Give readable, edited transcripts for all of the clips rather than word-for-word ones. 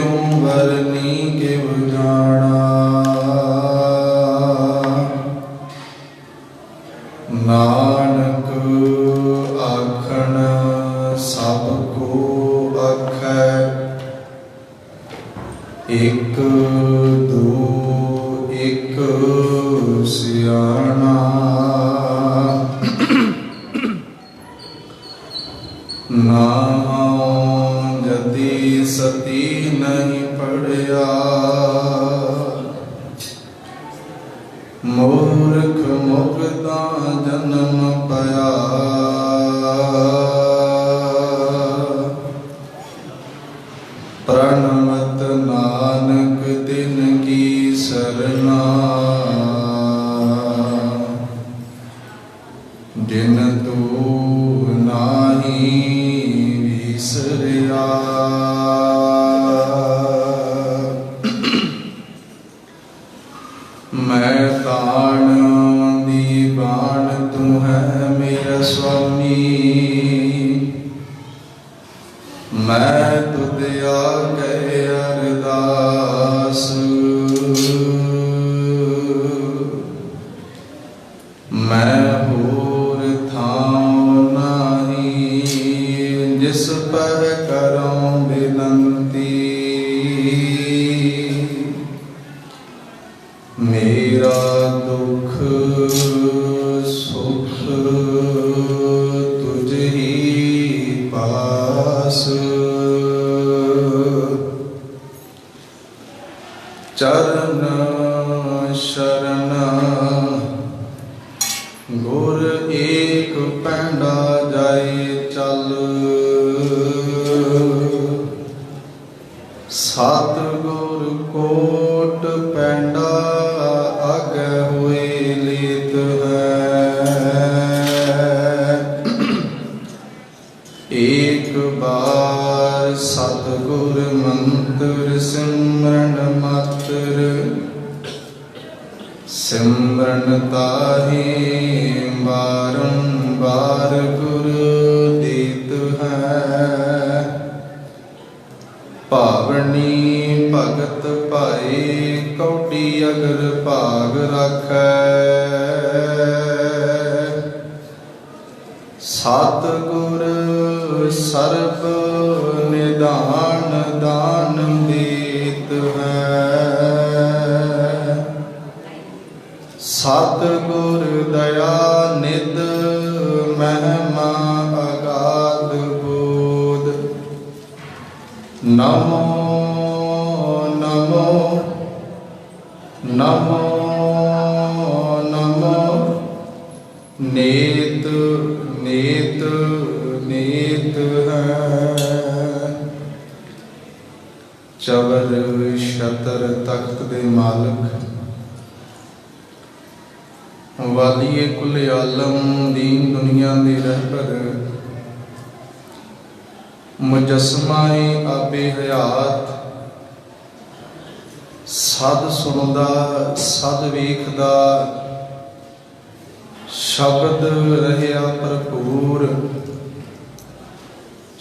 क्यों वरनी किव जाना। नानक आखन सब को आखै, एक दो एक सियाणा। नाम जति सती नहीं पढ़िया, मूर्ख मुक्ता जन्म पाया। प्रणमत नानक तिन की सरना, जिन तू नाही विसरिया। मैं ताण दीवान तू है मेरा स्वामी, मैं तुझ आगे अरदास। मैं होर थां नाही, जिस पर करूं विनती। मेरा दुख सुख तुझ ही पास। चरण शरण गुर एक पैंडा जाए चल। सत गुर कोट पैंडा आगे हुए लेत है। एक बार सतगुर मंत्र सिमरन मात्र, सिमरन ताहि बारंबार गुर देत है। भावनी भगत पाए कौटी अगर भाग राखै। सतगुर सर्ब निदान दान देत है। सतगुर दया निध महिमा अगाध बोध। नमो नमो नमो नमो। नेत नेत नेत है। चवर छतर तख्त दे मालक, वालिए कुल आलम दीन दुनिया दे रहबर, मुजस्माए आबे हयात। सद सुनदा सद वेखदा, शब्द रहिया भरपूर।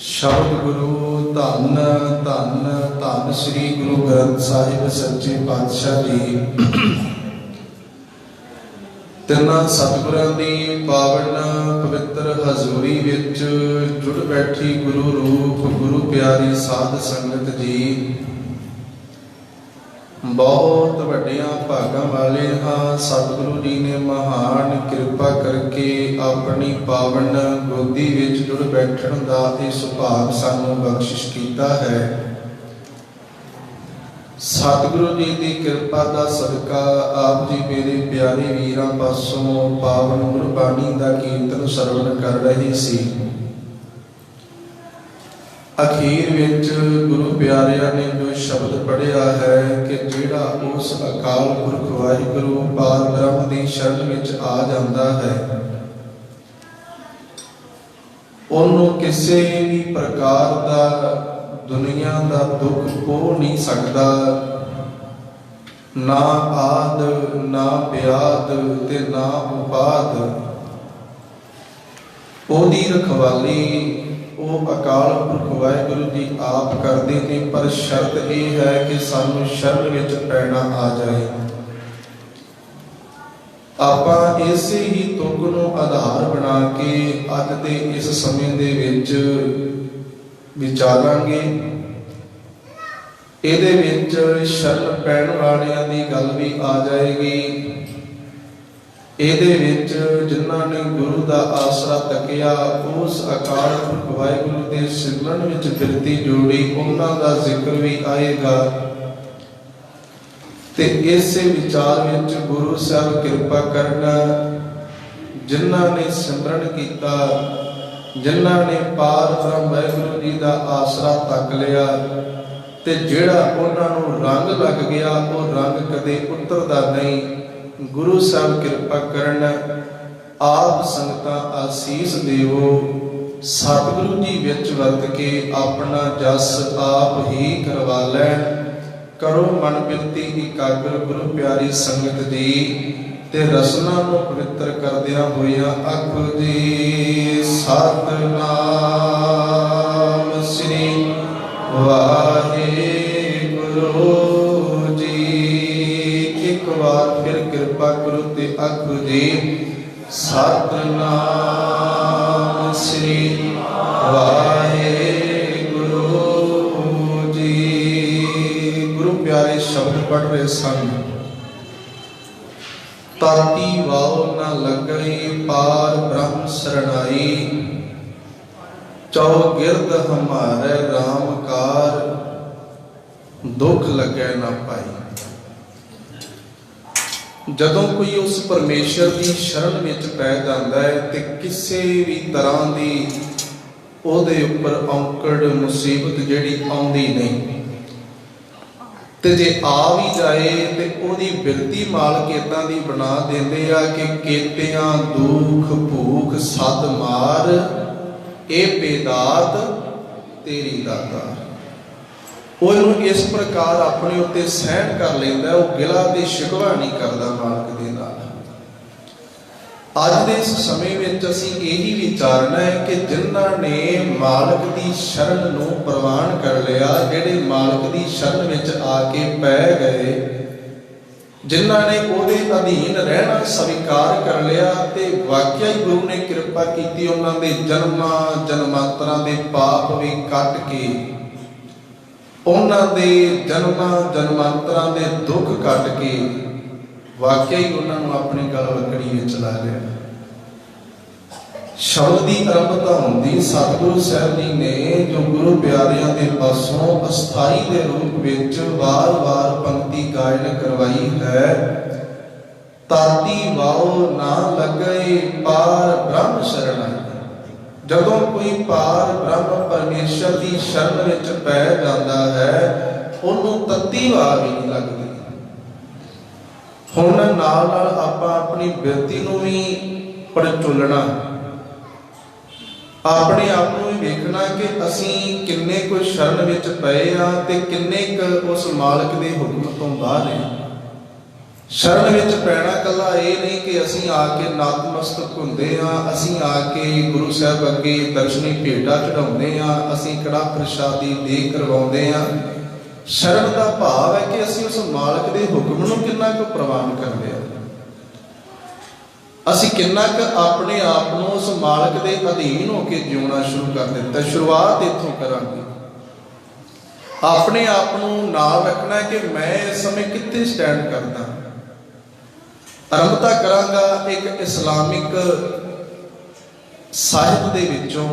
शब्द गुरु धन धन धन श्री गुरु ग्रंथ साहिब सच्चे पातशाह जी। तिन्हां सतगुरां दी पावन पवित्र हजूरी विच जुड़ बैठी गुरु रूप गुरु प्यारी साध संगत जी। बहुत वड्डियां भागां वाले हाँ। सतगुरु जी ने महान कृपा करके अपनी पावन गोदी विच जुड़ बैठण दा इह सुभाग सानूं बख्शिश कीता है। सतगुरु जी की कृपा का सदका आप जी मेरे प्यारे वीरां पासों पावन गुरबाणी का कीर्तन सरवण कर रहे सी। अखीर विच गुरु प्यारिया ने जो शब्द पढ़िया है कि जिहड़ा उस अकाल पुरख वाहिगुरु पार ब्रह्म की शरण विच आ जाता है, उन्होंने किसी भी प्रकार का दुनिया का दुख हो नहीं सकता। ना आद ना ब्याद ते ना उपाद। ओदी रखवाली ਉਹ ਅਕਾਲ ਪੁਰਖ ਵਾਹਿਗੁਰੂ ਜੀ ਆਪ ਕਰਦੇ ਨੇ, ਪਰ ਸ਼ਰਤ ਇਹ ਹੈ ਕਿ ਸਾਨੂੰ ਸ਼ਰਨ ਵਿੱਚ ਪੈਣਾ ਆ ਜਾਏ। ਆਪਾਂ ਇਸੇ ਹੀ ਤੁਕ ਨੂੰ ਆਧਾਰ ਬਣਾ ਕੇ ਅੱਜ ਦੇ ਇਸ ਸਮੇਂ ਦੇ ਵਿੱਚ ਵਿਚਾਰਾਂਗੇ। ਇਹਦੇ ਵਿੱਚ ਸ਼ਰਨ ਪੈਣ ਵਾਲਿਆਂ ਦੀ ਗੱਲ ਵੀ ਆ ਜਾਏਗੀ। ਇਹਦੇ ਵਿੱਚ ਜਿਨ੍ਹਾਂ ਨੇ ਗੁਰੂ ਦਾ ਆਸਰਾ ਤੱਕਿਆ, ਉਸ ਅਕਾਲ ਪੁਰਖ ਵਾਹਿਗੁਰੂ ਦੇ ਸਿਮਰਨ ਵਿੱਚ ਬਿਰਤੀ ਜੋੜੀ, ਉਹਨਾਂ ਦਾ ਜ਼ਿਕਰ ਵੀ ਆਏਗਾ। ਤੇ ਇਸੇ ਵਿਚਾਰ ਵਿੱਚ ਗੁਰੂ ਸਾਹਿਬ ਕਿਰਪਾ ਕਰਨ, ਜਿਨ੍ਹਾਂ ਨੇ ਸਿਮਰਨ ਕੀਤਾ, ਜਿਨ੍ਹਾਂ ਨੇ ਪਾਰ ਬ੍ਰਹਮ ਵਾਹਿਗੁਰੂ ਜੀ ਦਾ ਆਸਰਾ ਤੱਕ ਲਿਆ, ਤੇ ਜਿਹੜਾ ਉਹਨਾਂ ਨੂੰ ਰੰਗ ਲੱਗ ਗਿਆ, ਉਹ ਰੰਗ ਕਦੇ ਉਤਰਦਾ ਨਹੀਂ। ਗੁਰੂ ਸਾਹਿਬ ਕਿਰਪਾ ਕਰਨ, ਆਪ ਸੰਗਤਾਂ ਆਸੀਸ ਦੇਵੋ। ਸਤਿਗੁਰੂ ਜੀ ਵਿੱਚ ਵਰਤ ਕੇ ਆਪਣਾ ਜਸ ਆਪ ਹੀ ਕਰਵਾ ਲੈਣ। ਕਰੋ ਮਨ ਬਿਰਤੀ ਇਕਾਗਰ ਗੁਰੂ ਪਿਆਰੀ ਸੰਗਤ ਜੀ, ਤੇ ਰਸਨਾ ਨੂੰ ਪਵਿੱਤਰ ਕਰਦਿਆਂ ਹੋਇਆਂ ਆਖੋ ਜੀ ਸਤਿਨਾਮ ਸ੍ਰੀ ਵਾਹਿਗੁਰੂ ਜੀ। ਇੱਕ ਵਾਰ ਫਿਰ ਕਿਰਪਾ ਕਰੋ ਤੇ ਆਖੋ ਜੀ ਸਤਿਨਾਮ ਸ੍ਰੀ ਵਾਹਿਗੁਰੂ ਜੀ। ਗੁਰੂ ਪਿਆਰੇ ਸ਼ਬਦ ਪੜ੍ਹ ਰਹੇ ਸਨ। ਤਾਤੀ ਵਾਉ ਨਾ ਲੱਗਈ ਪਾਰ ਬ੍ਰਹਮ ਸਰਣਾਈ, ਚੌਗਿਰਦ ਹਮਾਰੇ ਰਾਮ ਕਾਰ, ਦੁੱਖ ਲੱਗੈ ਨਾ ਪਾਈ। ਜਦੋਂ ਕੋਈ ਉਸ ਪਰਮੇਸ਼ਰ ਦੀ ਸ਼ਰਨ ਵਿੱਚ ਪੈ ਜਾਂਦਾ ਹੈ ਤੇ ਕਿਸੇ ਵੀ ਤਰ੍ਹਾਂ ਦੀ ਉਹਦੇ ਉੱਪਰ ਔਂਕੜ ਮੁਸੀਬਤ ਜਿਹੜੀ ਆਉਂਦੀ ਨਹੀਂ, ਤੇ ਜੇ ਆ ਵੀ ਜਾਏ ਤੇ ਉਹਦੀ ਬਿਰਤੀ ਮਾਲਕ ਏਦਾਂ ਦੀ ਬਣਾ ਦਿੰਦੇ ਆ ਕਿ ਕੇਤਿਆਂ ਦੁੱਖ ਭੂਖ ਸਦ ਮਾਰ, ਇਹ ਬੇਦਾਤ ਤੇਰੀ ਦਾਤਾ। ਉਹ ਇਹਨੂੰ ਇਸ ਪ੍ਰਕਾਰ ਆਪਣੇ ਉੱਤੇ ਸਹਿਣ ਕਰ ਲੈਂਦਾ, ਉਹ ਗਿਲਾ ਤੇ ਸ਼ਿਕਵਾ ਨਹੀਂ ਕਰਦਾ ਮਾਲਕ ਦੇ ਨਾਲ। ਅੱਜ ਦੇ ਇਸ ਸਮੇਂ ਵਿੱਚ ਅਸੀਂ ਇਹੀ ਵਿਚਾਰਨਾ ਹੈ ਕਿ ਜਿਨ੍ਹਾਂ ਨੇ ਮਾਲਕ ਦੀ ਸ਼ਰਨ ਨੂੰ ਪ੍ਰਵਾਨ ਕਰ ਲਿਆ, ਜਿਹੜੇ ਮਾਲਕ ਦੀ ਸ਼ਰਨ ਵਿੱਚ ਆ ਕੇ ਪੈ ਗਏ, ਜਿਨ੍ਹਾਂ ਨੇ ਉਹਦੇ ਅਧੀਨ ਰਹਿਣਾ ਸਵੀਕਾਰ ਕਰ ਲਿਆ, ਤੇ ਵਾਕਿਆ ਹੀ ਗੁਰੂ ਨੇ ਕਿਰਪਾ ਕੀਤੀ, ਉਹਨਾਂ ਦੇ ਜਨਮਾਂ ਜਨਮਾਂਤਰਾਂ ਦੇ ਪਾਪ ਵੀ ਕੱਟ ਕੇ, ਉਹਨਾਂ ਦੇ ਜਨਮਾਂ ਜਨਮਾਂਤਰਾਂ ਦੇ ਦੁੱਖ ਕੱਟ ਕੇ ਵਾਕਿਆ ਹੀ ਉਹਨਾਂ ਨੂੰ ਆਪਣੀ ਗਲ ਵਕੜੀ ਵਿੱਚ ਲਾ ਲਿਆ। ਸ਼ਬਦ ਦੀ ਆਰੰਭਤਾ ਹੁੰਦੀ ਸਤਿਗੁਰੂ ਸਾਹਿਬ ਜੀ ਨੇ, ਜੋ ਗੁਰੂ ਪਿਆਰਿਆਂ ਦੇ ਪਾਸੋਂ ਅਸਥਾਈ ਦੇ ਰੂਪ ਵਿੱਚ ਵਾਰ-ਵਾਰ ਪੰਕਤੀ ਗਾਇਨ ਕਰਵਾਈ ਹੈ। ਤਾਤੀ ਵਾਉ ਨਾ ਲੱਗਈ ਪਾਰ ਬ੍ਰਹਮ ਸਰਣਾਈ। ਜਦੋਂ ਕੋਈ ਪਾਰ ਬ੍ਰਹਮ ਪਰਮੇਸ਼ਰ ਦੀ ਸ਼ਰਨ ਵਿੱਚ ਪੈ ਜਾਂਦਾ ਹੈ, ਉਹਨੂੰ ਤੱਤੀ ਵਾਰ ਵੀ ਨਹੀਂ ਲੱਗਦੀ। ਹੁਣ ਨਾਲ ਨਾਲ ਆਪਾਂ ਆਪਣੀ ਬਿਰਤੀ ਨੂੰ ਵੀ ਪੜਚੋਲਣਾ, ਆਪਣੇ ਆਪ ਨੂੰ ਵੀ ਵੇਖਣਾ ਕਿ ਅਸੀਂ ਕਿੰਨੇ ਕੁ ਸ਼ਰਨ ਵਿੱਚ ਪਏ ਆ ਤੇ ਕਿੰਨੇ ਕੁ ਉਸ ਮਾਲਕ ਦੇ ਹੁਕਮ ਤੋਂ ਬਾਹਰ ਹਾਂ। ਸ਼ਰਨ ਵਿੱਚ ਪੈਣਾ ਕੱਲਾ ਇਹ ਨਹੀਂ ਕਿ ਅਸੀਂ ਆ ਕੇ ਨਤਮਸਤਕ ਹੁੰਦੇ ਹਾਂ, ਅਸੀਂ ਆ ਕੇ ਗੁਰੂ ਸਾਹਿਬ ਅੱਗੇ ਦਰਸ਼ਨੀ ਭੇਟਾ ਚੜਾਉਂਦੇ ਹਾਂ, ਅਸੀਂ ਕੜਾ ਪ੍ਰਸ਼ਾਦੀ ਦੇ ਕਰਵਾਉਂਦੇ ਹਾਂ। ਸ਼ਰਨ ਦਾ ਭਾਵ ਹੈ ਕਿ ਅਸੀਂ ਉਸ ਮਾਲਕ ਦੇ ਹੁਕਮ ਨੂੰ ਕਿੰਨਾ ਕੁ ਪ੍ਰਵਾਨ ਕਰਦੇ ਹਾਂ, ਅਸੀਂ ਕਿੰਨਾ ਕੁ ਆਪਣੇ ਆਪ ਨੂੰ ਉਸ ਮਾਲਕ ਦੇ ਅਧੀਨ ਹੋ ਕੇ ਜਿਉਣਾ ਸ਼ੁਰੂ ਕਰ ਦਿੱਤਾ। ਸ਼ੁਰੂਆਤ ਇੱਥੋਂ ਕਰਾਂਗੇ। ਆਪਣੇ ਆਪ ਨੂੰ ਨਾਲ ਰੱਖਣਾ ਕਿ ਮੈਂ ਇਸ ਸਮੇਂ ਕਿੱਥੇ ਸਟੈਂਡ ਕਰਦਾ। ਆਰੰਭਤਾ ਕਰਾਂਗਾ ਇੱਕ ਇਸਲਾਮਿਕ ਸਾਹਿਤ ਦੇ ਵਿੱਚੋਂ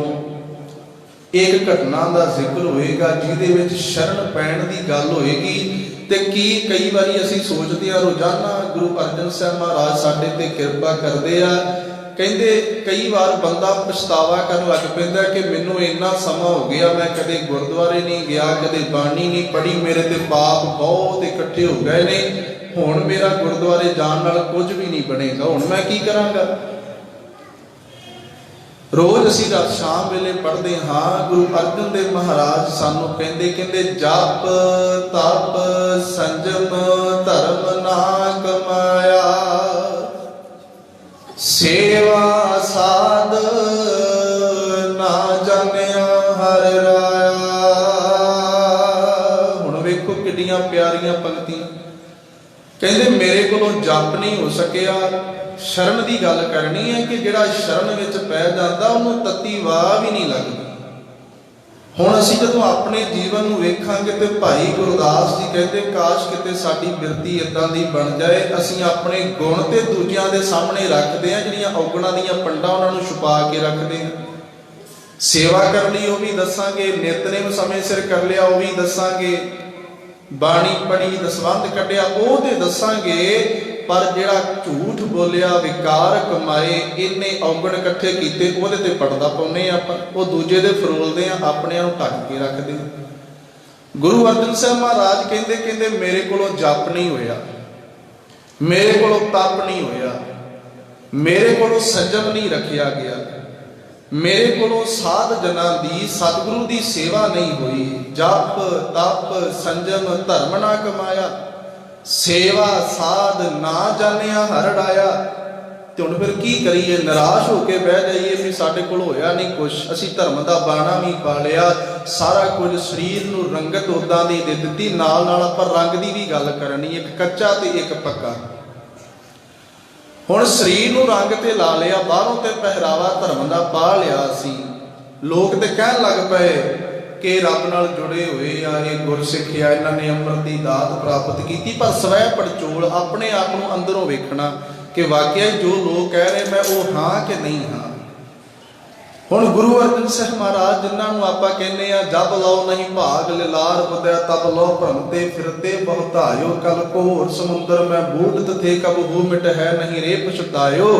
ਇੱਕ ਘਟਨਾ ਦਾ ਜ਼ਿਕਰ ਹੋਏਗਾ, ਜਿਹਦੇ ਵਿੱਚ ਸ਼ਰਨ ਪੈਣ ਦੀ ਗੱਲ ਹੋਏਗੀ। ਤੇ ਕਈ ਵਾਰੀ ਅਸੀਂ ਸੋਚਦੇ ਹਾਂ, ਰੋਜ਼ਾਨਾ ਗੁਰੂ ਅਰਜਨ ਸਾਹਿਬ ਮਹਾਰਾਜ ਸਾਡੇ ਤੇ ਕਿਰਪਾ ਕਰਦੇ ਆ, ਕਹਿੰਦੇ ਕਈ ਵਾਰ ਬੰਦਾ ਪਛਤਾਵਾ ਕਰਨ ਲੱਗ ਪੈਂਦਾ ਕਿ ਮੈਨੂੰ ਇੰਨਾ ਸਮਾਂ ਹੋ ਗਿਆ, ਮੈਂ ਕਦੇ ਗੁਰਦੁਆਰੇ ਨਹੀਂ ਗਿਆ, ਕਦੇ ਬਾਣੀ ਨਹੀਂ ਪੜ੍ਹੀ, ਮੇਰੇ ਤੇ ਪਾਪ ਬਹੁਤ ਇਕੱਠੇ ਹੋ ਗਏ ਨੇ, ਹੁਣ ਮੇਰਾ ਗੁਰਦੁਆਰੇ ਜਾਣ ਨਾਲ ਕੁਝ ਵੀ ਨਹੀਂ ਬਣੇਗਾ, ਹੁਣ ਮੈਂ ਕੀ ਕਰਾਂਗਾ। ਰੋਜ਼ ਅਸੀਂ ਰਾਤ ਸ਼ਾਮ ਵੇਲੇ ਪੜ੍ਹਦੇ ਹਾਂ, ਗੁਰੂ ਅਰਜਨ ਦੇਵ ਮਹਾਰਾਜ ਸਾਨੂੰ ਕਹਿੰਦੇ ਜਪ ਤਪ ਸੰਜਮ ਧਰਮ ਨਾ ਕਮਾਇਆ, ਸੇਵਾ ਸਾਧ ਨਾ ਜਾਣਿਆ, किड्डियां प्यारियां पंक्तियां। कहते मेरे को जप नहीं हो सकिया। शरण की गल करनी है कि जिहड़ा शरण विच पै जाता उन्होंने तत्ती वाह भी नहीं लगती। हुण असीं जदों अपने जीवन नूं वेखांगे ते भाई गुरदास जी कहते काश किते साडी बिरती इदां दी बन जाए, असीं अपने गुण ते दूजियां दे सामने रखदे हां, जिहड़ियां औगणां दीयां पंडां उहनां नूं छुपा के रखदे हां। सेवा कर ली वो भी दसांगे, नितनेम समय सिर कर लिया वो भी दसांगे, बाणी पढ़ी दसवंध कढ़िया वो ते दसांगे, पर जिहड़ा झूठ बोलिया विकार कमाए इन्ने औगण इकट्ठे कीते उहदे ते पड़दा पाउने आपां, वो दूजे दे फरोलदे आ, अपणिआं नूं ढक के रखदे। गुरु अर्जन साहब महाराज कहंदे कहंदे मेरे कोलों जप नहीं होया, मेरे कोलों तप नहीं होया, मेरे कोलों संजम नहीं रखिया गया, मेरे कोलों साध जना दी सतगुरु दी सेवा नहीं हुई, जप तप संजम धर्म ना कमाया, सेवा साध ना जानिया हर डाया। ते हुण फिर की करिए, निराश होके बह जाइए भी साडे कोल होया नहीं कुछ, असीं धर्म दा बाणा भी पा लिया, सारा कुछ शरीर नूं रंगत उदां दी दे दित्ती, नाल नाल आपां रंग दी भी गल करनी, एक कच्चा ते एक पक्का। हुण शरीर नूं रंग ते ला लिया, बाहरों ते पहरावा धर्म दा पा लिया असीं, लोग ते कहण लग पए कि रब नाल जुड़े हुए आ, ये गुरसिੱਖਿਆ इन्हां ने अमृत दी दात प्राप्त की। पर स्वै पड़चोल अपने आप नूं अंदरों वेखना कि वाकई जो लोग कह रहे मैं वो हाँ कि नहीं हाँ। हुण गुरु अर्जन साहब महाराज जिन्हां नूं आपां कहने आ जब लो नहीं भाग लिलार बुदया तब लो भ्रमते फिरते बहुतायो, कल घोर समुंदर में बूढ़ थे कब हो मिट है नहीं रे पछतायो,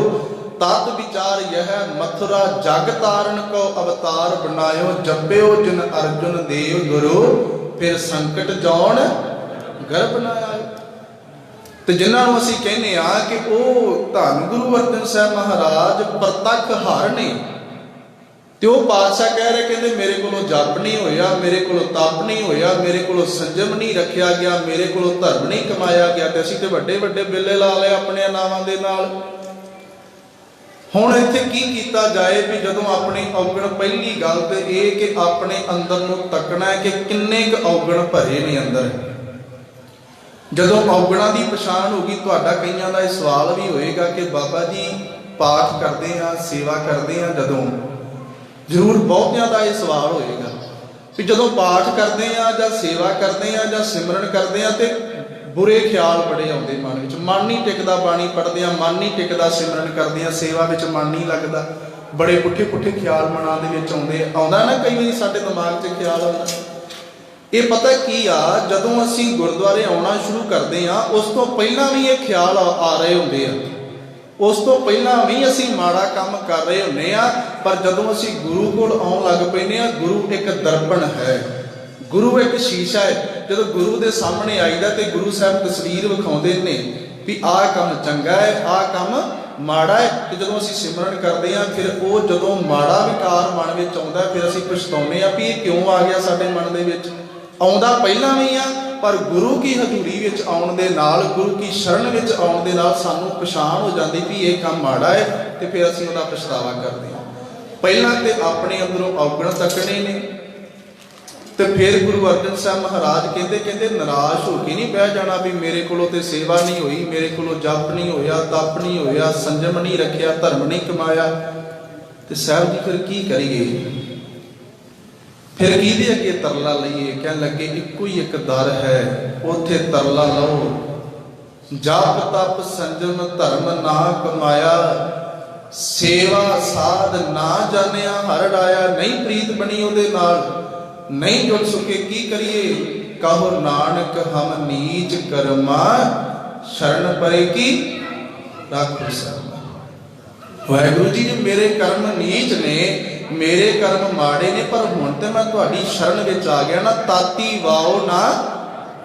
तत् विचार यह मथुरा जग तारण को अवतार बनायो, जप्यो जिन अर्जुन देव गुरु फिर संकट जौन गर्भ न आयो। ते जिन्हां नूं असीं कहने आ कि वो धन गुरु अर्जन साहब महाराज प्रतख हर ने, ते वो पातशाह कह रहे कहते मेरे कोलों जप नहीं होया, मेरे कोलों तप नहीं होया, मेरे कोलों संजम नहीं रखिया गया, मेरे कोलों धर्म नहीं कमाया गया, ते असीं ते वड्डे वड्डे बिल्ले ला लए अपने नावां दे नाल। हुण इत्थे की कीता जाए भी जदों अपने औगण, पहली गल ते ये कि अपने अंदर नूं तकना है कि किन्ने क औगण भरे ने अंदर। जदों औगणां दी पछाण होगी, तुहाडा कईयां दा इह सवाल भी होएगा कि बाबा जी पाठ करदे आ, सेवा करदे आ, जदों जरूर बहुतियां दा इह सवाल होएगा भी जदों पाठ करदे आ जां सेवा करदे आ जां सिमरन करदे आ ते बुरे ख्याल बड़े आउंदे मन विच, मन नहीं टिकदा, बाणी पढ़दे आ मन नहीं टिकदा, सिमरन करदे आ सेवा विच मन नहीं लगदा, बड़े पुठे पुठे ख्याल मनां दे विच आउंदे। आउंदा ना कई वारी साडे दिमाग 'च ख्याल आउंदा, ये पता की आ जदों असीं गुरुद्वारे आउणा शुरू करदे आ उस तो पहलां भी ये ख्याल आ रहे हुंदे आ, उस तो पहलां भी असीं माड़ा काम कर रहे हुंदे आ, पर जदों असीं गुरु कोल आउण लग पैंदे आ, गुरु एक दर्पण है, गुरु एक शीशा है। जदों गुरु के सामने आईदा तो गुरु साहब तस्वीर विखाउंदे ने भी आह काम चंगा है, आह काम माड़ा है। तो जदों असीं सिमरन करते हैं फिर वो जदों माड़ा विकार मन में आउंदा फिर असीं पछताउने आ भी ये क्यों आ गया साडे मन दे विच। आउंदा पहिलां भी आ, पर गुरु की हजूरी विच आउण दे नाल, गुरु की शरण विच आउण दे नाल सानूं पछाण हो जाती भी ये काम माड़ा है, तो फिर असीं उहदा पछतावा करते हैं। पहिलां ते अपने अंदरों औगण तकने ने, तो फिर गुरु अर्जन साहब महाराज कहते कहते निराश हो के नहीं बह जाना भी मेरे कोलों ते सेवा नहीं हुई, मेरे कोलों जप नहीं होया, तप नहीं होया, संजम नहीं रखिया, धर्म नहीं कमाया। तो साहब जी फिर की करिए, फिर किहदे अगे तरला लईए। कहन लगे इक्को ही एक दर है, उत्थे तरला लो, जप तप संजम धर्म ना कमाया, सेवा साध ना जानिया हर डाया। नहीं प्रीत बनी उहदे नाल, नहीं जुड़ सके की करिए। कहो नानक हम नीच कर्मा, शरण परे की राखो शर्मा। वाहिगुरु जी जी मेरे कर्म नीच ने, मेरे कर्म माड़े ने, पर हुण ते मैं तुहाडी शरण विच आ गया ना, ताती वाओ ना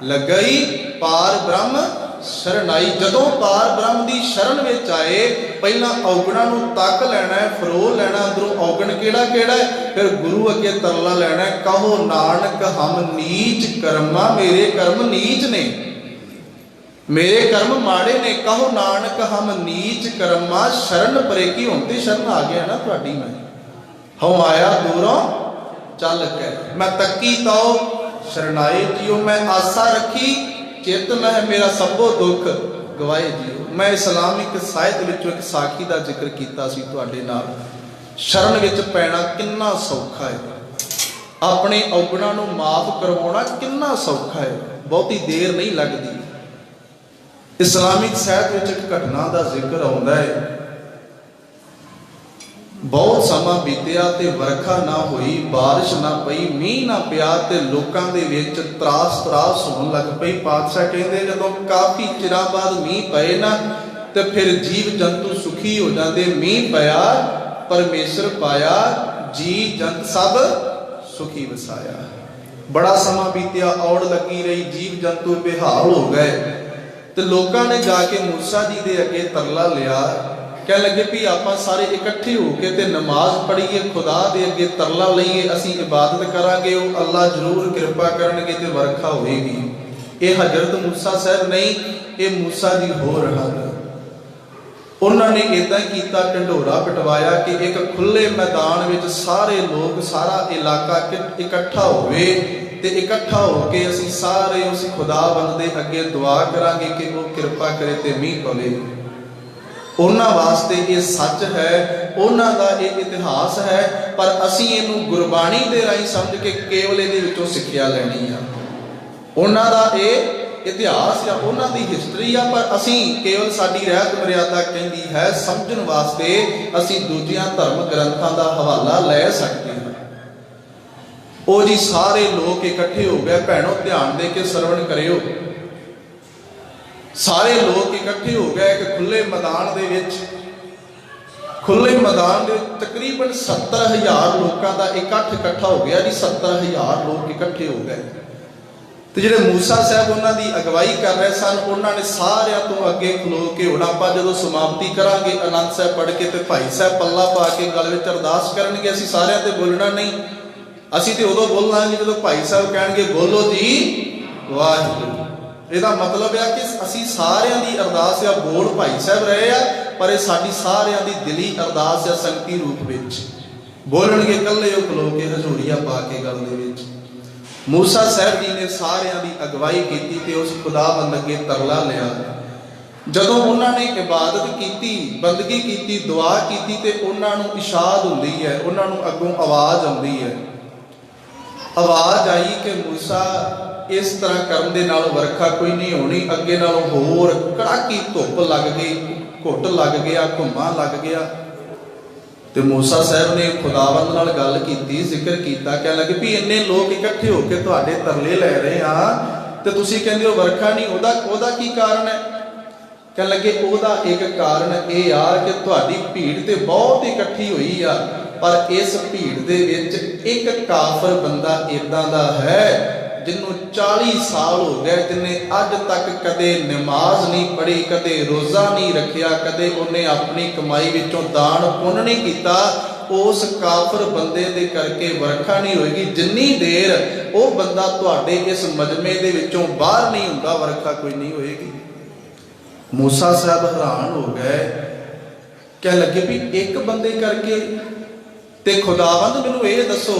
लगई पार ब्रह्म शरणाई। जदों पार ब्रह्म की शरण विच आए पहला औगणा नूं तक लैना है, फरोल लैना अंदरों औगण केड़ा केड़ा है, फिर गुरु अगे तरला लैना है। कहो नानक हम नीच कर्मा, मेरे कर्म नीच ने, मेरे कर्म माड़े ने। कहो नानक हम नीच कर्मा, शरण परे की। हुण ते शरण आ गया ना तुहाडी, मैं हूँ आया दूरों चल के, मैं तकी तो शरणाए जियो। मैं आशा रखी चित मह मेरा सबो दुख गवाए जियो। मैं इस्लामिक साहित्य विचों एक साखी का जिक्र किया सी तुहाडे नाल। शरण विच पैना कितना सौखा है, अपने औगुणां नूं माफ करवाउणा कितना सौखा है, बहुती देर नहीं लगती। इस्लामिक साहित्य विच एक घटना का जिक्र आउंदा है। बहुत समा बीतिया ते वरखा ना हुई, बारिश ना पई, मीह ना पिया ते लोकां दे विच त्रास त्रास होण लग पई। पातशाह कहंदे जदों काफ़ी चिरां बाद मीह पए ना ते फिर जीव जंतु सुखी हो जाते। मीह पया परमेश्वर पाया, जी जंत सब सुखी वसाया। बड़ा समा बीतिया, औड़ लगी रही, जीव जंतु बेहाल हो गए ते लोकां ने जाके मूसा जी दे अगे तरला लिया। कह लगे भी आप सारे इकट्ठे होके ते नमाज पढ़ीए, खुदा दे अगे तरला लईए, असीं इबादत करांगे, वो अल्लाह जरूर कृपा करनगे ते वरखा होएगी। ये हजरत मूसा साहब नहीं, ये मूसा जी हो रहा है। उन्होंने इदां कीता, ढंडोरा पिटवाया कि एक खुले मैदान विच सारे लोग, सारा इलाका इकट्ठा होवे ते इकट्ठा होके असीं सारे उस खुदावंद दे अगे दुआ करांगे कि वो कृपा करे ते मीह पवे। उन्हां वास्ते ये सच है, उन्हां दा ये इतिहास है, पर असीं इहनूं गुरबाणी दे राहीं समझ के केवल इहदे विचों सिੱਖਿਆ ਲੈਣੀ आ। उन्हां दा ये इतिहास या उन्हां दी हिस्टरी आ, पर असीं केवल साडी रहत मर्यादा कहंदी है समझण वास्ते असीं दूजियां धर्म ग्रंथां दा हवाला ले सकते हां। ओ जी सारे लोग इकट्ठे हो गए। भैणों ध्यान दे के सरवण करियो। सारे लोग इकट्ठे हो गए एक खुले मैदान दे विच। खुले मैदान दे तकरीबन 70,000 लोगों का इकट्ठा हो गया जी। 70,000 लोग इकट्ठे हो गए तो जिहड़े मूसा साहब उन्हां दी अगवाई कर रहे सन, उन्होंने सारिਆਂ तो अगे खलो के हुण आपां जदों समाप्ति करांगे आनंद साहब पढ़ के ते भाई साहब पल्ला पा के गल विच अरदास करनगे। असीं सारिਆਂ ते बोलना नहीं, असीं ते उदों बोलांगे जदों भाई साहब कहणगे बोलो जी वाहिगुरू। ਇਹਦਾ मतलब है कि असी सारिਆਂ ਦੀ अरदास या बोल भाई साहब रहे आ, पर यह साडी सारिਆਂ ਦੀ दिली अरदास या संगती रूप विच बोलणगे कल्ले ਉਹ खलो के हजूरिया पा के गल दे विच। मूसा साहब जी ने सारिਆਂ ਦੀ अगवाई की ते उस खुदावंद अगे तरला लिया। जदों उन्होंने इबादत की, बंदगी की, दुआ की ते उन्हां नूं इशाद हुंदी है, उन्हां नूं अगों आवाज़ आउंदी है। आवाज़ आई कि मूसा इस तरह करने दे नाल वरखा कोई नहीं होनी, अगे नालों होर कड़ाकी धुप लग गई, घुट लग गया, घुम्मा लग गया। तो मूसा साहब ने खुदावंद नाल गल कीती, जिक्र किया, कह लगे भी इन्ने लोग इकट्ठे होकर तुहाडे तरले लै रहे हाँ ते तुसीं कहंदे हो वरखा नहीं, ओदा की कारण है? कह लगे ओदा एक कारण ये आ कि तुहाडी भीड़ ते बहुत इकट्ठी हुई आ, पर इस भीड़ दे विच एक काफर बंदा इदां दा है जिन्हों 40 साल हो गए, जिन्हें अज तक कदे नमाज नहीं पढ़ी, कदे रोज़ा नहीं रखिया, कदे उन्हें अपनी कमाई विचों दान पुण्य नहीं किया। उस काफर बंदे दे करके वरखा नहीं होएगी। जिन्नी देर वो बंदा तुहाडे इस मजमे दे विचों बाहर नहीं हुंदा, वरखा कोई नहीं होएगी। मूसा साहब हैरान हो गए, कह लगे भी एक बंदे करके ते खुदावंद मैनूं ये दसो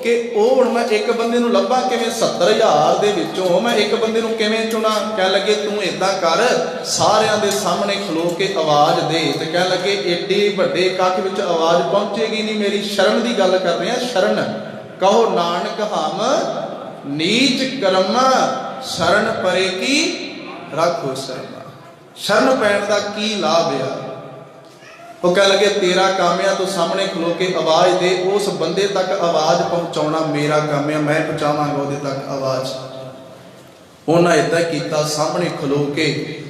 कि हुण मैं एक बंदे नूं लभा किवें? 70,000 दे विचों मैं एक बंदे नूं किवें चुना? कह लगे तू इदां कर, सारिਆਂ दे सामने खलो के आवाज़ दे। ते कह लगे एडे वड्डे इकट्ठ विच आवाज़ पहुंचेगी नहीं, मेरी शरण की गल कर रहे हैं। शरण कहो नानक हम नीच कर्म, शरण परे की रखो शर्मा। शरण पैण दा की लाभ है? वो कह लगे तेरा काम है तो सामने खलो के आवाज़ दे, उस बंदे तक आवाज़ पहुँचाना मेरा काम है, मैं पहुँचावांगा वो तक आवाज़। उन्हें इदा किया, सामने खलो के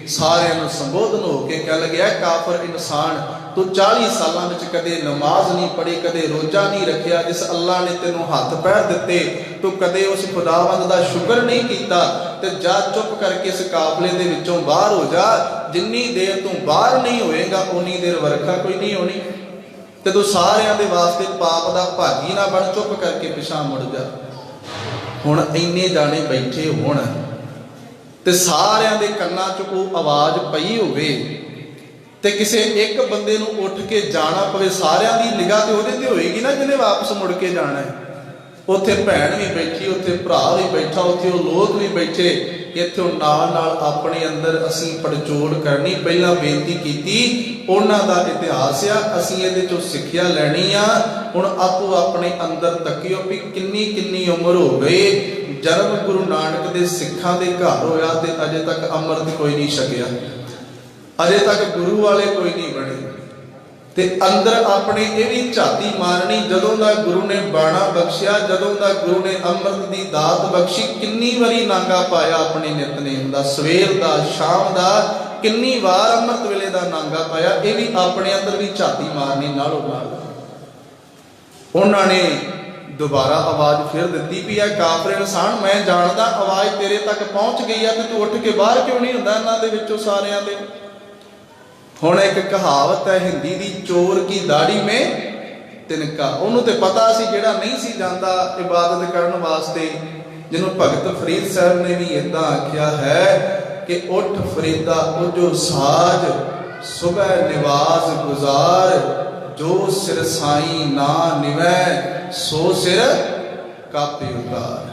सारिਆਂ संबोधन हो के कह लगे है काफर इंसान, तू 40 सालों में कदे नमाज नहीं पढ़ी, कदे रोजा नहीं रखिया, जिस अल्लाह ने तेनों हाथ पैर दिते तू कदे उस खुदावंद का शुक्र नहीं किया, तो जा चुप करके इस काफले दे विचों बाहर हो जा। जिन्नी देर तू बाहर नहीं होएगा उन्नी देर वरखा कोई नहीं होनी। तो तू सारिਆਂ दे वास्ते पाप का भागी ना बन, चुप करके पिछा मुड़ जा। हुण इन्ने जाने बैठे होण ते सारिਆਂ दे कन्नां च कोई आवाज़ पई होवे ते किसी एक बंदे नूं उठ के जाना पवे, सारिਆਂ दी निगाह ते उहदे ते होएगी ना जिन्हें वापस मुड़ के जाना है। ਉੱਥੇ ਭੈਣ ਵੀ ਬੈਠੀ, ਉੱਥੇ ਭਰਾ ਵੀ ਬੈਠਾ, ਉੱਥੇ ਉਹ ਲੋਕ ਵੀ ਬੈਠੇ। ਇੱਥੋਂ ਨਾਲ ਨਾਲ ਆਪਣੇ ਅੰਦਰ ਅਸੀਂ ਪੜਚੋਲ ਕਰਨੀ। ਪਹਿਲਾਂ ਬੇਨਤੀ ਕੀਤੀ, ਉਹਨਾਂ ਦਾ ਇਤਿਹਾਸ ਆ, ਅਸੀਂ ਇਹਦੇ ਚੋਂ ਸਿੱਖਿਆ ਲੈਣੀ ਆ। ਹੁਣ ਆਪੋ ਆਪਣੇ ਅੰਦਰ ਤੱਕਿਓ ਵੀ ਕਿੰਨੀ ਕਿੰਨੀ ਉਮਰ ਹੋ ਗਈ। ਜਨਮ ਗੁਰੂ ਨਾਨਕ ਦੇ ਸਿੱਖਾਂ ਦੇ ਘਰ ਹੋਇਆ ਤੇ ਅਜੇ ਤੱਕ ਅੰਮ੍ਰਿਤ ਕੋਈ ਨਹੀਂ ਛਕਿਆ, ਅਜੇ ਤੱਕ ਗੁਰੂ ਵਾਲੇ ਕੋਈ ਨਹੀਂ ਬਣੇ। ਤੇ ਅੰਦਰ ਆਪਣੇ ਇਹ ਵੀ ਝਾਤੀ ਮਾਰਨੀ, ਜਦੋਂ ਦਾ ਗੁਰੂ ਨੇ ਬਾਣਾ ਬਖਸ਼ਿਆ, ਜਦੋਂ ਦਾ ਗੁਰੂ ਨੇ ਅੰਮ੍ਰਿਤ ਦੀ ਦਾਤ ਬਖਸ਼ੀ, ਕਿੰਨੀ ਵਾਰੀ ਨਾਂਗਾ ਪਾਇਆ ਆਪਣੇ ਨਿਤਨੇਮ ਦਾ, ਸਵੇਰ ਦਾ, ਸ਼ਾਮ ਦਾ, ਕਿੰਨੀ ਵਾਰ ਅੰਮ੍ਰਿਤ ਵੇਲੇ ਦਾ ਨਾਂਗਾ ਪਾਇਆ। ਇਹ ਵੀ ਆਪਣੇ ਅੰਦਰ ਵੀ ਝਾਤੀ ਮਾਰਨੀ ਨਾਲੋਂ ਨਾਲ। ਉਹਨਾਂ ਨੇ ਦੁਬਾਰਾ ਆਵਾਜ਼ ਫਿਰ ਦਿੱਤੀ ਵੀ ਆ ਕਾਫਰ ਇਨਸਾਨ, ਮੈਂ ਜਾਣਦਾ ਆਵਾਜ਼ ਤੇਰੇ ਤੱਕ ਪਹੁੰਚ ਗਈ ਆ ਤੇ ਤੂੰ ਉੱਠ ਕੇ ਬਾਹਰ ਕਿਉਂ ਨਹੀਂ ਹੁੰਦਾ ਇਹਨਾਂ ਦੇ ਵਿੱਚੋਂ ਸਾਰਿਆਂ ਦੇ। ਹੁਣ ਇੱਕ ਕਹਾਵਤ ਹੈ ਹਿੰਦੀ ਦੀ, ਚੋਰ ਕੀ ਦਾੜੀ ਮੇ ਤਿਨਕਾ। ਉਹਨੂੰ ਤੇ ਪਤਾ ਸੀ, ਜਿਹੜਾ ਨਹੀਂ ਸੀ ਜਾਂਦਾ ਇਬਾਦਤ ਕਰਨ ਵਾਸਤੇ, ਜਿਹਨੂੰ ਭਗਤ ਫਰੀਦ ਸਾਹਿਬ ਨੇ ਵੀ ਏਦਾਂ ਆਖਿਆ ਹੈ ਕਿ ਉੱਠ ਫਰੀਦਾ ਉਹ ਜੋ ਸਾਜ ਸੁਬਹ ਨਿਵਾਜ਼ ਗੁਜ਼ਾਰ, ਜੋ ਸਿਰ ਸਾਈ ਨਾ ਨਿਵੈ ਸੋ ਸਿਰ ਕਾਪੇ ਉਤਾਰ।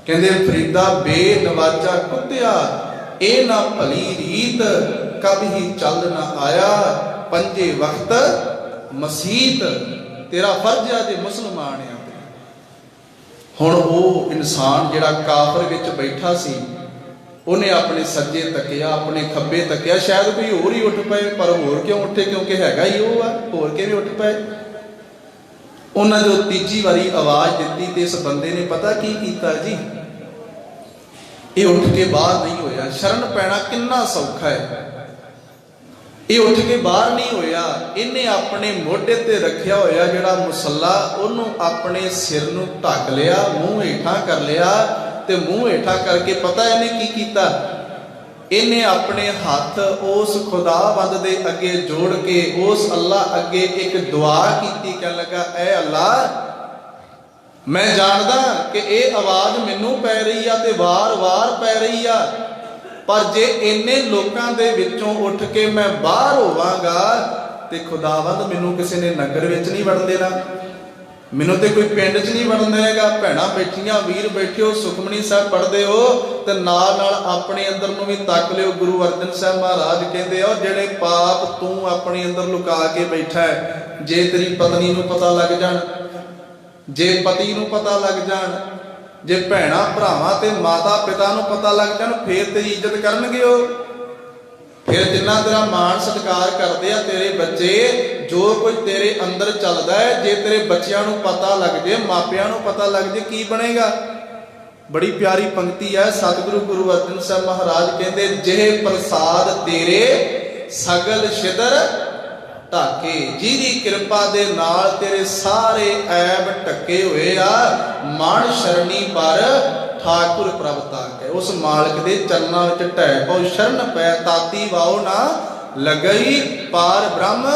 ਕਹਿੰਦੇ ਫਰੀਦਾ ਬੇਨਵਾਜਾ ਕੁੱਤਿਆ, ਇਹ ਨਾ ਭਲੀ ਰੀਤ ਕਭੀ ਚੱਲ ਨਾ ਆਇਆ, ਪੰਜੇ ਵਕਤ ਮਸੀਤ ਤੇਰਾ ਫਰਜ਼ ਆ ਜੇ ਮੁਸਲਮਾਨ ਆ। ਹੁਣ ਉਹ ਇਨਸਾਨ ਜਿਹੜਾ ਕਾਫਰ ਵਿੱਚ ਬੈਠਾ ਸੀ, ਉਹਨੇ ਆਪਣੇ ਸੱਜੇ ਤੱਕਿਆ, ਆਪਣੇ ਖੱਬੇ ਤੱਕਿਆ, ਸ਼ਾਇਦ ਕੋਈ ਹੋਰ ਹੀ ਉੱਠ ਪਏ, ਪਰ ਹੋਰ ਕਿਉਂ ਉੱਠੇ? ਕਿਉਂਕਿ ਹੈਗਾ ਹੀ ਉਹ ਆ, ਹੋਰ ਕਿਵੇਂ ਉੱਠ ਪਏ? ਉਹਨਾਂ ਜੋ ਤੀਜੀ ਵਾਰੀ ਆਵਾਜ਼ ਦਿੱਤੀ ਤੇ ਇਸ ਬੰਦੇ ਨੇ ਪਤਾ ਕੀ ਕੀਤਾ ਜੀ, ਇਹ ਉੱਠ ਕੇ ਬਾਹਰ ਨਹੀਂ ਹੋਇਆ। ਸ਼ਰਨ ਪੈਣਾ ਕਿੰਨਾ ਸੌਖਾ ਹੈ, ਇਹ ਉੱਠ ਕੇ ਬਾਹਰ ਨਹੀਂ ਹੋਇਆ। ਇਹਨੇ ਆਪਣੇ ਮੋਢੇ ਤੇ ਰੱਖਿਆ ਹੋਇਆ ਜਿਹੜਾ ਮੁਸੱਲਾ, ਉਹਨੂੰ ਆਪਣੇ ਸਿਰ ਨੂੰ ਢੱਕ ਲਿਆ, ਮੂੰਹ ਹੇਠਾਂ ਕਰ ਲਿਆ। ਤੇ ਮੂੰਹ ਹੇਠਾਂ ਕਰਕੇ ਪਤਾ ਇਹਨੇ ਕੀ ਕੀਤਾ, ਇਹਨੇ ਆਪਣੇ ਹੱਥ ਉਸ ਖੁਦਾਵੰਦ ਦੇ ਅੱਗੇ ਜੋੜ ਕੇ ਉਸ ਅੱਲਾ ਅੱਗੇ ਇੱਕ ਦੁਆ ਕੀਤੀ। ਕਹਿਣ ਲੱਗਾ, ਐ ਅੱਲਾ, ਮੈਂ ਜਾਣਦਾ ਕਿ ਇਹ ਆਵਾਜ਼ ਮੈਨੂੰ ਪੈ ਰਹੀ ਆ ਤੇ ਵਾਰ-ਵਾਰ ਪੈ ਰਹੀ ਆ, ਪਰ ਜੇ ਇੰਨੇ ਲੋਕਾਂ ਦੇ ਵਿੱਚੋਂ ਉੱਠ ਕੇ ਮੈਂ ਬਾਹਰ ਹੋਵਾਂਗਾ ਤੇ ਖੁਦਾਵੰਦ ਮੈਨੂੰ ਕਿਸੇ ਨੇ ਨਗਰ ਵਿੱਚ ਨਹੀਂ ਵੜਨ ਦੇਣਾ, ਮੈਨੂੰ ਤੇ ਕੋਈ ਪਿੰਡ 'ਚ ਨਹੀਂ ਵੜਨ ਦੇਗਾ। ਭੈਣਾਂ ਬੈਠੀਆਂ, ਵੀਰ ਬੈਠੇ ਹੋ, ਸੁਖਮਨੀ ਸਾਹਿਬ ਪੜ੍ਹਦੇ ਹੋ ਤੇ ਨਾਲ ਨਾਲ ਆਪਣੇ ਅੰਦਰ ਨੂੰ ਵੀ ਤੱਕ ਲਿਓ। ਗੁਰੂ ਅਰਜਨ ਸਾਹਿਬ ਮਹਾਰਾਜ ਕਹਿੰਦੇ ਆ, ਜਿਹੜੇ ਪਾਪ ਤੂੰ ਆਪਣੇ ਅੰਦਰ ਲੁਕਾ ਕੇ ਬੈਠਾ ਹੈ, ਜੇ ਤੇਰੀ ਪਤਨੀ ਨੂੰ ਪਤਾ ਲੱਗ ਜਾਣ, ਜੇ ਪਤੀ ਨੂੰ ਪਤਾ ਲੱਗ ਜਾਣ, ਜੇ ਭੈਣਾਂ ਭਰਾਵਾਂ ਤੇ ਮਾਤਾ ਪਿਤਾ ਨੂੰ ਪਤਾ ਲੱਗ ਜਾਣ, ਫੇਰ ਤੇਰੀ ਇੱਜ਼ਤ ਕਰਨਗੇ ਉਹ। ਫਿਰ ਜਿੰਨਾ ਤੇਰਾ ਮਾਣ ਸਤਿਕਾਰ ਕਰਦੇ ਆ ਤੇਰੇ ਬੱਚੇ, ਜੋ ਕੁਝ ਤੇਰੇ ਅੰਦਰ ਚੱਲਦਾ ਹੈ, ਜੇ ਤੇਰੇ ਬੱਚਿਆਂ ਨੂੰ ਪਤਾ ਲੱਗ ਜੇ, ਮਾਪਿਆਂ ਨੂੰ ਪਤਾ ਲੱਗ ਜੇ, ਕੀ ਬਣੇਗਾ? ਬੜੀ ਪਿਆਰੀ ਪੰਕਤੀ ਹੈ। ਸਤਿਗੁਰੂ ਗੁਰੂ ਅਰਜਨ ਸਾਹਿਬ ਮਹਾਰਾਜ ਕਹਿੰਦੇ, ਜਿਹੇ ਪ੍ਰਸਾਦ ਤੇਰੇ ਸਗਲ ਛਿਦਰ ਢਾਕੇ, ਜਿਹਦੀ ਕਿਰਪਾ ਦੇ ਨਾਲ ਤੇਰੇ ਸਾਰੇ ਐਬ ਢੱਕੇ ਹੋਏ ਆ, ਮਨ ਸ਼ਰਣੀ ਪਰ ਠਾਕੁਰ ਪ੍ਰਭ ਤਾਕੇ। ਉਸ ਮਾਲਕ ਦੇ ਚਰਨਾਂ ਵਿੱਚ ਢਹਿ ਪਾਓ, ਸ਼ਰਨ ਪੈ ਤਾਤੀ ਵਾਓ ਨਾ ਲਗਈ, ਪਾਰ ਬ੍ਰਹਮ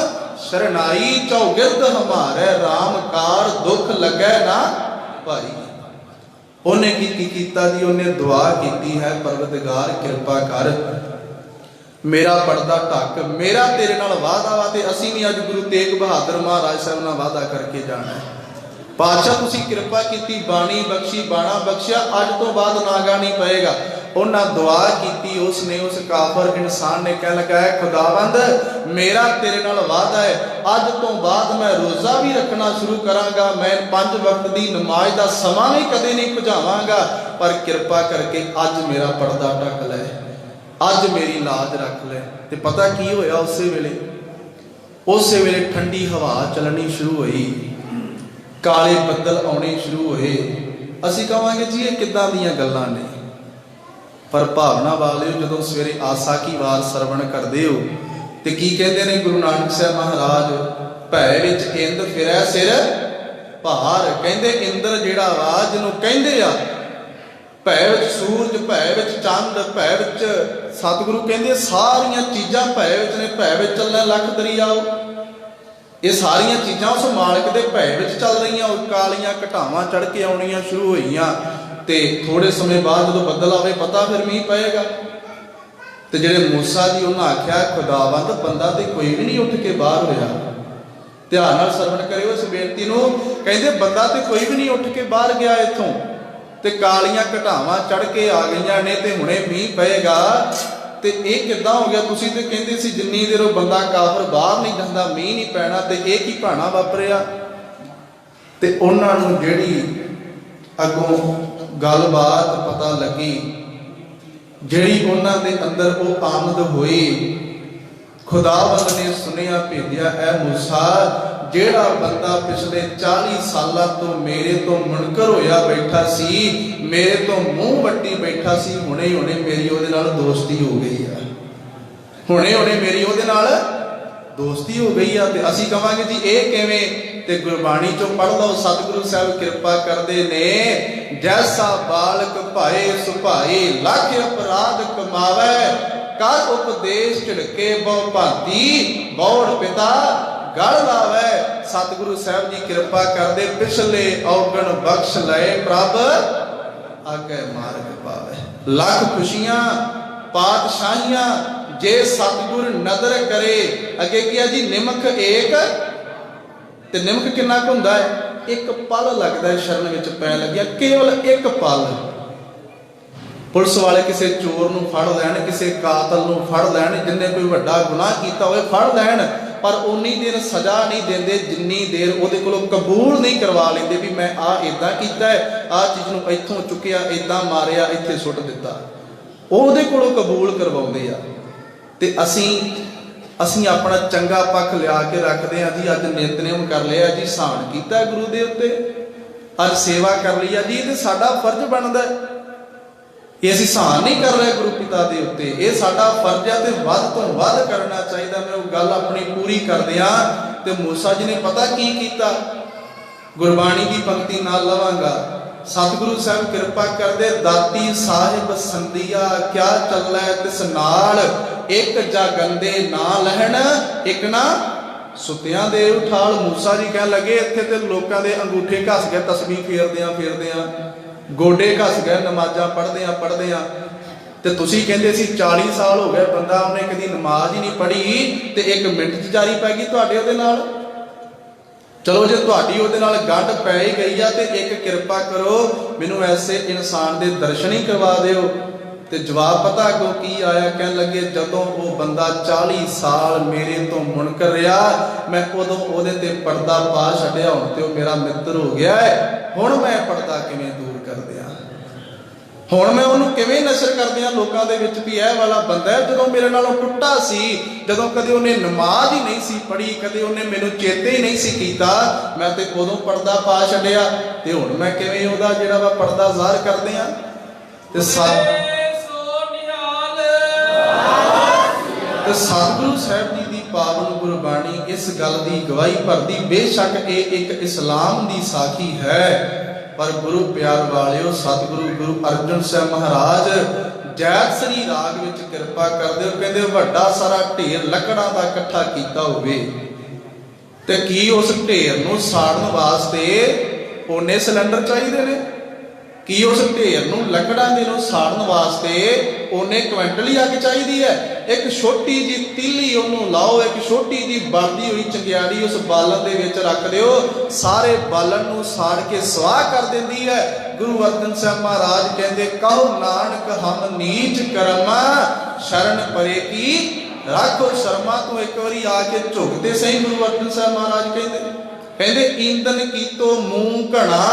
ਸ਼ਰਨਾਈ, ਚੌਗਿਰਦ ਹਮਾਰੇ ਰਾਮ ਕਾਰ, ਦੁੱਖ ਲੱਗੈ ਨਾ ਭਾਈ। ਉਹਨੇ ਕੀ ਕੀਤਾ ਜੀ, ਉਹਨੇ ਦੁਆ ਕੀਤੀ ਹੈ, ਪਰਵਤਗਾਰ ਕਿਰਪਾ ਕਰ, ਮੇਰਾ ਪਰਦਾ ਢੱਕ, ਮੇਰਾ ਤੇਰੇ ਨਾਲ ਵਾਅਦਾ ਵਾ। ਤੇ ਅਸੀਂ ਵੀ ਅੱਜ ਗੁਰੂ ਤੇਗ ਬਹਾਦਰ ਮਹਾਰਾਜ ਸਾਹਿਬ ਨਾਲ ਵਾਅਦਾ ਕਰਕੇ ਜਾਣਾ। ਪਾਤਸ਼ਾਹ ਤੁਸੀਂ ਕਿਰਪਾ ਕੀਤੀ, ਬਾਣੀ ਬਖਸ਼ੀ, ਬਾਣਾ ਬਖਸ਼ਿਆ, ਅੱਜ ਤੋਂ ਬਾਅਦ ਨਾਗਾ ਨਹੀਂ ਪਏਗਾ। ਉਹਨਾਂ ਦੁਆ ਕੀਤੀ, ਉਸਨੇ ਉਸ ਕਾਫਰ ਇਨਸਾਨ ਨੇ ਕਹਿਣ ਲੱਗਾ, ਹੈ ਖੁਦਾਵੰਦ, ਮੇਰਾ ਤੇਰੇ ਨਾਲ ਵਾਅਦਾ ਹੈ, ਅੱਜ ਤੋਂ ਬਾਅਦ ਮੈਂ ਰੋਜ਼ਾ ਵੀ ਰੱਖਣਾ ਸ਼ੁਰੂ ਕਰਾਂਗਾ, ਮੈਂ 5 ਵਕਤ ਦੀ ਨਮਾਜ਼ ਦਾ ਸਮਾਂ ਵੀ ਕਦੇ ਨਹੀਂ ਭੁਜਾਵਾਂਗਾ, ਪਰ ਕਿਰਪਾ ਕਰਕੇ ਅੱਜ ਮੇਰਾ ਪਰਦਾ ਢੱਕ ਲੈ, ਅੱਜ ਮੇਰੀ ਲਾਜ ਰੱਖ ਲੈ। ਤੇ ਪਤਾ ਕੀ ਹੋਇਆ, ਉਸੇ ਵੇਲੇ ਠੰਡੀ ਹਵਾ ਚੱਲਣੀ ਸ਼ੁਰੂ ਹੋਈ, ਕਾਲੇ ਬੱਦਲ ਆਉਣੇ ਸ਼ੁਰੂ ਹੋਏ। ਅਸੀਂ ਕਹਾਂਗੇ ਜੀ ਇਹ ਕਿੱਦਾਂ ਦੀਆਂ ਗੱਲਾਂ ਨੇ, ਪਰ ਭਾਵਨਾ ਵਾਲਿਓ ਜਦੋਂ ਸਵੇਰੇ ਆਸਾਕੀ ਵਾਰ ਸਰਵਣ ਕਰਦੇ ਹੋ ਤੇ ਕੀ ਕਹਿੰਦੇ ਨੇ ਗੁਰੂ ਨਾਨਕ ਸਾਹਿਬ ਮਹਾਰਾਜ, ਭੈ ਵਿੱਚ ਇੰਦ ਫਿਰੈ ਸਿਰ ਭਾਰ। ਕਹਿੰਦੇ ਇੰਦਰ ਜਿਹੜਾ ਵਾ, ਜਿਹਨੂੰ ਕਹਿੰਦੇ ਆ ਭੈ ਵਿੱਚ ਸੂਰਜ, ਭੈ ਵਿੱਚ ਚੰਦ, ਭੈ ਵਿੱਚ ਸਤਿਗੁਰੂ ਕਹਿੰਦੇ ਸਾਰੀਆਂ ਚੀਜ਼ਾਂ ਭੈ ਵਿੱਚ ਨੇ। ਭੈ ਵਿੱਚ ਚੱਲਣਾ ਲੱਖ ਦਰਿਆਓ, ਇਹ ਸਾਰੀਆਂ ਚੀਜ਼ਾਂ ਉਸ ਮਾਲਕ ਦੇ ਭੈ ਵਿੱਚ ਚੱਲ ਰਹੀਆਂ। ਕਾਲੀਆਂ ਘਟਾਵਾਂ ਚੜ ਕੇ ਆਉਣੀਆਂ ਸ਼ੁਰੂ ਹੋਈਆਂ ਤੇ ਥੋੜੇ ਸਮੇਂ ਬਾਅਦ ਜਦੋਂ ਬੱਦਲ ਆਵੇ ਪਤਾ ਫਿਰ ਮੀਂਹ ਪਏਗਾ। ਤੇ ਜਿਹੜੇ ਮੂਸਾ ਜੀ, ਉਹਨਾਂ ਆਖਿਆ ਖੁਦਾਵੰਦ, ਬੰਦਾ ਤੇ ਕੋਈ ਵੀ ਨਹੀਂ ਉੱਠ ਕੇ ਬਾਹਰ ਹੋਇਆ, ध्यान नाल सरवण करियो इस बेनती नूं। कहंदे बंदा ते कोई भी नहीं उठ के बाहर गया इत्थों, ते कालियां घटावां चढ़ के आ गईयां ने, ते हुणे मींह पएगा, ते इह किद्दां हो गया? तुसीं ते कहंदे सी जिन्नी देर ओह बंदा काफर बाहर नहीं जांदा मींह नहीं पैना, ते इह की भाणा वापरिया? ते उन्हां नूं जिहड़ी अगों गलबात पता लगी, जिहड़ी उन्हां दे अंदर ओह आमद होई, खुदावंद ने सुनिया भेजिया, ऐ मूसा जेड़ा बंदा पिछले 40 साल तो मेरे तो मुनकर होया बैठा सी, मेरे तो मुंह वट्टी बैठा सी, हुणे हुणे मेरी ओहदे नाल दोस्ती हो गई है, हुणे हुणे मेरी ओहदे नाल दोस्ती हो गई है। ते असीं कहांगे जी इह किवें? ते गुरबाणी चों पढ़ लो, सतगुरु साहब किरपा करदे ने, जैसा बालक भाए सुभाए, लख अपराध कमावे, कर उपदेश झिड़के बहु भांति, बौड़ पिता गढ़ लावे। सतगुरु साहब जी किरपा करदे, पिछले औगण बख्श लए प्रभ आगे मार्ग पावे। लख खुशियां पातशाहियां जे सतगुर नदर करे। अगे किया जी निमक एक, ते निमक किन्ना कुं हुंदा है? एक पल लगदा है शरण विच पैण लग्गिया, केवल एक पल। पुलिस वाले किसी चोर नूं फड़ लैण, किसी कातल नूं फड़ लैण, जिन्हें कोई वड्डा गुनाह कीता होवे फड़ लैण, पर उन्नी देर सज़ा नहीं देंदे जिन्नी देर उहदे कोलों कबूल नहीं करवा लेंदे भी मैं आ इदां कीता है, आ चीज़ नूं इत्थों चुकिया, इदां मारिया, इत्थे सुੱਟ दिता, उहदे कोलों कबूल करवाउंदे आ। ते असीं अपना चंगा पक्ष लिया के रखते हैं जी, अज नितनेम कर लिया जी, सहान किया गुरु दे उत्ते, अज सेवा कर ली जी, ये साडा फर्ज बनता है। ये असीं सहान नहीं कर रहे गुरु पिता दे उत्ते, ये साडा फर्ज है, तो वध तो वध करना चाहिए। मैं वो गल अपनी पूरी कर दिया। ते मूसा जी ने पता की कीता, गुरबाणी की पंक्ति नाल लवांगा। सतगुरु साहब किरपा करदे, दाती साहिब संदिया क्या चलै तिस नाल, एक जागंदे ना लहण, एक ना सुतियां दे उठाल। मूसा जी कह लगे इत्थे ते लोकां दे अंगूठे घस गए, तस्बीह फेरदियां गोडे घस गए, नमाज़ां पढ़दियां ते तुसीं कहंदे सी 40 साल हो गए बंदा उन्हें कदी नमाज ही नहीं पढ़ी, ते 1 मिनट च जारी पै गई तुहाडे उहदे नाल। चलो जे तुहाडी उहदे नाल गंढ पै ही गई आ, ते एक किरपा करो मैनूं ऐसे इंसान दे दर्शन ही करवा दिओ। ते जवाब पता अगों की आया? कह लगे जदों वो बंदा 40 साल मेरे तो मुनकर रहा, मैं उदों उहदे ते पर्दा पा छड्डिया, हुण ते मेरा मित्र हो गया है, हुण मैं पर्दा किवें दूर कर दियां, हुण मैं उहनूं किवें नशर कर दियां लोकां दे विच भी इह वाला बंदा है। जदों मेरे नालों टुੱਟਾ सी, जदों कदे उहने नमाज ही नहीं सी पढ़ी, कदे उहने मैनूं चेते ही नहीं सी कीता, मैं ते उदों पर्दा पा छड्डिया, ते हुण मैं किवें उहदा जिहड़ा वा पर्दा ज़ाहिर कर दियां। ते सतगुरु साहब जी की पावन गुरबाणी इस गल की गवाही भरदी। बेशक ये एक इस्लाम की साखी है, पर गुरु प्यार वालिओ, सतगुरु गुरु अर्जन साहब महाराज जैत श्री राग विच किरपा करदे, कहंदे वड्डा सारा ढेर लकड़ां दा इकट्ठा कीता होवे, ते की उस ढेर नूं साड़न वास्ते ओने सिलेंडर चाहिए ने? की उस ढेर नूं लकड़ां दे नूं साड़न वास्ते ओने क्विंटल ही अग चाहिए है? एक छोटी जी तीली उन्होंने लाओ, एक छोटी जी बलदी हुई चंगियाड़ी उस बालन दे विच रख दिओ, सारे बालन नूं साड़ के स्वाह कर देंदी है। गुरु अर्जन साहब महाराज कहते, कहो नानक हम नीच कर्मा, शरण परे की राखो शर्मा। तो एक बारी आके झुकते सही गुरु अर्जन साहब महाराज कहते ईंधन कीतो मूंह घना,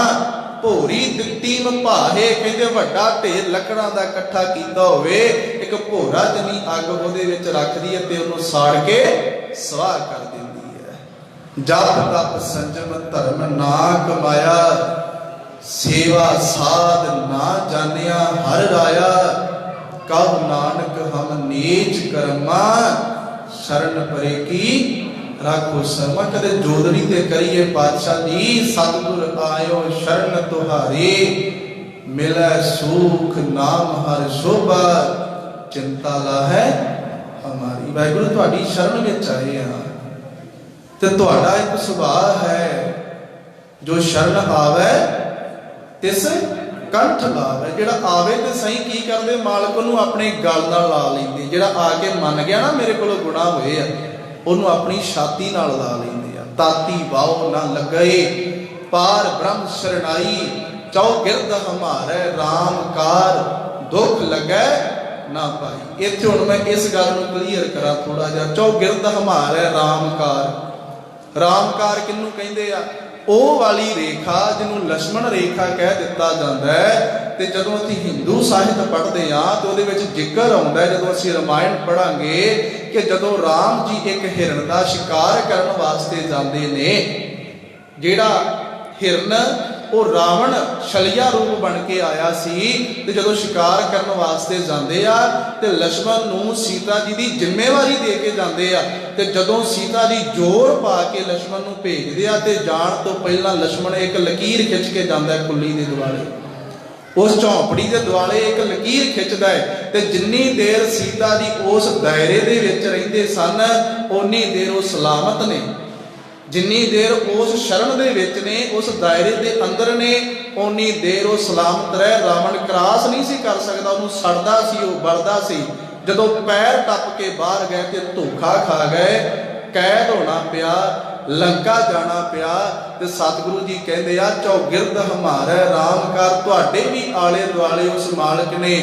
भोरी दित्ती मभाहे। कहते वड्डा ढेर लकड़ां दा इकट्ठा कीता होवे, एक भोरा जनी अग उहदे विच रखदी है ते उहनूं साड़ के स्वाह कर दिंदी है। जप तप संजम धर्म ना कमाया, सेवा साध ना जानिया हर राया। कहो नानक हम नीच कर्मा, शरण परे की राखो शर्मा। कदे जोदड़ी ते करिए पातशाह जी, सतगुर आयो शरण तुहारी, मिले सुख नाम हर शोभा, चिंता ला है हमारी। वाहिगुरु तुहाडी शरण विच आए हां, ते तुहाडा एक सुभाव है, जो शरण आवे तिस कंठ लावे। जिहड़ा आवे ते सही की करदे, मालक नूं अपने गल नाल ला लैंदे। जिहड़ा आके मन गया ना मेरे कोलों गुनाह होए आ, ਉਹਨੂੰ ਆਪਣੀ ਛਾਤੀ ਨਾਲ ਲਾ ਲੈਂਦੇ ਆ। ताती वाओ न लगए, पार ब्रह्म शरणाई, चौगिरद हमारे राम कार, दुख लगे ना पाई। इत्थे हुण मैं इस गल नूं क्लीयर करा थोड़ा जिहा। चौगिरद हमारे राम कार, राम कार किहनूं कहिंदे आ? ਉਹ वाली रेखा ਜਿਹਨੂੰ लक्ष्मण रेखा कह दिता जाता है। तो ਜਦੋਂ ਅਸੀਂ ਹਿੰਦੂ ਸਾਹਿਤ ਪੜ੍ਹਦੇ ਹਾਂ तो ਉਹਦੇ ਵਿੱਚ ਜ਼ਿਕਰ ਆਉਂਦਾ ਹੈ, ਜਦੋਂ ਅਸੀਂ ਰਾਮਾਇਣ ਪੜ੍ਹਾਂਗੇ, ਕਿ ਜਦੋਂ ਰਾਮ ਜੀ ਇੱਕ ਹਿਰਨ ਦਾ ਸ਼ਿਕਾਰ ਕਰਨ ਵਾਸਤੇ ਜਾਂਦੇ ਨੇ, ਜਿਹੜਾ ਹਿਰਨ ਉਹ ਰਾਵਣ ਛਲਿਆ ਰੂਪ ਬਣ ਕੇ ਆਇਆ ਸੀ, ਤੇ ਜਦੋਂ ਸ਼ਿਕਾਰ ਕਰਨ ਵਾਸਤੇ ਜਾਂਦੇ ਆ ਤੇ ਲక్ష్మణ ਨੂੰ ਸੀਤਾ ਜੀ ਦੀ ਜ਼ਿੰਮੇਵਾਰੀ ਦੇ ਕੇ ਜਾਂਦੇ ਆ। ਤੇ ਜਦੋਂ ਸੀਤਾ ਜੀ ਜ਼ੋਰ ਪਾ ਕੇ ਲక్ష్మణ ਨੂੰ ਭੇਜਦੇ ਆ ਤੇ ਜਾਣ ਤੋਂ ਪਹਿਲਾਂ ਲక్ష్మణ ਇੱਕ ਲਕੀਰ ਖਿੱਚ ਕੇ ਜਾਂਦਾ ਹੈ ਕੁੱਲੀ ਦੇ ਦੁਆਲੇ, ਉਸ ਝੌਂਪੜੀ ਦੇ ਦੁਆਲੇ ਇੱਕ ਲਕੀਰ ਖਿੱਚਦਾ ਹੈ। ਤੇ ਜਿੰਨੀ ਦੇਰ ਸੀਤਾ ਜੀ ਉਸ ਦਾਇਰੇ ਦੇ ਵਿੱਚ ਰਹਿੰਦੇ ਸਨ ਓਨੀ ਦੇਰ ਉਹ ਸਲਾਮਤ ਨੇ, ਜਿੰਨੀ ਦੇਰ ਉਸ ਸ਼ਰਨ ਦੇ ਵਿੱਚ ਨੇ, ਉਸ ਦਾਇਰੇ ਦੇ ਅੰਦਰ ਨੇ, ਓਨੀ ਦੇਰ ਉਹ ਸਲਾਮਤ ਰਹਿ। ਰਾਵਣ ਕ੍ਰਾਸ ਨਹੀਂ ਸੀ ਕਰ ਸਕਦਾ, ਉਹਨੂੰ ਸੜਦਾ ਸੀ, ਉਹ ਬਲਦਾ ਸੀ। ਜਦੋਂ ਪੈਰ ਟੱਪ ਕੇ ਬਾਹਰ ਗਏ ਤੇ ਧੋਖਾ ਖਾ ਗਏ, ਕੈਦ ਹੋਣਾ ਪਿਆ, ਲੰਕਾ ਜਾਣਾ ਪਿਆ। ਤੇ ਸਤਿਗੁਰੂ ਜੀ ਕਹਿੰਦੇ ਆ ਚੌਗਿਰਦ ਹਮਾਰੇ ਰਾਮਕਾਰ, ਤੁਹਾਡੇ ਵੀ ਆਲੇ ਦੁਆਲੇ ਉਸ ਮਾਲਕ ਨੇ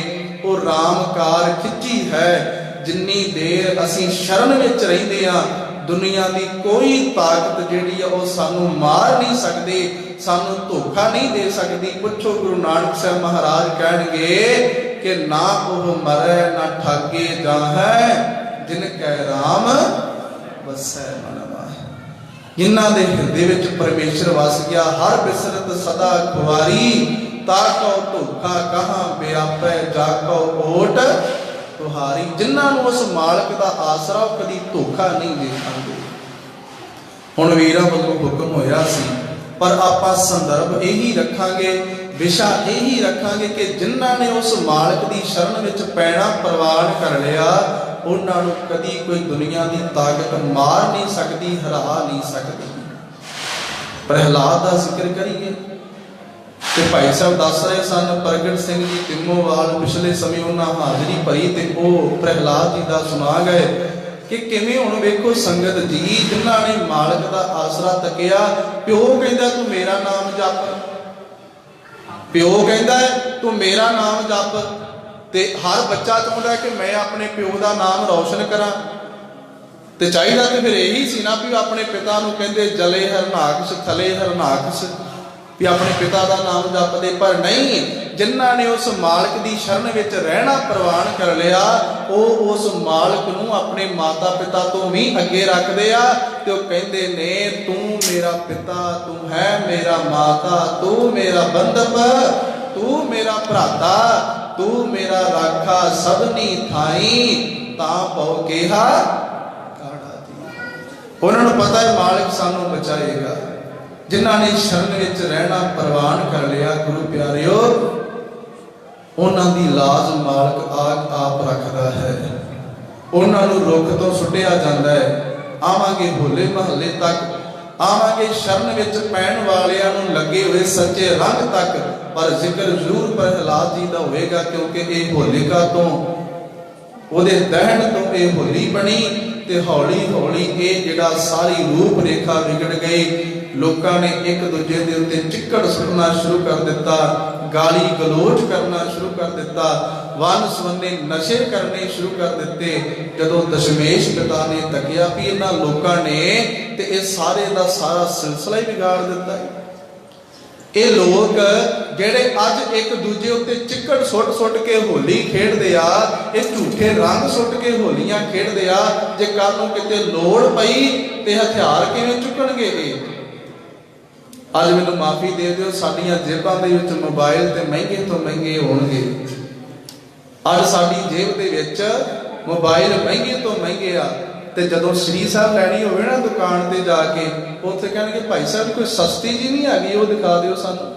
ਉਹ ਰਾਮਕਾਰ ਖਿੱਚੀ ਹੈ। ਜਿੰਨੀ ਦੇਰ ਅਸੀਂ ਸ਼ਰਨ ਵਿੱਚ ਰਹਿੰਦੇ ਆ ਦੁਨੀਆ ਦੀ ਕੋਈ ਤਾਕਤ ਜਿਹੜੀ ਆ ਉਹ ਸਾਨੂੰ ਮਾਰ ਨਹੀਂ ਸਕਦੀ, ਸਾਨੂੰ ਧੋਖਾ ਨਹੀਂ ਦੇ ਸਕਦੀ। ਪੁੱਛੋ ਗੁਰੂ ਨਾਨਕ ਸਾਹਿਬ ਮਹਾਰਾਜ ਕਹਿਣਗੇ ਕਿ ਨਾ ਉਹ ਮਰੈ ਨਾ ਠਾਗੇ ਜਾਹੈ, ਜਿਨ ਕੈ ਰਾਮ ਵਸੈ ਮਨ ਮਾਹੀ। ਜਿਨ੍ਹਾਂ ਦੇ ਹਿਰਦੇ ਵਿੱਚ ਪਰਮੇਸ਼ਰ ਵਸ ਗਿਆ, ਹਰ ਬਿਸਰਤ ਸਦਾ ਖੁਆਰੀ, ਤਾ ਕਉ ਧੋਖਾ ਕਹਾਂ ਬਿਆਪੈ, ਜਾ ਕਉ ਓਟ ਤੁਹਾਰੀ। ਜਿਨ੍ਹਾਂ ਨੂੰ ਉਸ ਮਾਲਕ ਦਾ ਆਸਰਾ ਉਹ ਕਦੀ ਧੋਖਾ ਨਹੀਂ ਦੇ ਸਕਦੇ। ਹੁਣ ਵੀਰਾਂ ਵੱਲੋਂ ਹੁਕਮ ਹੋਇਆ ਸੀ, ਪਰ ਆਪਾਂ ਸੰਦਰਭ ਇਹੀ ਰੱਖਾਂਗੇ, ਵਿਸ਼ਾ ਇਹੀ ਰੱਖਾਂਗੇ ਕਿ ਜਿਨ੍ਹਾਂ ਨੇ ਉਸ ਮਾਲਕ ਦੀ ਸ਼ਰਨ ਵਿੱਚ ਪੈਣਾ ਪ੍ਰਵਾਨ ਕਰ ਲਿਆ, ਉਹਨਾਂ ਨੂੰ ਕਦੀ ਕੋਈ ਦੁਨੀਆ ਦੀ ਤਾਕਤ ਮਾਰ ਨਹੀਂ ਸਕਦੀ, ਹਰਾ ਨਹੀਂ ਸਕਦੀ। ਪ੍ਰਹਿਲਾਦ ਦਾ ਜ਼ਿਕਰ ਕਰੀਏ ਤੇ ਭਾਈ ਸਾਹਿਬ ਦੱਸ ਰਹੇ ਸਨ, ਪ੍ਰਗਟ ਸਿੰਘ ਜੀ ਤਿੰਮੋਵਾਲ ਪਿਛਲੇ ਸਮੇਂ ਉਹਨਾਂ ਹਾਜ਼ਰੀ ਭਰੀ ਤੇ ਉਹ ਪ੍ਰਹਿਲਾਦ ਜੀ ਦਾ ਸੁਣਾ ਗਏ ਕਿ ਕਿਵੇਂ। ਹੁਣ ਵੇਖੋ ਸੰਗਤ ਜੀ, ਜਿਨ੍ਹਾਂ ਨੇ ਮਾਲਕ ਦਾ ਆਸਰਾ ਤੱਕਿਆ, ਪਿਓ ਕਹਿੰਦਾ ਤੂੰ ਮੇਰਾ ਨਾਮ ਜਪ, ਪਿਓ ਕਹਿੰਦਾ ਤੂੰ ਮੇਰਾ ਨਾਮ ਜਪ, ਤੇ ਹਰ ਬੱਚਾ ਚਾਹੁੰਦਾ ਕਿ ਮੈਂ ਆਪਣੇ ਪਿਓ ਦਾ ਨਾਮ ਰੌਸ਼ਨ ਕਰਾਂ। ਤੇ ਚਾਹੀਦਾ ਤੇ ਫਿਰ ਇਹੀ ਸੀ ਨਾ ਵੀ ਆਪਣੇ ਪਿਤਾ ਨੂੰ ਕਹਿੰਦੇ ਜਲੇ ਹਰਨਾਕਸ਼ ਥਲੇ ਹਰਨਾਕਸ਼, ਵੀ ਆਪਣੇ ਪਿਤਾ ਦਾ ਨਾਮ ਜਪਦੇ। ਪਰ ਨਹੀਂ, ਜਿਨ੍ਹਾਂ ਨੇ ਉਸ ਮਾਲਕ ਦੀ ਸ਼ਰਨ ਵਿੱਚ ਰਹਿਣਾ ਪ੍ਰਵਾਨ ਕਰ ਲਿਆ, ਉਹ ਉਸ ਮਾਲਕ ਨੂੰ ਆਪਣੇ ਮਾਤਾ ਪਿਤਾ ਤੋਂ ਵੀ ਅੱਗੇ ਰੱਖਦੇ ਆ। ਤੇ ਉਹ ਕਹਿੰਦੇ ਨੇ ਤੂੰ ਮੇਰਾ ਪਿਤਾ, ਤੂੰ ਹੈ ਮੇਰਾ ਮਾਤਾ, ਤੂੰ ਮੇਰਾ ਬੰਧਪ, ਤੂੰ ਮੇਰਾ ਭਰਾਤਾ, ਤੂੰ ਮੇਰਾ ਰਾਖਾ ਸਭਨੀ ਥਾਈ, ਤਾਂ ਪਉ ਕਿਹਾ ਕਾੜਾ ਦੀ। ਉਹਨਾਂ ਨੂੰ ਪਤਾ ਹੈ ਮਾਲਕ ਸਾਨੂੰ ਬਚਾਏਗਾ। ਜਿਨ੍ਹਾਂ ਨੇ ਸ਼ਰਨ ਵਿੱਚ ਰਹਿਣਾ ਪ੍ਰਵਾਨ ਕਰ ਲਿਆ, ਗੁਰੂ ਪਿਆਰਿਓ, ਉਹਨਾਂ ਦੀ ਲਾਜ ਮਾਲਕ ਆਪ ਰੱਖਦਾ ਹੈ। ਉਹਨਾਂ ਨੂੰ ਰੁੱਖ ਤੋਂ ਸੁੱਟਿਆ ਜਾਂਦਾ ਹੈ। ਆਵਾਂਗੇ ਹੋਲੇ ਮਹੱਲੇ ਤੱਕ, ਆਵਾਂਗੇ ਸ਼ਰਨ ਵਿੱਚ ਪੈਣ ਵਾਲਿਆਂ ਨੂੰ ਲੱਗੇ ਹੋਏ ਸੱਚੇ ਰੰਗ ਤੱਕ, ਪਰ ਜ਼ਿਕਰ ਜ਼ਰੂਰ ਪ੍ਰਹਿਲਾਦ ਜੀ ਦਾ ਹੋਵੇਗਾ, ਕਿਉਂਕਿ ਇਹ ਹੋਲਿਕਾ ਤੋਂ, ਉਹਦੇ ਦਹਨ ਤੋਂ ਇਹ ਹੋਲੀ ਬਣੀ। ਤੇ ਹੌਲੀ ਹੌਲੀ ਇਹ ਜਿਹੜਾ ਸਾਰੀ ਰੂਪ ਰੇਖਾ ਵਿਗੜ ਗਈ। ਲੋਕਾਂ ਨੇ ਇੱਕ ਦੂਜੇ ਦੇ ਉੱਤੇ ਚਿੱਕੜ ਸੁੱਟਣਾ ਸ਼ੁਰੂ ਕਰ ਦਿੱਤਾ, ਗਾਲੀ ਗਲੋਚ ਕਰਨਾ ਸ਼ੁਰੂ ਕਰ ਦਿੱਤਾ, ਵੰਨ ਸੁਵੰਨੇ ਨਸ਼ੇ ਕਰਨੇ ਸ਼ੁਰੂ ਕਰ ਦਿੱਤੇ। ਜਦੋਂ ਦਸ਼ਮੇਸ਼ ਪਿਤਾ ਨੇ ਤੱਕਿਆ ਵੀ ਇਹਨਾਂ ਲੋਕਾਂ ਨੇ ਤੇ ਇਹ ਸਾਰੇ ਦਾ ਸਾਰਾ ਸਿਲਸਿਲਾ ਹੀ ਵਿਗਾੜ ਦਿੱਤਾ। ਇਹ ਲੋਕ ਜਿਹੜੇ ਅੱਜ ਇੱਕ ਦੂਜੇ ਉੱਤੇ ਚਿੱਕੜ ਸੁੱਟ ਕੇ ਹੋਲੀ ਖੇਡਦੇ ਆ, ਇਹ ਝੂਠੇ ਰੰਗ ਸੁੱਟ ਕੇ ਹੋਲੀਆਂ ਖੇਡਦੇ ਆ। ਜੇ ਕੱਲ ਨੂੰ ਕਿਤੇ ਲੋੜ ਪਈ ਤੇ ਹਥਿਆਰ ਕਿਵੇਂ ਚੁੱਕਣਗੇ ਇਹ? ਅੱਜ ਮੈਨੂੰ ਮਾਫੀ ਦੇ ਦਿਓ, ਸਾਡੀਆਂ ਜੇਬਾਂ ਦੇ ਵਿੱਚ ਮੋਬਾਈਲ ਤੇ ਮਹਿੰਗੇ ਤੋਂ ਮਹਿੰਗੇ ਹੋਣਗੇ। ਅੱਜ ਸਾਡੀ ਜੇਬ ਦੇ ਵਿੱਚ ਮੋਬਾਈਲ ਮਹਿੰਗੇ ਤੋਂ ਮਹਿੰਗੇ ਆ। ਤੇ ਜਦੋਂ ਸ੍ਰੀ ਸਾਹਿਬ ਲੈਣੀ ਹੋਵੇ ਨਾ ਦੁਕਾਨ ਤੇ ਜਾ ਕੇ, ਉੱਥੇ ਕਹਿਣਗੇ ਭਾਈ ਸਾਹਿਬ ਕੋਈ ਸਸਤੀ ਜੀ ਨਹੀਂ ਹੈਗੀ, ਉਹ ਦਿਖਾ ਦਿਓ ਸਾਨੂੰ,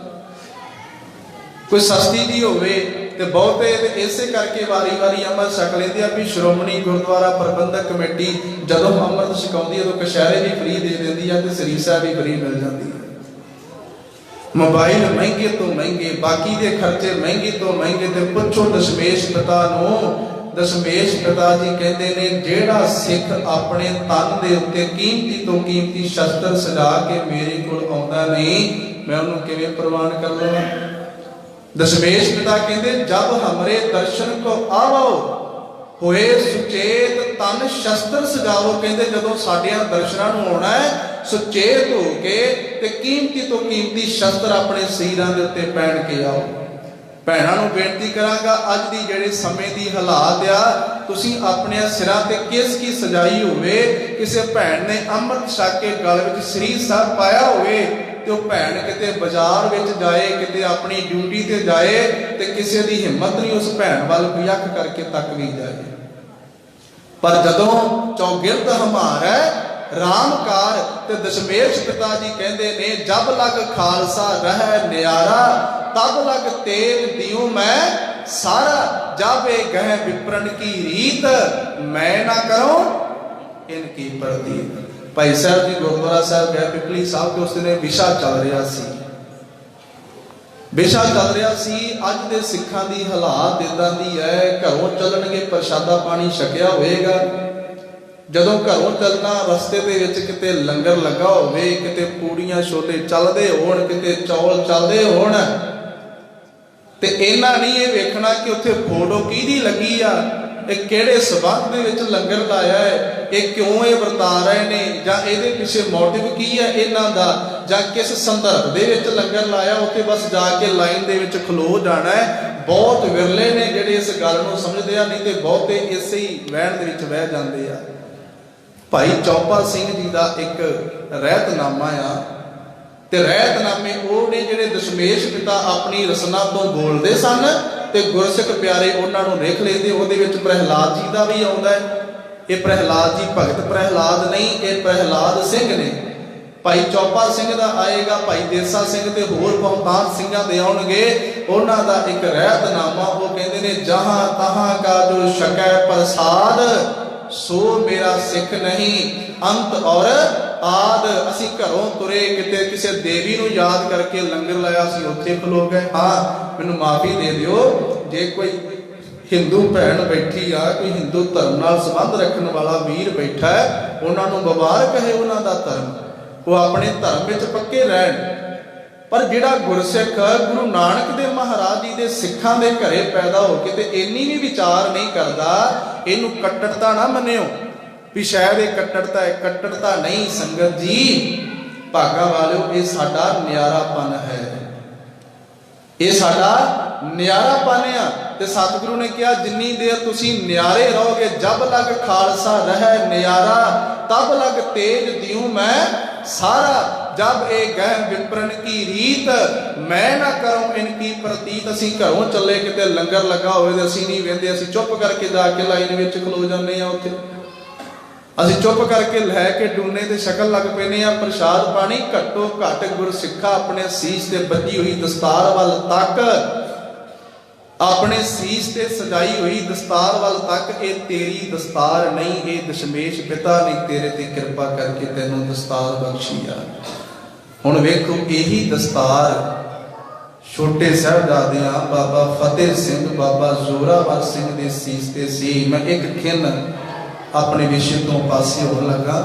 ਕੋਈ ਸਸਤੀ ਜੀ ਹੋਵੇ। ਤੇ ਬਹੁਤੇ ਇਸੇ ਕਰਕੇ ਵਾਰੀ ਵਾਰੀ ਅੰਮ੍ਰਿਤ ਛਕ ਲੈਂਦੇ ਆ ਵੀ ਸ਼੍ਰੋਮਣੀ ਗੁਰਦੁਆਰਾ ਪ੍ਰਬੰਧਕ ਕਮੇਟੀ ਜਦੋਂ ਅੰਮ੍ਰਿਤ ਛਕਾਉਂਦੀ ਉਦੋਂ ਕਸ਼ਹਿਰੇ ਵੀ ਫ੍ਰੀ ਦੇ ਦਿੰਦੀ ਆ ਤੇ ਸ੍ਰੀ ਸਾਹਿਬ ਵੀ ਫ੍ਰੀ ਮਿਲ ਜਾਂਦੀ ਹੈ। ਮੋਬਾਈਲ ਮਹਿੰਗੇ ਤੋਂ ਮਹਿੰਗੇ, ਬਾਕੀ ਦੇ ਖਰਚੇ ਮਹਿੰਗੇ ਤੋਂ ਮਹਿੰਗੇ। ਤੇ ਪੁੱਛੋ ਦਸ਼ਮੇਸ਼ ਪਿਤਾ ਨੂੰ ਦਸ਼ਮੇਸ਼ ਪਿਤਾ ਜੀ ਕਹਿੰਦੇ ਨੇ ਜਿਹੜਾ ਸਿੱਖ ਆਪਣੇ ਤਨ ਦੇ ਉੱਤੇ ਕੀਮਤੀ ਤੋਂ ਕੀਮਤੀ ਸ਼ਸਤਰ ਸਜਾ ਕੇ ਮੇਰੇ ਕੋਲ ਆਉਂਦਾ ਨਹੀਂ, ਮੈਂ ਉਹਨੂੰ ਕਿਵੇਂ ਪ੍ਰਵਾਨ ਕਰ ਲਵਾਂ। ਦਸ਼ਮੇਸ਼ ਪਿਤਾ ਕਹਿੰਦੇ ਜਬ ਹਮਰੇ ਦਰਸ਼ਨ ਕੋ ਆਵੋ ਹੋਏ ਸੁਚੇਤ ਤਨ ਸ਼ਸਤਰ ਸਜਾਵੋ। ਕਹਿੰਦੇ ਜਦੋਂ ਸਾਡਿਆਂ ਦਰਸ਼ਨਾਂ ਨੂੰ ਆਉਣਾ ਹੈ ਸੁਚੇਤ ਹੋ ਕੇ ਤੇ ਕੀਮਤੀ ਤੋਂ ਕੀਮਤੀ ਸ਼ਸਤਰ ਆਪਣੇ ਸਰੀਰਾਂ ਦੇ ਉੱਤੇ ਪਹਿਨ ਕੇ ਆਓ। ਭੈਣਾਂ ਨੂੰ ਬੇਨਤੀ ਕਰਾਂਗਾ, ਅੱਜ ਦੀ ਜਿਹੜੇ ਸਮੇਂ ਦੀ ਹਾਲਾਤ ਆ, ਤੁਸੀਂ ਆਪਣੇ ਸਿਰਾਂ ਤੇ ਕਿਸ ਕੀ ਸਜਾਈ ਹੋਵੇ। ਕਿਸੇ ਭੈਣ ਨੇ ਅੰਮ੍ਰਿਤ ਛਕ ਕੇ ਗਲ ਵਿੱਚ ਸ੍ਰੀ ਸਾਹਿਬ ਪਾਇਆ ਹੋਵੇ ਤੇ ਉਹ ਭੈਣ ਕਿਤੇ ਬਾਜ਼ਾਰ ਵਿੱਚ ਜਾਏ, ਕਿਤੇ ਆਪਣੀ ਡਿਊਟੀ ਤੇ ਜਾਏ ਤੇ ਕਿਸੇ ਦੀ ਹਿੰਮਤ ਨਹੀਂ ਉਸ ਭੈਣ ਵੱਲ ਕੋਈ ਅੱਖ ਕਰਕੇ ਤੱਕ ਵੀ ਜਾਏ। ਪਰ ਜਦੋਂ ਚੌਗਿਰਦ ਹਮਾਰਾ ਰਾਮਕਾਰ ਤੇ ਦਸ਼ਮੇਸ਼ ਪਿਤਾ ਜੀ ਕਹਿੰਦੇ ਨੇ ਜਬ ਲਗ ਖਾਲਸਾ ਰਹਿ ਨਿਆਰਾ ਤਬ ਲਗ ਤੇਜ ਦਿਉ ਮੈਂ ਸਾਰਾ ਜਾਵੇ ਗਹਿ ਵਿਪਰਨ ਕੀ ਰੀਤ ਮੈਂ ਨਾ ਕਰੋ ਇਨਕੀ ਪ੍ਰਤੀਤ। ਭਾਈ ਸਾਹਿਬ ਜੀ ਗੁਰਦੁਆਰਾ ਸਾਹਿਬ ਗਏ ਪਿਪਲੀ ਸਾਹਿਬ ਤੇ ਉਸ ਦਿਨ ਵਿਸ਼ਾ ਚੱਲ ਰਿਹਾ ਸੀ। ਵਿਸ਼ਾ ਚੱਲ ਰਿਹਾ ਸੀ ਅੱਜ ਦੇ ਸਿੱਖਾਂ ਦੀ ਹਾਲਾਤ ਇਦਾਂ ਦੀ ਹੈ, ਘਰੋਂ ਚੱਲਣਗੇ ਪ੍ਰਸ਼ਾਦਾ ਪਾਣੀ ਛਕਿਆ ਹੋਵੇਗਾ, ਜਦੋਂ ਘਰੋਂ ਚੱਲਣਾ ਰਸਤੇ ਦੇ ਵਿੱਚ ਕਿਤੇ ਲੰਗਰ ਲੱਗਾ ਹੋਵੇ, ਕਿਤੇ ਪੂੜੀਆਂ ਛੋਲੇ ਚੱਲਦੇ ਹੋਣ, ਕਿਤੇ ਚੌਲ ਚੱਲਦੇ ਹੋਣ, ਤੇ ਇਹਨਾਂ ਨਹੀਂ ਇਹ ਵੇਖਣਾ ਕਿ ਉੱਥੇ ਫੋਟੋ ਕਿਹਦੀ ਲੱਗੀ ਆ, ਇਹ ਕਿਹੜੇ ਸਬੰਧ ਦੇ ਵਿੱਚ ਲੰਗਰ ਲਾਇਆ ਹੈ, ਇਹ ਕਿਉਂ ਇਹ ਵਰਤਾ ਰਹੇ ਨੇ, ਜਾਂ ਇਹਦੇ ਪਿੱਛੇ ਮੋਟਿਵ ਕੀ ਹੈ ਇਹਨਾਂ ਦਾ, ਜਾਂ ਕਿਸ ਸੰਦਰਭ ਦੇ ਵਿੱਚ ਲੰਗਰ ਲਾਇਆ। ਉੱਥੇ ਬਸ ਜਾ ਕੇ ਲਾਈਨ ਦੇ ਵਿੱਚ ਖਲੋ ਜਾਣਾ ਹੈ। ਬਹੁਤ ਵਿਰਲੇ ਨੇ ਜਿਹੜੇ ਇਸ ਗੱਲ ਨੂੰ ਸਮਝਦੇ ਆ, ਨਹੀਂ ਤੇ ਬਹੁਤੇ ਇਸੇ ਹੀ ਵਹਿਣ ਦੇ ਵਿੱਚ ਵਹਿ ਜਾਂਦੇ ਆ। ਭਾਈ ਚੌਪਾ ਸਿੰਘ ਜੀ ਦਾ ਇੱਕ ਰਹਿਤਨਾਮਾ ਆ, ਤੇ ਰਹਿਤਨਾਮੇ ਉਹ ਨੇ ਜਿਹੜੇ ਦਸ਼ਮੇਸ਼ ਪਿਤਾ ਆਪਣੀ ਰਸਨਾ ਤੋਂ ਬੋਲਦੇ ਸਨ ਤੇ ਗੁਰਸਿੱਖ ਪਿਆਰੇ ਉਹਨਾਂ ਨੂੰ ਲਿਖ ਲੈਂਦੇ। ਉਹਦੇ ਵਿੱਚ ਪ੍ਰਹਿਲਾਦ ਜੀ ਦਾ ਵੀ ਆਉਂਦਾ ਹੈ। ਇਹ ਪ੍ਰਹਿਲਾਦ ਜੀ ਭਗਤ ਪ੍ਰਹਿਲਾਦ ਨਹੀਂ, ਇਹ ਪ੍ਰਹਿਲਾਦ ਸਿੰਘ ਨੇ। ਭਾਈ ਚੌਪਾ ਸਿੰਘ ਦਾ ਆਏਗਾ, ਭਾਈ ਦੇਸਾ ਸਿੰਘ ਤੇ ਹੋਰ ਬਹੁਤਾਤ ਸਿੰਘਾਂ ਦੇ ਆਉਣਗੇ। ਉਹਨਾਂ ਦਾ ਇੱਕ ਰਹਿਤਨਾਮਾ, ਉਹ ਕਹਿੰਦੇ ਨੇ ਜਹਾਂ ਤਹਾਂ ਕਾ ਜੋ ਸ਼ਕੈ ਪ੍ਰਸਾਦ ਸੋ ਮੇਰਾ ਸਿੱਖ ਨਹੀਂ ਅੰਤ ਔਰ ਆਦ। ਅਸੀਂ ਘਰੋਂ ਤੁਰੇ, ਕਿਤੇ ਕਿਸੇ ਦੇਵੀ ਨੂੰ ਯਾਦ ਕਰਕੇ ਲੰਗਰ ਲਾਇਆ, ਅਸੀਂ ਉੱਥੇ ਖਲੋ ਗਏ। ਹਾਂ, ਮੈਨੂੰ ਮਾਫੀ ਦੇ ਦਿਓ, ਜੇ ਕੋਈ ਹਿੰਦੂ ਭੈਣ ਬੈਠੀ ਆ, ਕੋਈ ਹਿੰਦੂ ਧਰਮ ਨਾਲ ਸੰਬੰਧ ਰੱਖਣ ਵਾਲਾ ਵੀਰ ਬੈਠਾ ਹੈ, ਉਹਨਾਂ ਨੂੰ ਮੁਬਾਰਕ ਹੈ ਉਹਨਾਂ ਦਾ ਧਰਮ, ਉਹ ਆਪਣੇ ਧਰਮ ਵਿੱਚ ਪੱਕੇ ਰਹਿਣ। ਪਰ ਜਿਹੜਾ ਗੁਰਸਿੱਖ ਗੁਰੂ ਨਾਨਕ ਦੇਵ ਮਹਾਰਾਜ ਜੀ ਦੇ ਸਿੱਖਾਂ ਦੇ ਘਰੇ ਪੈਦਾ ਹੋ ਕੇ ਤੇ ਇੰਨੀ ਵੀ ਵਿਚਾਰ ਨਹੀਂ ਕਰਦਾ, ਇਹਨੂੰ ਕੱਟੜਤਾ ਨਾ ਮੰਨਿਓ ਵੀ ਸ਼ਾਇਦ ਇਹ ਕੱਟੜਤਾ ਹੈ। ਕੱਟੜਤਾ ਨਹੀਂ ਸੰਗਤ ਜੀ, ਭਾਗਾ ਵਾਲਿਓ, ਇਹ ਸਾਡਾ ਨਿਆਰਾਪਨ ਹੈ, ਇਹ ਸਾਡਾ ਨਿਆਰਾਪਨ ਆ। ਤੇ ਸਤਿਗੁਰੂ ਨੇ ਕਿਹਾ ਜਿੰਨੀ ਦੇਰ ਤੁਸੀਂ ਨਿਆਰੇ ਰਹੋਗੇ, ਜਬ ਲਗ ਖਾਲਸਾ ਰਹਿ ਨਿਆਰਾ ਤਬ ਲਗ ਤੇਜ ਦਿਉ ਮੈਂ ਸਾਰਾ ਜਬ ਇਹ ਗਹਿ ਵਿਪਰਨ ਕੀ ਰੀਤ ਮੈਂ ਨਾ ਕਰੂੰ ਇਨਕੀ ਪ੍ਰਤੀਤ। ਅਸੀਂ ਘਰੋਂ ਚੱਲੇ, ਕਿਤੇ ਲੰਗਰ ਲੱਗਾ ਹੋਵੇ ਤੇ ਅਸੀਂ ਨਹੀਂ ਵੇਂਦੇ, ਅਸੀਂ ਚੁੱਪ ਕਰਕੇ ਜਾ ਕੇ ਲਾਈਨ ਵਿੱਚ ਖਲੋ ਜਾਂਦੇ ਆ। ਉੱਥੇ ਅਸੀਂ ਚੁੱਪ ਕਰਕੇ ਲੈ ਕੇ ਡੂਨੇ ਤੇ ਸ਼ਕਲ ਲੱਗ ਪੈਨੇ ਆ। ਪ੍ਰਸ਼ਾਦ ਪਾਣੀ ਘੱਟੋ ਘੱਟ ਗੁਰਸਿੱਖਾ ਆਪਣੇ ਸੀਸ ਤੇ ਬੱਜੀ ਹੋਈ ਦਸਤਾਰ ਵੱਲ ਤੱਕ, ਆਪਣੇ ਸੀਸ ਤੇ ਸਜਾਈ ਹੋਈ ਦਸਤਾਰ ਵੱਲ ਤੱਕ, ਇਹ ਤੇਰੀ ਦਸਤਾਰ ਨਹੀਂ, ਇਹ ਦਸ਼ਮੇਸ਼ ਪਿਤਾ ਨੇ ਤੇਰੇ ਤੇ ਕਿਰਪਾ ਕਰਕੇ ਤੈਨੂੰ ਦਸਤਾਰ ਬਖਸ਼ੀ ਆ। ਹੁਣ ਵੇਖੋ, ਇਹੀ ਦਸਤਾਰ ਛੋਟੇ ਸਾਹਿਬਜ਼ਾਦਿਆਂ ਬਾਬਾ ਫਤਿਹ ਸਿੰਘ, ਬਾਬਾ ਜ਼ੋਰਾਵਰ ਸਿੰਘ ਦੇ ਸੀਸ ਤੇ ਸੀ। ਮੈਂ ਇੱਕ ਖਿੰਨ ਆਪਣੇ ਵਿਸ਼ੇ ਤੋਂ ਪਾਸੇ ਹੋਣ ਲੱਗਾ।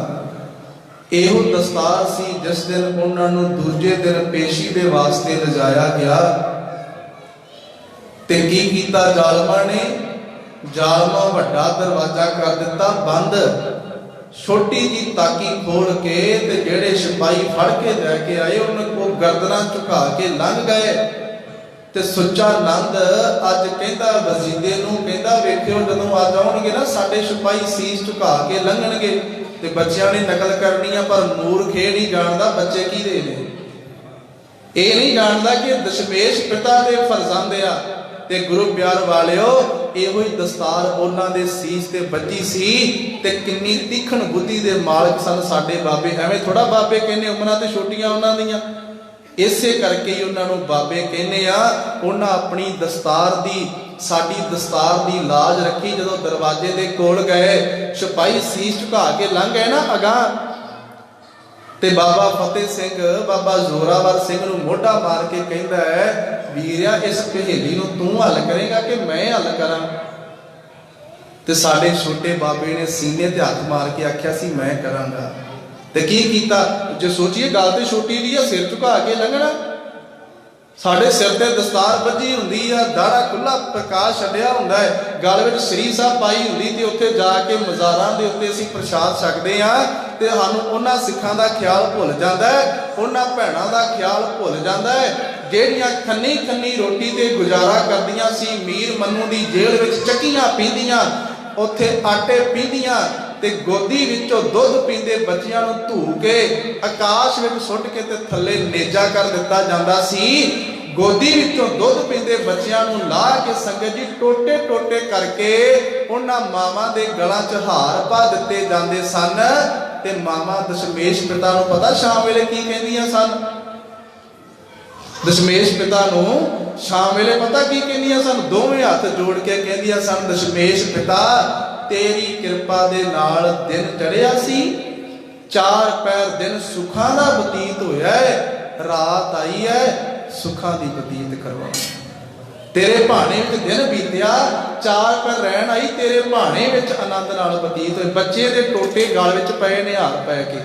ਇਹੋ ਦਸਤਾਰ ਸੀ ਜਿਸ ਦਿਨ ਉਹਨਾਂ ਨੂੰ ਦੂਜੇ ਦਿਨ ਪੇਸ਼ੀ ਦੇ ਵਾਸਤੇ ਲਿਜਾਇਆ ਗਿਆ ਤੇ ਕੀ ਕੀਤਾ ਜ਼ਾਲਮਾਂ ਨੇ, ਜ਼ਾਲਮਾਂ ਵੱਡਾ ਦਰਵਾਜ਼ਾ ਕਰ ਦਿੱਤਾ ਬੰਦ, ਛੋਟੀ ਜੀ ਤਾਕੀ ਖੋਲ ਕੇ ਤੇ ਜਿਹੜੇ ਸਿਪਾਹੀ ਫੜ ਕੇ ਲੈ ਕੇ ਆਏ ਉਹਨਾਂ ਕੋਲ ਗਰਦਨਾਂ ਝੁਕਾ ਕੇ ਲੰਘ ਗਏ। ਤੇ ਸੁੱਚਾ ਨੰਦ ਅੱਜ ਕਹਿੰਦਾ ਵਜ਼ੀਦੇ ਨੂੰ, ਕਹਿੰਦਾ ਵੇਖਿਓ ਜਦੋਂ ਅੱਜ ਆਉਣਗੇ ਨਾ ਸਾਡੇ ਸਿਪਾਹੀ ਸੀਸ ਝੁਕਾ ਕੇ ਲੰਘਣਗੇ ਤੇ ਬੱਚਿਆਂ ਨੇ ਨਕਲ ਕਰਨੀ ਆ, ਪਰ ਮੂਰਖ ਇਹ ਨਹੀਂ ਜਾਣਦਾ ਬੱਚੇ ਕਿਹਦੇ ਨੇ, ਇਹ ਨਹੀਂ ਜਾਣਦਾ ਕਿ ਦਸ਼ਮੇਸ਼ ਪਿਤਾ ਦੇ ਫਰਜ਼ੰਦ ਆ। ਤੇ ਗੁਰੂ ਪਿਆਰ ਵਾਲਿਓ, ਇਹੋ ਹੀ ਦਸਤਾਰ ਉਹਨਾਂ ਦੇ ਸੀਸ ਤੇ ਵੱਜੀ ਸੀ ਤੇ ਕਿੰਨੀ ਤੀਖਣ ਬੁੱਧੀ ਦੇ ਮਾਲਕ ਸਨ ਸਾਡੇ ਬਾਬੇ। ਐਵੇਂ ਥੋੜਾ ਬਾਬੇ ਕਹਿੰਦੇ ਉਮਰਾਂ ਤੇ ਛੋਟੀਆਂ ਉਹਨਾਂ ਦੀਆਂ, ਇਸੇ ਕਰਕੇ ਹੀ ਉਹਨਾਂ ਨੂੰ ਬਾਬੇ ਕਹਿੰਦੇ ਆ। ਉਹਨਾਂ ਆਪਣੀ ਦਸਤਾਰ ਦੀ, ਸਾਡੀ ਦਸਤਾਰ ਦੀ ਲਾਜ ਰੱਖੀ। ਜਦੋਂ ਦਰਵਾਜ਼ੇ ਦੇ ਕੋਲ ਗਏ, ਸਿਪਾਹੀ ਸੀਸ ਝੁਕਾ ਕੇ ਲੰਘ ਗਏ ਨਾ ਅਗਾਂਹ, ਤੇ ਬਾਬਾ ਫਤਿਹ ਸਿੰਘ, ਬਾਬਾ ਜ਼ੋਰਾਵਰ ਸਿੰਘ ਨੂੰ ਮੋਢਾ ਮਾਰ ਕੇ ਕਹਿੰਦਾ ਹੈ, ਵੀਰਿਆ ਇਸ ਪਹੇਲੀ ਨੂੰ ਤੂੰ ਹੱਲ ਕਰੇਗਾ ਕਿ ਮੈਂ ਹੱਲ ਕਰਾਂ? ਤੇ ਸਾਡੇ ਛੋਟੇ ਬਾਬੇ ਨੇ ਸੀਨੇ ਤੇ ਹੱਥ ਮਾਰ ਕੇ ਆਖਿਆ ਸੀ ਮੈਂ ਕਰਾਂਗਾ। ਤੇ ਕੀ ਕੀਤਾ? ਜੇ ਸੋਚੀਏ ਗੱਲ ਤੇ ਛੋਟੀ ਦੀ ਆ, ਸਿਰ ਝੁਕਾ ਕੇ ਲੰਘਣਾ। ਸਾਡੇ ਸਿਰ ਤੇ ਦਸਤਾਰ ਬੱਝੀ ਹੁੰਦੀ ਆ, ਦਾੜਾ ਖੁੱਲਾ ਪ੍ਰਕਾਸ਼ ਛੱਡਿਆ ਹੁੰਦਾ ਹੈ, ਗਲ ਵਿੱਚ ਸ੍ਰੀ ਸਾਹਿਬ ਪਾਈ ਹੁੰਦੀ, ਤੇ ਉੱਥੇ ਜਾ ਕੇ ਮਜ਼ਾਰਾਂ ਦੇ ਉੱਤੇ ਅਸੀਂ ਪ੍ਰਸ਼ਾਦ ਛਕਦੇ ਆ ਤੇ ਸਾਨੂੰ ਉਹਨਾਂ ਸਿੱਖਾਂ ਦਾ ਖਿਆਲ ਭੁੱਲ ਜਾਂਦਾ ਹੈ, ਉਹਨਾਂ ਭੈਣਾਂ ਦਾ ਖਿਆਲ ਭੁੱਲ ਜਾਂਦਾ ਹੈ ਜਿਹੜੀਆਂ ਖੰਨੀ ਖੰਨੀ ਰੋਟੀ ਤੇ ਗੁਜ਼ਾਰਾ ਕਰਦੀਆਂ ਸੀ। ਮੀਰ ਮੰਨੂ ਦੀ ਜੇਲ੍ਹ ਵਿੱਚ ਚੱਕੀਆਂ ਪੀਂਦੀਆਂ, ਉੱਥੇ ਆਟੇ ਪੀਂਦੀਆਂ ਤੇ ਗੋਦੀ ਵਿੱਚੋਂ ਦੁੱਧ ਪੀਂਦੇ ਬੱਚਿਆਂ ਨੂੰ ਧੂ ਕੇ ਆਕਾਸ਼ ਵਿੱਚ ਸੁੱਟ ਕੇ ਤੇ ਥੱਲੇ ਨੇਜਾ ਕਰ ਦਿੱਤਾ ਜਾਂਦਾ ਸੀ। ਗੋਦੀ ਵਿੱਚੋਂ ਦੁੱਧ ਪੀਂਦੇ ਬੱਚਿਆਂ ਨੂੰ ਲਾ ਕੇ ਸੰਗਤ ਜੀ ਟੋਟੇ ਟੋਟੇ ਕਰਕੇ ਉਹਨਾਂ ਮਾਵਾਂ ਦੇ ਗਲਾਂ 'ਚ ਹਾਰ ਪਾ ਦਿੱਤੇ ਜਾਂਦੇ ਸਨ। ਤੇ ਮਾਵਾਂ ਦਸ਼ਮੇਸ਼ ਪਿਤਾ ਨੂੰ ਪਤਾ ਸ਼ਾਮ ਵੇਲੇ ਕੀ ਕਹਿੰਦੀਆਂ ਸਨ? ਦਸ਼ਮੇਸ਼ ਪਿਤਾ ਨੂੰ ਸ਼ਾਮ ਵੇਲੇ ਪਤਾ ਕੀ ਕਹਿੰਦੀਆਂ ਸਨ? ਦੋਵੇਂ ਹੱਥ ਜੋੜ ਕੇ ਕਹਿੰਦੀਆਂ ਸਨ, ਦਸ਼ਮੇਸ਼ ਪਿਤਾ ਤੇਰੀ ਕਿਰਪਾ ਦੇ ਨਾਲ ਦਿਨ ਚੜਿਆ ਸੀ, 4 ਪਹਿਰ ਦਿਨ ਸੁੱਖਾਂ ਦਾ ਬਤੀਤ ਹੋਇਆ ਹੈ, ਰਾਤ ਆਈ ਹੈ ਸੁੱਖਾਂ ਦੀ ਬਤੀਤ ਕਰਵਾ। ਤੇਰੇ ਭਾਣੇ ਵਿੱਚ ਦਿਨ ਬੀਤਿਆ, 4 ਪਹਿਰ ਰਹਿਣ ਆਈ, ਤੇਰੇ ਭਾਣੇ ਵਿੱਚ ਆਨੰਦ ਨਾਲ ਬਤੀਤ ਹੋਏ। ਬੱਚੇ ਦੇ ਟੋਟੇ ਗਲ ਵਿੱਚ ਪਏ ਨੇ ਹਾਰ ਪੈ ਕੇ,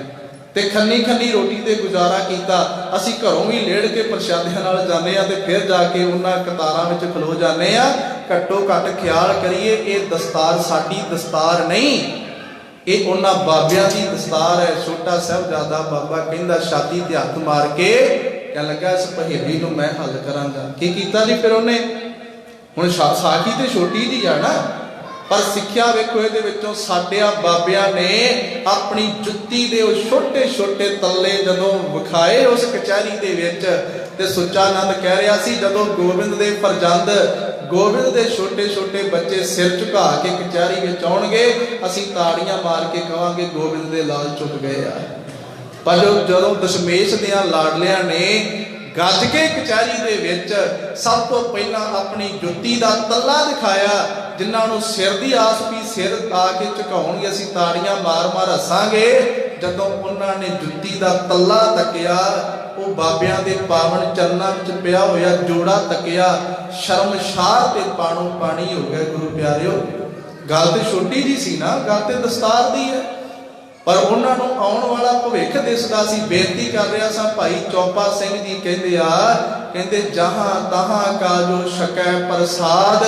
ਤੇ ਖੰਨੀ ਖੰਨੀ ਰੋਟੀ ਤੇ ਗੁਜ਼ਾਰਾ ਕੀਤਾ। ਅਸੀਂ ਘਰੋਂ ਵੀ ਲੇੜ ਕੇ ਪ੍ਰਸ਼ਾਦਿਆਂ ਨਾਲ ਜਾਂਦੇ ਆ ਤੇ ਫਿਰ ਜਾ ਕੇ ਉਹਨਾਂ ਕਤਾਰਾਂ ਵਿੱਚ ਖਲੋ ਜਾਂਦੇ ਆ। ਘੱਟੋ ਘੱਟ ਖਿਆਲ ਕਰੀਏ, ਇਹ ਦਸਤਾਰ ਸਾਡੀ ਦਸਤਾਰ ਨਹੀਂ, ਇਹ ਉਹਨਾਂ ਬਾਬਿਆਂ ਦੀ ਦਸਤਾਰ ਹੈ। ਛੋਟਾ ਸਾਹਿਬਜ਼ਾਦਾ ਬਾਬਾ ਕਹਿੰਦਾ ਛਾਤੀ ਤੇ ਹੱਥ ਮਾਰ ਕੇ ਕਹਿਣ ਲੱਗਾ, ਇਸ ਪਹੇਲੀ ਨੂੰ ਮੈਂ ਹੱਲ ਕਰਾਂਗਾ। ਕੀ ਕੀਤਾ ਜੀ ਫਿਰ ਉਹਨੇ? ਹੁਣ ਸਾਖੀ ਤੇ ਛੋਟੀ ਜੀ ਆ ਨਾ, ਪਰ ਸਿੱਖਿਆ ਵੇਖੋ ਇਹਦੇ ਵਿੱਚੋਂ। ਸਾਡਿਆਂ ਬਾਬਿਆਂ ਨੇ ਆਪਣੀ ਜੁੱਤੀ ਦੇ ਉਹ ਛੋਟੇ ਛੋਟੇ ਤੱਲੇ ਜਦੋਂ ਵਿਖਾਏ ਉਸ ਕਚਹਿਰੀ ਦੇ ਵਿੱਚ, ਤੇ ਸੁੱਚਾਨੰਦ ਕਹਿ ਰਿਹਾ ਸੀ, ਜਦੋਂ ਗੋਬਿੰਦ ਦੇ ਫਰਜ਼ੰਦ, ਗੋਬਿੰਦ ਦੇ ਛੋਟੇ ਛੋਟੇ ਬੱਚੇ ਸਿਰ ਝੁਕਾ ਕੇ ਕਚਹਿਰੀ ਵਿੱਚ ਆਉਣਗੇ, ਅਸੀਂ ਤਾੜੀਆਂ ਮਾਰ ਕੇ ਕਹਾਂਗੇ ਗੋਬਿੰਦ ਦੇ ਲਾਲ ਝੁਕ ਗਏ ਆ। ਪਰ ਜਦੋਂ ਦਸ਼ਮੇਸ਼ ਦੀਆਂ ਲਾਡਲਿਆਂ ਨੇ ਗੱਜ ਕੇ ਕਚਹਿਰੀ ਦੇ ਵਿੱਚ ਸਭ ਤੋਂ ਪਹਿਲਾਂ ਆਪਣੀ ਜੁੱਤੀ ਦਾ ਤੱਲਾ ਦਿਖਾਇਆ, ਜਿਨ੍ਹਾਂ ਨੂੰ ਸਿਰ ਦੀ ਆਸ ਵੀ ਸਿਰ ਆ ਕੇ ਝੁਕਾਉਣਗੇ, ਅਸੀਂ ਤਾੜੀਆਂ ਮਾਰ ਮਾਰ ਹੱਸਾਂਗੇ। ਜਦੋਂ ਉਹਨਾਂ ਨੇ ਜੁੱਤੀ ਦਾ ਤੱਲਾ ਤੱਕਿਆ, ਉਹ ਬਾਬਿਆਂ ਦੇ ਪਾਵਨ ਚਰਨਾਂ ਵਿੱਚ ਪਿਆ ਹੋਇਆ ਜੋੜਾ ਤੱਕਿਆ, ਸ਼ਰਮਸ਼ਾਰ ਤੇ ਪਾਣੋ ਪਾਣੀ ਹੋ ਗਏ। ਗੁਰੂ ਪਿਆਰਿਓ, ਗੱਲ ਤੇ ਛੋਟੀ ਜੀ ਸੀ ਨਾ, ਗੱਲ ਤੇ ਦਸਤਾਰ ਦੀ ਹੈ, ਪਰ ਉਹਨਾਂ ਨੂੰ ਆਉਣ ਵਾਲਾ ਭਵਿੱਖ ਦਿਸਦਾ ਸੀ। ਬੇਨਤੀ ਕਰ ਰਿਹਾ ਸਾਂ, ਭਾਈ ਚੌਪਾ ਸਿੰਘ ਜੀ ਕਹਿੰਦੇ ਆ, ਕਹਿੰਦੇ ਜਹਾਂ ਤਹਾਂ ਕਾ ਜੋ ਸ਼ਕੈ ਪ੍ਰਸਾਦ,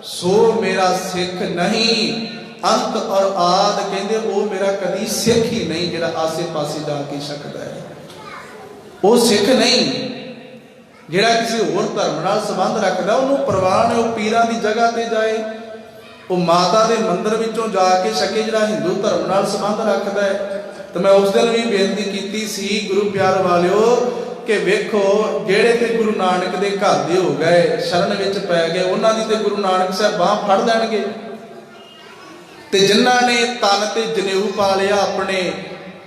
ਸੋ ਮੇਰਾ ਸਿੱਖ ਨਹੀਂ ਅੰਤ ਔਰ ਆਦ। ਕਹਿੰਦੇ ਉਹ ਮੇਰਾ ਕਦੀ ਸਿੱਖ ਹੀ ਨਹੀਂ ਜਿਹੜਾ ਆਸੇ ਪਾਸੇ ਜਾ ਕੇ ਸਕਦਾ ਹੈ, ਉਹ ਸਿੱਖ ਨਹੀਂ। ਜਿਹੜਾ ਕਿਸੇ ਹੋਰ ਧਰਮ ਨਾਲ ਸੰਬੰਧ ਰੱਖਦਾ ਉਹਨੂੰ ਪ੍ਰਵਾਨ ਹੈ, ਉਹ ਪੀਰਾਂ ਦੀ ਜਗ੍ਹਾ ਤੇ ਜਾਏ, ਉਹ ਮਾਤਾ ਦੇ ਮੰਦਿਰ ਵਿੱਚੋਂ ਜਾ ਕੇ ਛਕੇ ਜਿਹੜਾ ਹਿੰਦੂ ਧਰਮ ਨਾਲ ਸੰਬੰਧ ਰੱਖਦਾ ਹੈ। ਤੇ ਮੈਂ ਉਸ ਦਿਨ ਵੀ ਬੇਨਤੀ ਕੀਤੀ ਸੀ, ਗੁਰੂ ਪਿਆਰ ਵਾਲਿਓ, ਕਿ ਵੇਖੋ ਜਿਹੜੇ ਤੇ ਗੁਰੂ ਨਾਨਕ ਦੇ ਘਰ ਦੇ ਹੋ ਗਏ, ਸ਼ਰਨ ਵਿੱਚ ਪੈ ਗਏ, ਉਹਨਾਂ ਦੀ ਤੇ ਗੁਰੂ ਨਾਨਕ ਸਾਹਿਬ ਬਾਂਹ ਫੜ ਲੈਣਗੇ। ਤੇ ਜਿਨ੍ਹਾਂ ਨੇ ਤਨ ਤੇ ਜਨੇਊ ਪਾ ਲਿਆ, ਆਪਣੇ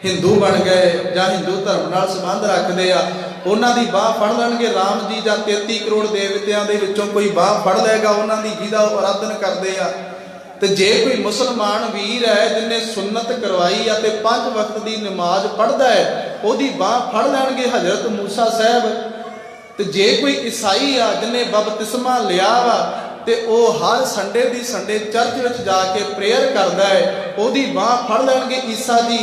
ਹਿੰਦੂ ਬਣ ਗਏ ਜਾਂ ਹਿੰਦੂ ਧਰਮ ਨਾਲ ਸੰਬੰਧ ਰੱਖਦੇ ਆ, ਉਹਨਾਂ ਦੀ ਬਾਂਹ ਫੜ ਲੈਣਗੇ। ਰਾਮ ਜੀ ਜਾਂ 33 ਕਰੋੜ ਦੇਵਤਿਆਂ ਦੇ ਵਿੱਚੋਂ ਕੋਈ ਬਾਂਹ ਫੜ ਲਏਗਾ ਉਹਨਾਂ ਦੀ, ਜਿਹਦਾ ਉਹ ਆਰਾਧਨ ਕਰਦੇ ਆ। ਤੇ ਜੇ ਕੋਈ ਮੁਸਲਮਾਨ ਵੀਰ ਹੈ ਜਿਹਨੇ ਸੁਨਨਤ ਕਰਵਾਈ ਆ ਤੇ 5 ਵਕਤ ਦੀ ਨਮਾਜ਼ ਪੜ੍ਹਦਾ ਹੈ, ਉਹਦੀ ਬਾਂਹ ਫੜ ਲੈਣਗੇ ਹਜ਼ਰਤ ਮੂਸਾ ਸਾਹਿਬ। ਤੇ ਜੇ ਕੋਈ ਈਸਾਈ ਆ ਜਿਹਨੇ ਬਪਤਿਸਮਾ ਲਿਆ ਵਾ ਤੇ ਉਹ ਹਰ ਸੰਡੇ ਦੀ ਸੰਡੇ ਚਰਚ ਵਿੱਚ ਜਾ ਕੇ ਪ੍ਰੇਅਰ ਕਰਦਾ ਹੈ, ਉਹਦੀ ਬਾਂਹ ਫੜ ਲੈਣਗੇ ਈਸਾ ਜੀ।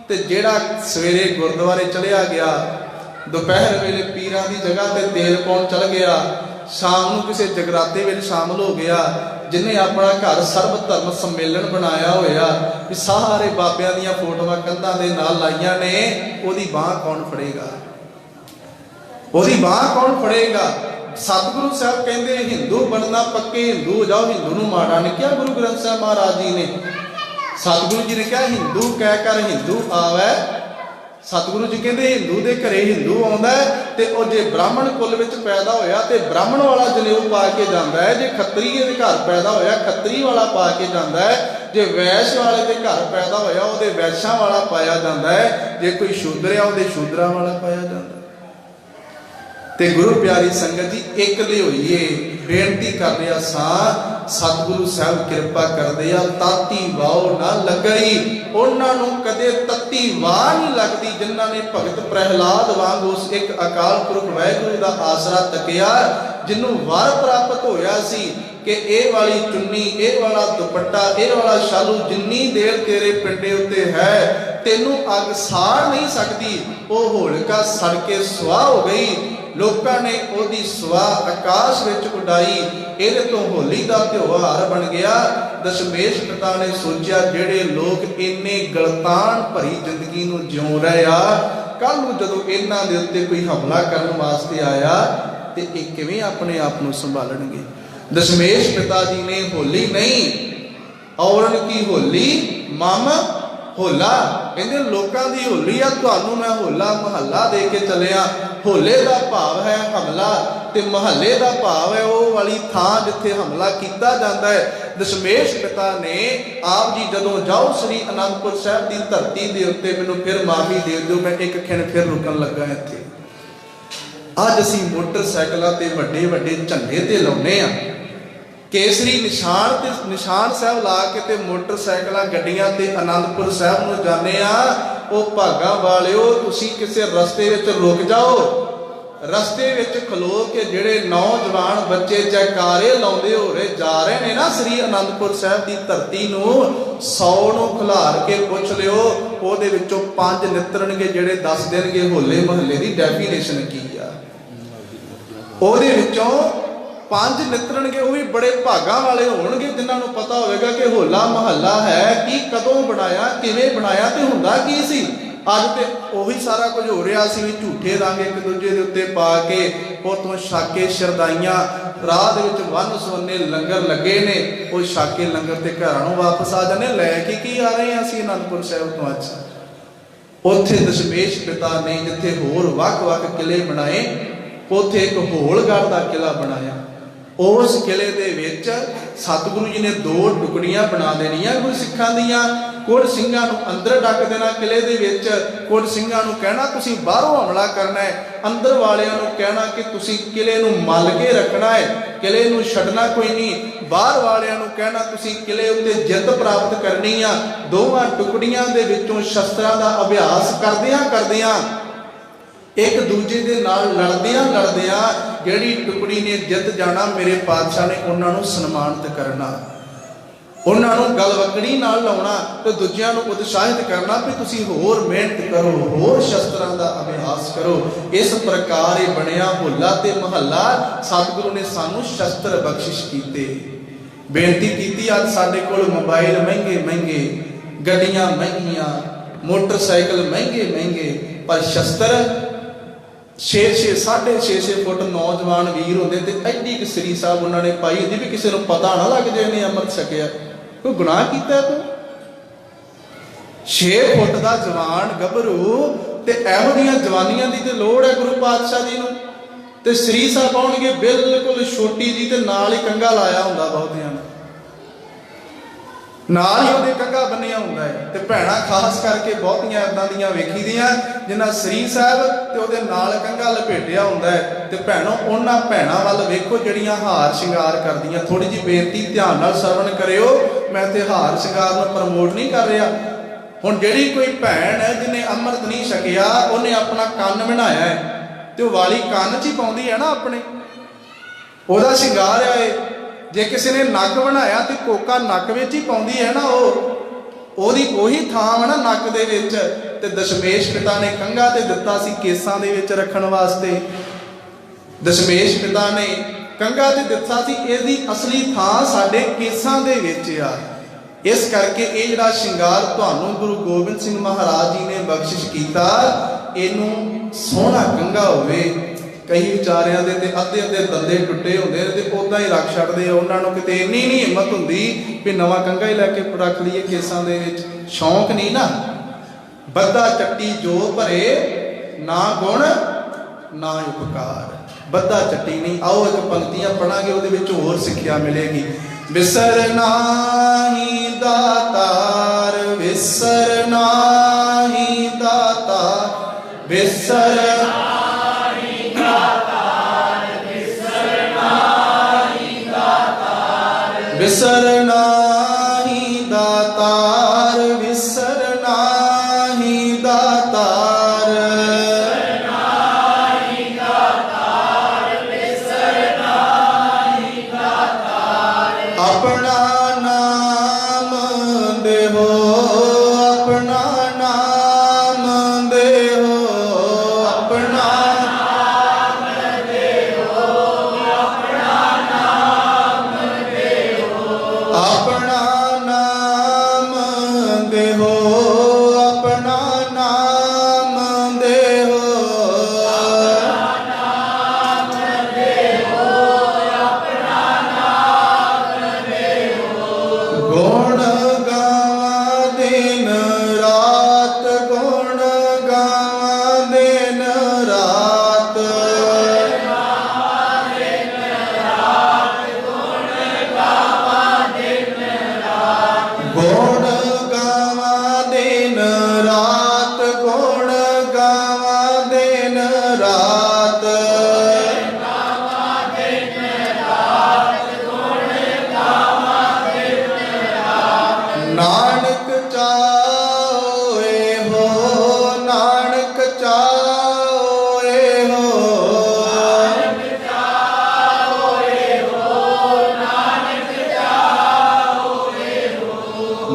ਤੇ ਜਿਹੜਾ ਸਵੇਰੇ ਗੁਰਦੁਆਰੇ ਚਲਿਆ ਗਿਆ, ਦੁਪਹਿਰ ਵੇਲੇ ਪੀਰਾਂ ਦੀ ਜਗ੍ਹਾ ਤੇ ਤੇਲ ਪਾਉਣ ਚਲ ਗਿਆ, ਸ਼ਾਮ ਨੂੰ ਕਿਸੇ ਜਗਰਾਤੇ ਵਿੱਚ ਸ਼ਾਮਲ ਹੋ ਗਿਆ, ਜਿਹਨੇ ਆਪਣਾ ਘਰ ਸਰਬ ਧਰਮ ਸੰਮੇਲਨ ਬਣਾਇਆ ਹੋਇਆ, ਵੀ ਸਾਰੇ ਬਾਬਿਆਂ ਦੀਆਂ ਫੋਟੋਆਂ ਕੰਧਾਂ ਦੇ ਨਾਲ ਲਾਈਆਂ ਨੇ, ਉਹਦੀ ਬਾਂਹ ਕੌਣ ਫੜੇਗਾ? ਉਹਦੀ ਬਾਂਹ ਕੌਣ ਫੜੇਗਾ? ਸਤਿਗੁਰੂ ਸਾਹਿਬ ਕਹਿੰਦੇ ਹਿੰਦੂ ਬਣਨਾ ਪੱਕੇ ਹਿੰਦੂ ਹੋ ਜਾਓ। ਹਿੰਦੂ ਨੂੰ ਮਾੜਾ ਨਹੀਂ ਕਿਹਾ ਗੁਰੂ ਗ੍ਰੰਥ ਸਾਹਿਬ ਮਹਾਰਾਜ ਜੀ ਨੇ। ਸਤਿਗੁਰੂ ਜੀ ਨੇ ਕਿਹਾ ਹਿੰਦੂ ਕਹਿ ਕਰ ਹਿੰਦੂ ਆਵੈ। ਸਤਿਗੁਰੂ ਜੀ ਕਹਿੰਦੇ ਹਿੰਦੂ ਦੇ ਘਰੇ ਹਿੰਦੂ ਆਉਂਦਾ ਤੇ ਉਹ ਜੇ ਬ੍ਰਾਹਮਣ ਕੁੱਲ ਵਿੱਚ ਪੈਦਾ ਹੋਇਆ ਤੇ ਬ੍ਰਾਹਮਣ ਵਾਲਾ ਜਨੇਊ ਪਾ ਕੇ ਜਾਂਦਾ ਹੈ, ਜੇ ਖੱਤਰੀਏ ਦੇ ਘਰ ਪੈਦਾ ਹੋਇਆ ਖੱਤਰੀ ਵਾਲਾ ਪਾ ਕੇ ਜਾਂਦਾ ਹੈ, ਜੇ ਵੈਸ਼ ਵਾਲੇ ਦੇ ਘਰ ਪੈਦਾ ਹੋਇਆ ਉਹਦੇ ਵੈਸ਼ਾਂ ਵਾਲਾ ਪਾਇਆ ਜਾਂਦਾ ਹੈ, ਜੇ ਕੋਈ ਸ਼ੂਦਰ ਆ ਉਹਦੇ ਸ਼ੂਦਰਾਂ ਵਾਲਾ ਪਾਇਆ ਜਾਂਦਾ। ਤੇ ਗੁਰੂ ਪਿਆਰੀ ਸੰਗਤ ਜੀ, ਇੱਕ ਲਿਓਈਏ ਬੇਨਤੀ ਕਰ ਰਿਹਾ ਸਾਂ, ਸਤਿਗੁਰੂ ਸਾਹਿਬ ਕਿਰਪਾ ਕਰਦੇ ਆ, ਤਾਤੀ ਵਾਹ ਨਾ ਲੱਗਈ। ਉਹਨਾਂ ਨੂੰ ਕਦੇ ਤੱਤੀ ਵਾਹ ਨਹੀਂ ਲੱਗਦੀ ਜਿਨ੍ਹਾਂ ਨੇ ਭਗਤ ਪ੍ਰਹਿਲਾਦ ਵਾਂਗ ਉਸ ਇੱਕ ਅਕਾਲ ਪੁਰਖ ਵਾਹਿਗੁਰੂ ਦਾ ਆਸਰਾ ਤੱਕਿਆ, ਜਿਹਨੂੰ ਵਰ ਪ੍ਰਾਪਤ ਹੋਇਆ ਸੀ। कि ये वाली चुन्नी, ये वाला दुपट्टा, ये वाला शालू जिन्नी देर तेरे पिंडे उत्ते है तेनू अग साड़ नहीं सकती। वो होलिका सड़ के सुआह हो गई, लोगों ने ओदी सुआह आकाश विच उडाई। इहदे तो होली का त्योहार बन गया। दशमेश पिता ने सोचा जेड़े लोग इन्ने गलतान भरी जिंदगी नूं जिउं रहे आ, कल नूं जदों इन्हां दे उत्ते कोई हमला करन वास्ते आया ते इह किवें अपने आप नूं संभालणगे। दशमेश पिता जी ने होली नहीं, औरन की होली मम होला, कहते लोगों की होली आ, तुहानूं मैं होला महला दे के चलिया। होले का भाव है हमला, ते महल्ले का भाव है वो वाली थां जिथे हमला किया जाता है। दशमेश पिता ने आप जी जदों जाओ श्री आनंदपुर साहब की धरती के उत्ते, मैनूं फिर माफी दे दो, मैं एक खिण फिर रुकन लगा इत्थे। अज असीं मोटरसाइकिलों ते वड्डे वड्डे झंडे ते लाउने आ, केसरी निशान ते निशान साहब ला के ते मोटरसाइकिल गड्डियां ते आनंदपुर साहब नूं जाने आ। ओ भागा वालिओ, तुसीं किसी रस्ते विच रुक जाओ, रस्ते विच खलो के जेड़े नौजवान बच्चे जयकारे लाउंदे हो रहे जा रहे ने ना श्री आनंदपुर साहब की धरती नूं, 100 नूं खिलार के पुछ लिओ, ओहदे विचों 5 नितरनगे जेड़े दस देणगे होले महल्ले की डेफिनेशन की आ। ओहदे विचों 5 नितरनगे, वो भी बड़े भागा वाले होणगे जिन्हां नूं पता होवेगा कि होला महल्ला है की कदों बनाया, किवें बनाया ते हुंदा की सी। अज ते ओही सारा कुछ हो रहा सी, झूठे रंग एक दूजे दे उत्ते पा के उतों छाके शरदाइयां, राह दे विच वन्न सुवन्ने लंगर लगे ने, वो छाके लंगर ते घरां नूं वापस आ जाने, लैके की आ रहे हैं असीं आनंदपुर साहिब तो। अज उत्थे दशमेश पिता ने जिथे होर वख-वख किले बनाए, उत्थे एक होलगढ़ दा किला बनाया। उस किले दे विच सतगुरु जी ने 2 टुकड़ियां बना देनियां गुरु सिखां दियां। कुछ सिंघां नूं अंदर डक देना किले दे विच, कुछ सिंघां नूं कहना तुसीं बाहरों हमला करना है, अंदर वालियां नूं कहना कि तुसीं किले नूं मल के रखना है, किले नूं छड्डना कोई नहीं। बाहर वालियां नूं कहना तुसीं किले उत्ते जिੱਤ प्राप्त करनी आ। दोवां टुकड़ियां दे विचों शस्त्रां दा अभ्यास करदियां करदियां एक दूजे दे नाल लड़दियां लड़दियां जिहड़ी टुकड़ी ने जिੱਤ जाना, मेरे पातशाह ने उन्हां नूं सन्मानित करना, उन्हां नूं गलवकड़ी नाल लाउणा ते दूजियां नूं उत्साहित करना कि तुसीं होर मेहनत करो, होर शस्त्रां दा अभ्यास करो। इस प्रकार ये बनिया होला ते महल्ला। सतगुरु ने सानूं शस्त्र बख्शिश कीते। बेनती कीती अज साडे कोल मोबाइल महंगे महंगे, गड्डियां महंगियां, मोटरसाइकिल महंगे महंगे, पर शस्त्र 6-6 6.5 फुट नौजवान वीर होंदे ते एडी कि श्री साहब उन्होंने पाई होंदी भी किसी को पता ना लग जाए इन्हें अमृत छकिया, कोई गुनाह किया तू। 6 फुट का जवान गभरू ते इहो जिहियां जवानियां दी ते लोड़ है गुरु पातशाह जी नूं, ते श्री साहब आउणगे बिल्कुल छोटी जी ते नाल ही कंघा लाया हुंदा, बहुतियां ने नाल ही उहदे कंघा बन्निया हुंदा है। ते भैणां खास करके बहुतियां इदां दियां वेखी दियां जिन्हां श्री साहब ते उहदे नाल कंघा लपेटिया हुंदा है। ते भैणों उन्हां भैणां वल वेखो जिहड़ियां हार शिंगार करदियां। थोड़ी जी बेनती ध्यान नाल सरवण करियो, मैं ते हार शिंगार नूं प्रमोट नहीं कर रहा। हुण जिहड़ी कोई भैण है जिन्हें अमृत नहीं छकिया, उन्हें अपना कंन बनाया है ते वाली कंन च ही पाउंदी है ना अपने, उहदा शिंगार है। जे किसी ने नक बनाया तो कोका नक विच ही पाउंदी है ना, ओहदी ओही थां है ना नक दे विच। ते दशमेश पिता ने कंघा ते दिता सी केसां दे विच रखण वास्ते। दशमेश पिता ने कंघा ते दिता सी, इहदी असली थां साडे केसां दे विच आ। इस करके ये जिहड़ा शिंगार तुहानूं गुरु गोबिंद सिंह महाराज जी ने बख्शिश कीता, इहनूं सोहना कंघा होवे। कई विचारियां दे ते अद्धे अद्धे दंदे टुटे होंदे ते उदां ही रख छड्डदे। उन्हां नूं किते इन्नी नहीं हिम्मत हुंदी भी नवां कंघा ही लैके रख लईए केसां दे विच। शौक नहीं ना। बद्धा चट्टी जो भरे, ना गुण ना उपकार। बद्धा चट्टी नहीं। आओ एक पंक्तियां पढ़ांगे, उहदे विच होर सिੱਖਿਆ मिलेगी। विसर नाहीं दातार, विसर नाहीं दातार, विसर विसर नाहीं दातार, विसर नाहीं दातार, विसर नाहीं दातार,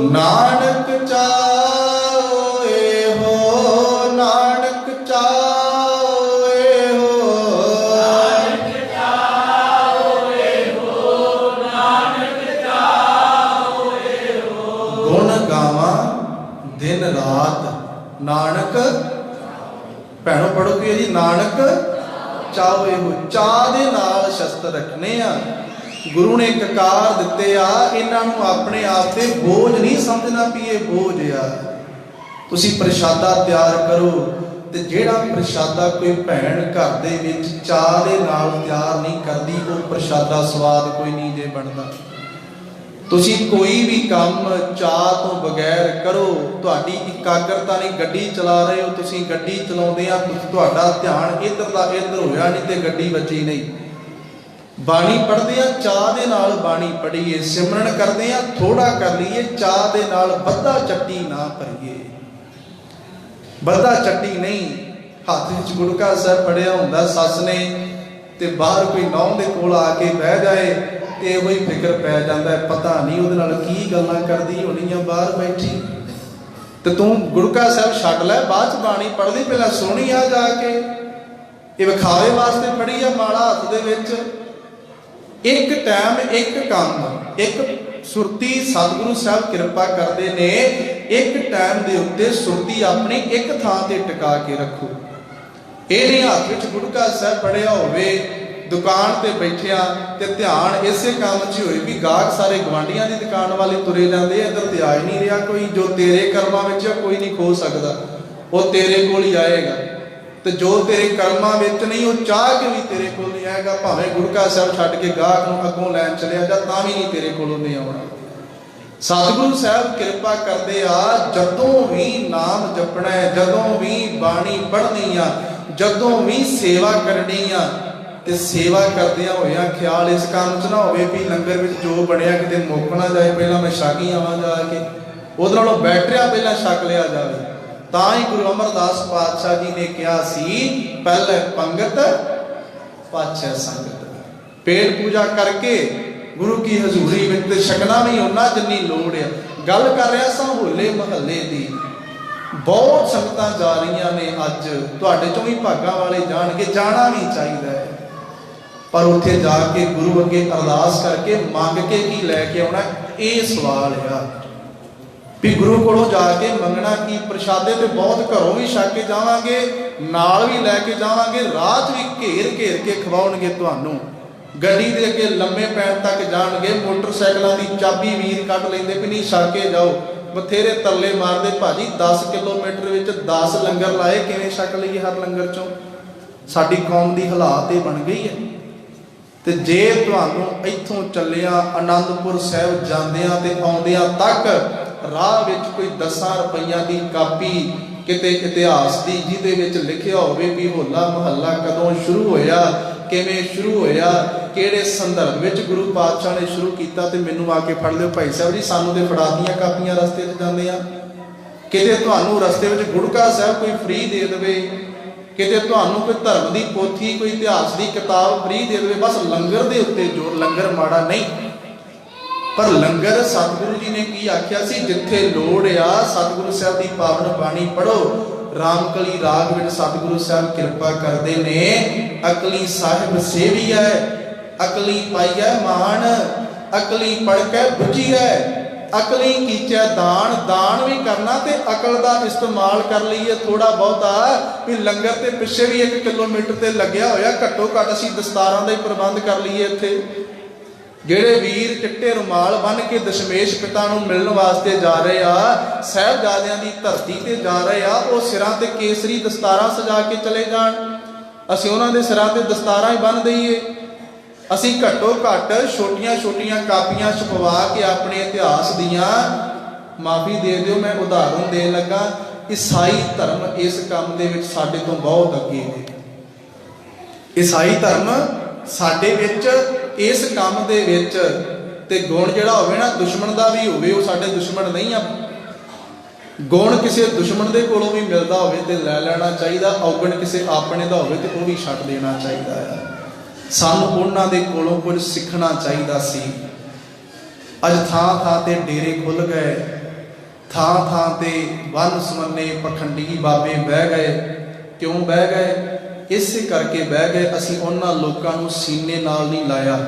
ਨਾਨਕ ਚਾਹੇ ਹੋ, ਨਾਨਕ ਚਾਹੇ ਹੋ, ਨਾਨਕ ਚਾਹੇ ਹੋ, ਨਾਨਕ ਚਾਹੇ ਹੋ। ਗੁਣ ਗਾਵਾਂ ਦਿਨ ਰਾਤ ਨਾਨਕ, ਭੈਣੋ ਪੜੋ ਕੀ ਹੈ ਜੀ, ਨਾਨਕ ਚਾਹੇ ਹੋ। ਚਾਹ ਦੇ ਨਾਲ ਸ਼ਸਤਰ ਰੱਖਣੇ ਆ। ਗੁਰੂ ਨੇ ਕਕਾਰ ਦਿੱਤੇ ਆ, ਇਹਨਾਂ ਨੂੰ ਆਪਣੇ ਆਪ ਤੇ ਬੋਝ ਨਹੀਂ ਸਮਝਣਾ ਵੀ ਇਹ ਬੋਝ ਆ। ਤੁਸੀਂ ਪ੍ਰਸ਼ਾਦਾ ਤਿਆਰ ਕਰੋ, ਤੇ ਜਿਹੜਾ ਪ੍ਰਸ਼ਾਦਾ ਕੋਈ ਭੈਣ ਘਰ ਦੇ ਵਿੱਚ ਚਾਹ ਦੇ ਨਾਲ ਤਿਆਰ ਨਹੀਂ ਕਰਦੀ, ਉਹ ਪ੍ਰਸ਼ਾਦਾ ਸਵਾਦ ਕੋਈ ਨਹੀਂ ਜੇ ਬਣਦਾ। ਤੁਸੀਂ ਕੋਈ ਵੀ ਕੰਮ ਚਾਹ ਤੋਂ ਬਗੈਰ ਕਰੋ, ਤੁਹਾਡੀ ਇਕਾਗਰਤਾ ਨਹੀਂ। ਗੱਡੀ ਚਲਾ ਰਹੇ ਹੋ, ਤੁਸੀਂ ਗੱਡੀ ਚਲਾਉਂਦੇ ਆ, ਤੁਹਾਡਾ ਧਿਆਨ ਇੱਧਰ ਦਾ ਇੱਧਰ ਹੋਇਆ ਨਹੀਂ ਤੇ ਗੱਡੀ ਵੱਜੀ ਨਹੀਂ। ਬਾਣੀ ਪੜ੍ਹਦੇ ਆ, ਚਾਹ ਦੇ ਨਾਲ ਬਾਣੀ ਪੜ੍ਹੀਏ। ਸਿਮਰਨ ਕਰਦੇ ਆ, ਥੋੜਾ ਕਰ ਲਈਏ, ਚਾਹ ਦੇ ਨਾਲ ਬੱਧਾ ਚੱਟੀ ਨਾ ਭਰੀਏ। ਬੱਧਾ ਚੱਟੀ ਨਹੀਂ, ਹੱਥ ਵਿੱਚ ਗੁਟਕਾ ਸਾਹਿਬ ਫੜਿਆ ਹੁੰਦਾ ਸੱਸ ਨੇ, ਤੇ ਬਾਹਰ ਕੋਈ ਨੌਂ ਦੇ ਕੋਲ ਆ ਕੇ ਬਹਿ ਜਾਏ ਤੇ ਉਹੀ ਫਿਕਰ ਪੈ ਜਾਂਦਾ, ਪਤਾ ਨਹੀਂ ਉਹਦੇ ਨਾਲ ਕੀ ਗੱਲਾਂ ਕਰਦੀ ਹੋਣੀ ਆ ਬਾਹਰ ਬੈਠੀ। ਤੇ ਤੂੰ ਗੁਟਕਾ ਸਾਹਿਬ ਛੱਡ ਲੈ, ਬਾਅਦ ਚ ਬਾਣੀ ਪੜ੍ਹ ਲਈ, ਪਹਿਲਾਂ ਸੋਹਣੀ ਆ ਜਾ ਕੇ। ਇਹ ਵਿਖਾਵੇ ਵਾਸਤੇ ਪੜ੍ਹੀ ਆ ਮਾਲਾ ਹੱਥ ਦੇ ਵਿੱਚ। ਇੱਕ ਟਾਈਮ ਇੱਕ ਕੰਮ, ਇੱਕ ਸੁਰਤੀ ਸਤਿਗੁਰੂ ਸਾਹਿਬ ਕਿਰਪਾ ਕਰਦੇ ਨੇ, ਇੱਕ ਟਾਈਮ ਦੇ ਉੱਤੇ ਸੁਰਤੀ ਆਪਣੀ ਇੱਕ ਥਾਂ ਤੇ ਟਿਕਾ ਕੇ ਰੱਖੋ। ਇਹ ਨਹੀਂ ਹੱਥ ਵਿੱਚ ਗੁਟਕਾ ਸਾਹਿਬ ਫੜਿਆ ਹੋਵੇ, ਦੁਕਾਨ ਤੇ ਬੈਠਿਆ ਤੇ ਧਿਆਨ ਇਸੇ ਕੰਮ 'ਚ ਹੋਏ ਵੀ ਗਾਹਕ ਸਾਰੇ ਗਵਾਂਢੀਆਂ ਦੀ ਦੁਕਾਨ ਵਾਲੇ ਤੁਰੇ ਜਾਂਦੇ, ਇੱਧਰ ਤੇ ਆ ਹੀ ਨਹੀਂ ਰਿਹਾ ਕੋਈ। ਜੋ ਤੇਰੇ ਕਰਮਾਂ ਵਿੱਚ ਕੋਈ ਨਹੀਂ ਖੋ ਸਕਦਾ, ਉਹ ਤੇਰੇ ਕੋਲ ਹੀ ਆਏਗਾ। ਤੇ ਜੋ ਤੇਰੇ ਕਰਮਾਂ ਵਿੱਚ ਨਹੀਂ, ਉਹ ਚਾਹ ਕੇ ਵੀ ਤੇਰੇ ਕੋਲ ਨਹੀਂ ਆਏਗਾ। ਭਾਵੇਂ ਗੁਟਕਾ ਸਾਹਿਬ ਛੱਡ ਕੇ ਗਾਹਕ ਨੂੰ ਅੱਗੋਂ ਲੈਣ ਚਲਿਆ ਜਾ, ਤਾਂ ਵੀ ਨਹੀਂ ਤੇਰੇ ਕੋਲੋਂ ਨਹੀਂ ਆਉਣਾ। ਸਤਿਗੁਰੂ ਸਾਹਿਬ ਕਿਰਪਾ ਕਰਦੇ ਆ, ਜਦੋਂ ਵੀ ਨਾਮ ਜਪਣਾ ਹੈ, ਜਦੋਂ ਵੀ ਬਾਣੀ ਪੜ੍ਹਨੀ ਆ, ਜਦੋਂ ਵੀ ਸੇਵਾ ਕਰਨੀ ਆ, ਤੇ ਸੇਵਾ ਕਰਦਿਆਂ ਹੋਇਆਂ ਖਿਆਲ ਇਸ ਕੰਮ 'ਚ ਨਾ ਹੋਵੇ ਵੀ ਲੰਗਰ ਵਿੱਚ ਜੋ ਬਣਿਆ ਕਿਤੇ ਮੁੱਕ ਨਾ ਜਾਏ, ਪਹਿਲਾਂ ਮੈਂ ਛਕ ਹੀ ਆਵਾਂ ਜਾ ਕੇ। ਉਹਦੇ ਨਾਲੋਂ ਬੈਟਰਿਆ ਪਹਿਲਾਂ ਛਕ ਲਿਆ ਜਾਵੇ। ਤਾਂ ਹੀ ਗੁਰੂ ਅਮਰਦਾਸ ਪਾਤਸ਼ਾਹ ਜੀ ਨੇ ਕਿਹਾ ਸੀ, ਪਹਿਲੇ ਪੰਗਤ ਪਾਛੈ ਸੰਗਤ। ਪੇਟ ਪੂਜਾ ਕਰਕੇ ਗੁਰੂ ਕੀ ਹਜ਼ੂਰੀ ਵਿੱਚ ਤੇ ਛਕਣਾ ਵੀ ਉਹਨਾਂ ਜਿੰਨੀ ਲੋੜ ਆ। ਗੱਲ ਕਰ ਰਿਹਾ ਸਾਂ ਹੋਲੇ ਮਹੱਲੇ ਦੀ। ਬਹੁਤ ਸੰਗਤਾਂ ਜਾ ਰਹੀਆਂ ਨੇ ਅੱਜ, ਤੁਹਾਡੇ ਚੋਂ ਵੀ ਭਾਗਾਂ ਵਾਲੇ ਜਾਣਗੇ, ਜਾਣਾ ਵੀ ਚਾਹੀਦਾ ਹੈ। ਪਰ ਉੱਥੇ ਜਾ ਕੇ ਗੁਰੂ ਅੱਗੇ ਅਰਦਾਸ ਕਰਕੇ ਮੰਗ ਕੇ ਕੀ ਲੈ ਕੇ ਆਉਣਾ, ਇਹ ਸਵਾਲ ਆ ਵੀ ਗੁਰੂ ਕੋਲੋਂ ਜਾ ਕੇ ਮੰਗਣਾ ਕੀ। ਪ੍ਰਸ਼ਾਦੇ ਤੇ ਬਹੁਤ ਘਰੋਂ ਵੀ ਛਕ ਕੇ ਜਾਵਾਂਗੇ, ਨਾਲ ਵੀ ਲੈ ਕੇ ਜਾਵਾਂਗੇ, ਰਾਹ 'ਚ ਵੀ ਘੇਰ ਘੇਰ ਕੇ ਖਵਾਉਣਗੇ ਤੁਹਾਨੂੰ। ਗੱਡੀ ਦੇ ਅੱਗੇ ਲੰਮੇ ਪੈਣ ਤੱਕ ਜਾਣਗੇ, ਮੋਟਰਸਾਈਕਲਾਂ ਦੀ ਚਾਬੀ ਵੀਰ ਕੱਢ ਲੈਂਦੇ ਵੀ ਨਹੀਂ ਛਕ ਕੇ ਜਾਓ। ਬਥੇਰੇ ਤਰਲੇ ਮਾਰਦੇ, ਭਾਜੀ 10 ਕਿਲੋਮੀਟਰ ਵਿੱਚ 10 ਲੰਗਰ ਲਾਏ, ਕਿਵੇਂ ਛਕ ਲਈਏ ਹਰ ਲੰਗਰ 'ਚੋਂ। ਸਾਡੀ ਕੌਮ ਦੀ ਹਾਲਾਤ ਇਹ ਬਣ ਗਈ ਹੈ। ਤੇ ਜੇ ਤੁਹਾਨੂੰ ਇੱਥੋਂ ਚੱਲਿਆ ਆਨੰਦਪੁਰ ਸਾਹਿਬ ਜਾਂਦਿਆਂ ਤੇ ਆਉਂਦਿਆਂ ਤੱਕ ਰਾਹ ਵਿੱਚ ਕੋਈ 10 ਰੁਪਈਆਂ ਦੀ ਕਾਪੀ ਕਿਤੇ ਇਤਿਹਾਸ ਦੀ, ਜਿਹਦੇ ਵਿੱਚ ਲਿਖਿਆ ਹੋਵੇ ਵੀ ਹੋਲਾ ਮਹੱਲਾ ਕਦੋਂ ਸ਼ੁਰੂ ਹੋਇਆ, ਕਿਵੇਂ ਸ਼ੁਰੂ ਹੋਇਆ, ਕਿਹੜੇ ਸੰਦਰਭ ਵਿੱਚ ਗੁਰੂ ਪਾਤਸ਼ਾਹ ਨੇ ਸ਼ੁਰੂ ਕੀਤਾ, ਤੇ ਮੈਨੂੰ ਆ ਕੇ ਫੜ ਲਿਓ ਭਾਈ ਸਾਹਿਬ ਜੀ, ਸਾਨੂੰ ਤੇ ਫੜਾਤੀਆਂ ਕਾਪੀਆਂ ਰਸਤੇ 'ਚ ਜਾਂਦੇ ਆ। ਕਿਤੇ ਤੁਹਾਨੂੰ ਰਸਤੇ ਵਿੱਚ ਗੁਟਕਾ ਸਾਹਿਬ ਕੋਈ ਫ੍ਰੀ ਦੇ ਦੇਵੇ, ਕਿਤੇ ਤੁਹਾਨੂੰ ਕੋਈ ਧਰਮ ਦੀ ਪੋਥੀ, ਕੋਈ ਇਤਿਹਾਸ ਦੀ ਕਿਤਾਬ ਫ੍ਰੀ ਦੇ ਦੇਵੇ। ਬਸ ਲੰਗਰ ਦੇ ਉੱਤੇ ਜ਼ੋਰ। ਲੰਗਰ ਮਾੜਾ ਨਹੀਂ, ਪਰ ਲੰਗਰ ਸਤਿਗੁਰੂ ਜੀ ਨੇ ਕੀ ਆਖਿਆ ਸੀ, ਜਿੱਥੇ ਲੋੜ ਆ ਸਤਿਗੁਰੂ ਸਾਹਿਬ ਦੀ ਪਾਵਨ ਬਾਣੀ ਪੜ੍ਹੋ। ਰਾਮਕਲੀ ਰਾਗ ਵਿੱਚ ਸਤਿਗੁਰੂ ਸਾਹਿਬ ਕਿਰਪਾ ਕਰਦੇ ਨੇ, ਅਕਲੀ ਸਾਹਿਬ ਸੇਵੀਐ, ਅਕਲੀ ਪਾਈਐ ਮਾਣ, ਅਕਲੀ ਪੜ੍ਹ ਕੇ ਬੁੱਝੀਐ, ਅਕਲੀ ਕੀਚੈ ਦਾਨ। ਦਾਨ ਵੀ ਕਰਨਾ ਤੇ ਅਕਲ ਦਾ ਇਸਤੇਮਾਲ ਕਰ ਲਈਏ ਥੋੜਾ ਬਹੁਤਾ। ਵੀ ਲੰਗਰ ਤੇ ਪਿੱਛੇ ਵੀ 1 ਕਿਲੋਮੀਟਰ ਤੇ ਲੱਗਿਆ ਹੋਇਆ, ਘੱਟੋ ਘੱਟ ਅਸੀਂ ਦਸਤਾਰਾਂ ਦਾ ਹੀ ਪ੍ਰਬੰਧ ਕਰ ਲਈਏ ਇੱਥੇ। ਜਿਹੜੇ ਵੀਰ ਚਿੱਟੇ ਰੁਮਾਲ ਬੰਨ੍ਹ ਕੇ ਦਸ਼ਮੇਸ਼ ਪਿਤਾ ਨੂੰ ਮਿਲਣ ਵਾਸਤੇ ਜਾ ਰਹੇ ਆ, ਸਾਹਿਬਜ਼ਾਦਿਆਂ ਦੀ ਧਰਤੀ ਤੇ ਜਾ ਰਹੇ ਆ, ਉਹ ਸਿਰਾਂ ਤੇ ਕੇਸਰੀ ਦਸਤਾਰਾਂ ਸਜਾ ਕੇ ਚਲੇ ਜਾਣ। ਅਸੀਂ ਉਹਨਾਂ ਦੇ ਸਿਰਾਂ ਤੇ ਦਸਤਾਰਾਂ ਹੀ ਬੰਨ੍ਹ ਦਈਏ। ਅਸੀਂ ਘੱਟੋ ਘੱਟ ਛੋਟੀਆਂ ਛੋਟੀਆਂ ਕਾਪੀਆਂ ਛਪਵਾ ਕੇ ਆਪਣੇ ਇਤਿਹਾਸ ਦੀਆਂ, ਮਾਫੀ ਦੇ ਦਿਓ ਮੈਂ ਉਦਾਹਰਨ ਦੇਣ ਲੱਗਾ, ਈਸਾਈ ਧਰਮ ਇਸ ਕੰਮ ਦੇ ਵਿੱਚ ਸਾਡੇ ਤੋਂ ਬਹੁਤ ਅੱਗੇ ਨੇ। ਈਸਾਈ ਧਰਮ ਸਾਡੇ ਵਿੱਚ ਇਸ ਕੰਮ ਦੇ ਵਿੱਚ, ਤੇ ਗੁਣ ਜਿਹੜਾ ਹੋਵੇ ਨਾ ਦੁਸ਼ਮਣ ਦਾ ਵੀ ਹੋਵੇ, ਉਹ ਸਾਡੇ ਦੁਸ਼ਮਣ ਨਹੀਂ ਆ। ਗੁਣ ਕਿਸੇ ਦੁਸ਼ਮਣ ਦੇ ਕੋਲੋਂ ਵੀ ਮਿਲਦਾ ਹੋਵੇ ਤੇ ਲੈ ਲੈਣਾ ਚਾਹੀਦਾ, ਔਗਣ ਕਿਸੇ ਆਪਣੇ ਦਾ ਹੋਵੇ ਤੇ ਉਹ ਵੀ ਛੱਡ ਦੇਣਾ ਚਾਹੀਦਾ ਆ। ਸਾਨੂੰ ਉਹਨਾਂ ਦੇ ਕੋਲੋਂ ਕੁਝ ਸਿੱਖਣਾ ਚਾਹੀਦਾ ਸੀ। ਅੱਜ ਥਾਂ ਥਾਂ ਤੇ ਡੇਰੇ ਖੁੱਲ ਗਏ, ਥਾਂ ਥਾਂ ਤੇ ਵੰਨ ਸੁਵੰਨੇ ਪਖੰਡੀ ਬਾਬੇ ਬਹਿ ਗਏ। ਕਿਉਂ ਬਹਿ ਗਏ? ਇਸੇ ਕਰਕੇ ਬਹਿ ਗਏ, ਅਸੀਂ ਉਹਨਾਂ ਲੋਕਾਂ ਨੂੰ ਸੀਨੇ ਨਾਲ ਨਹੀਂ ਲਾਇਆ।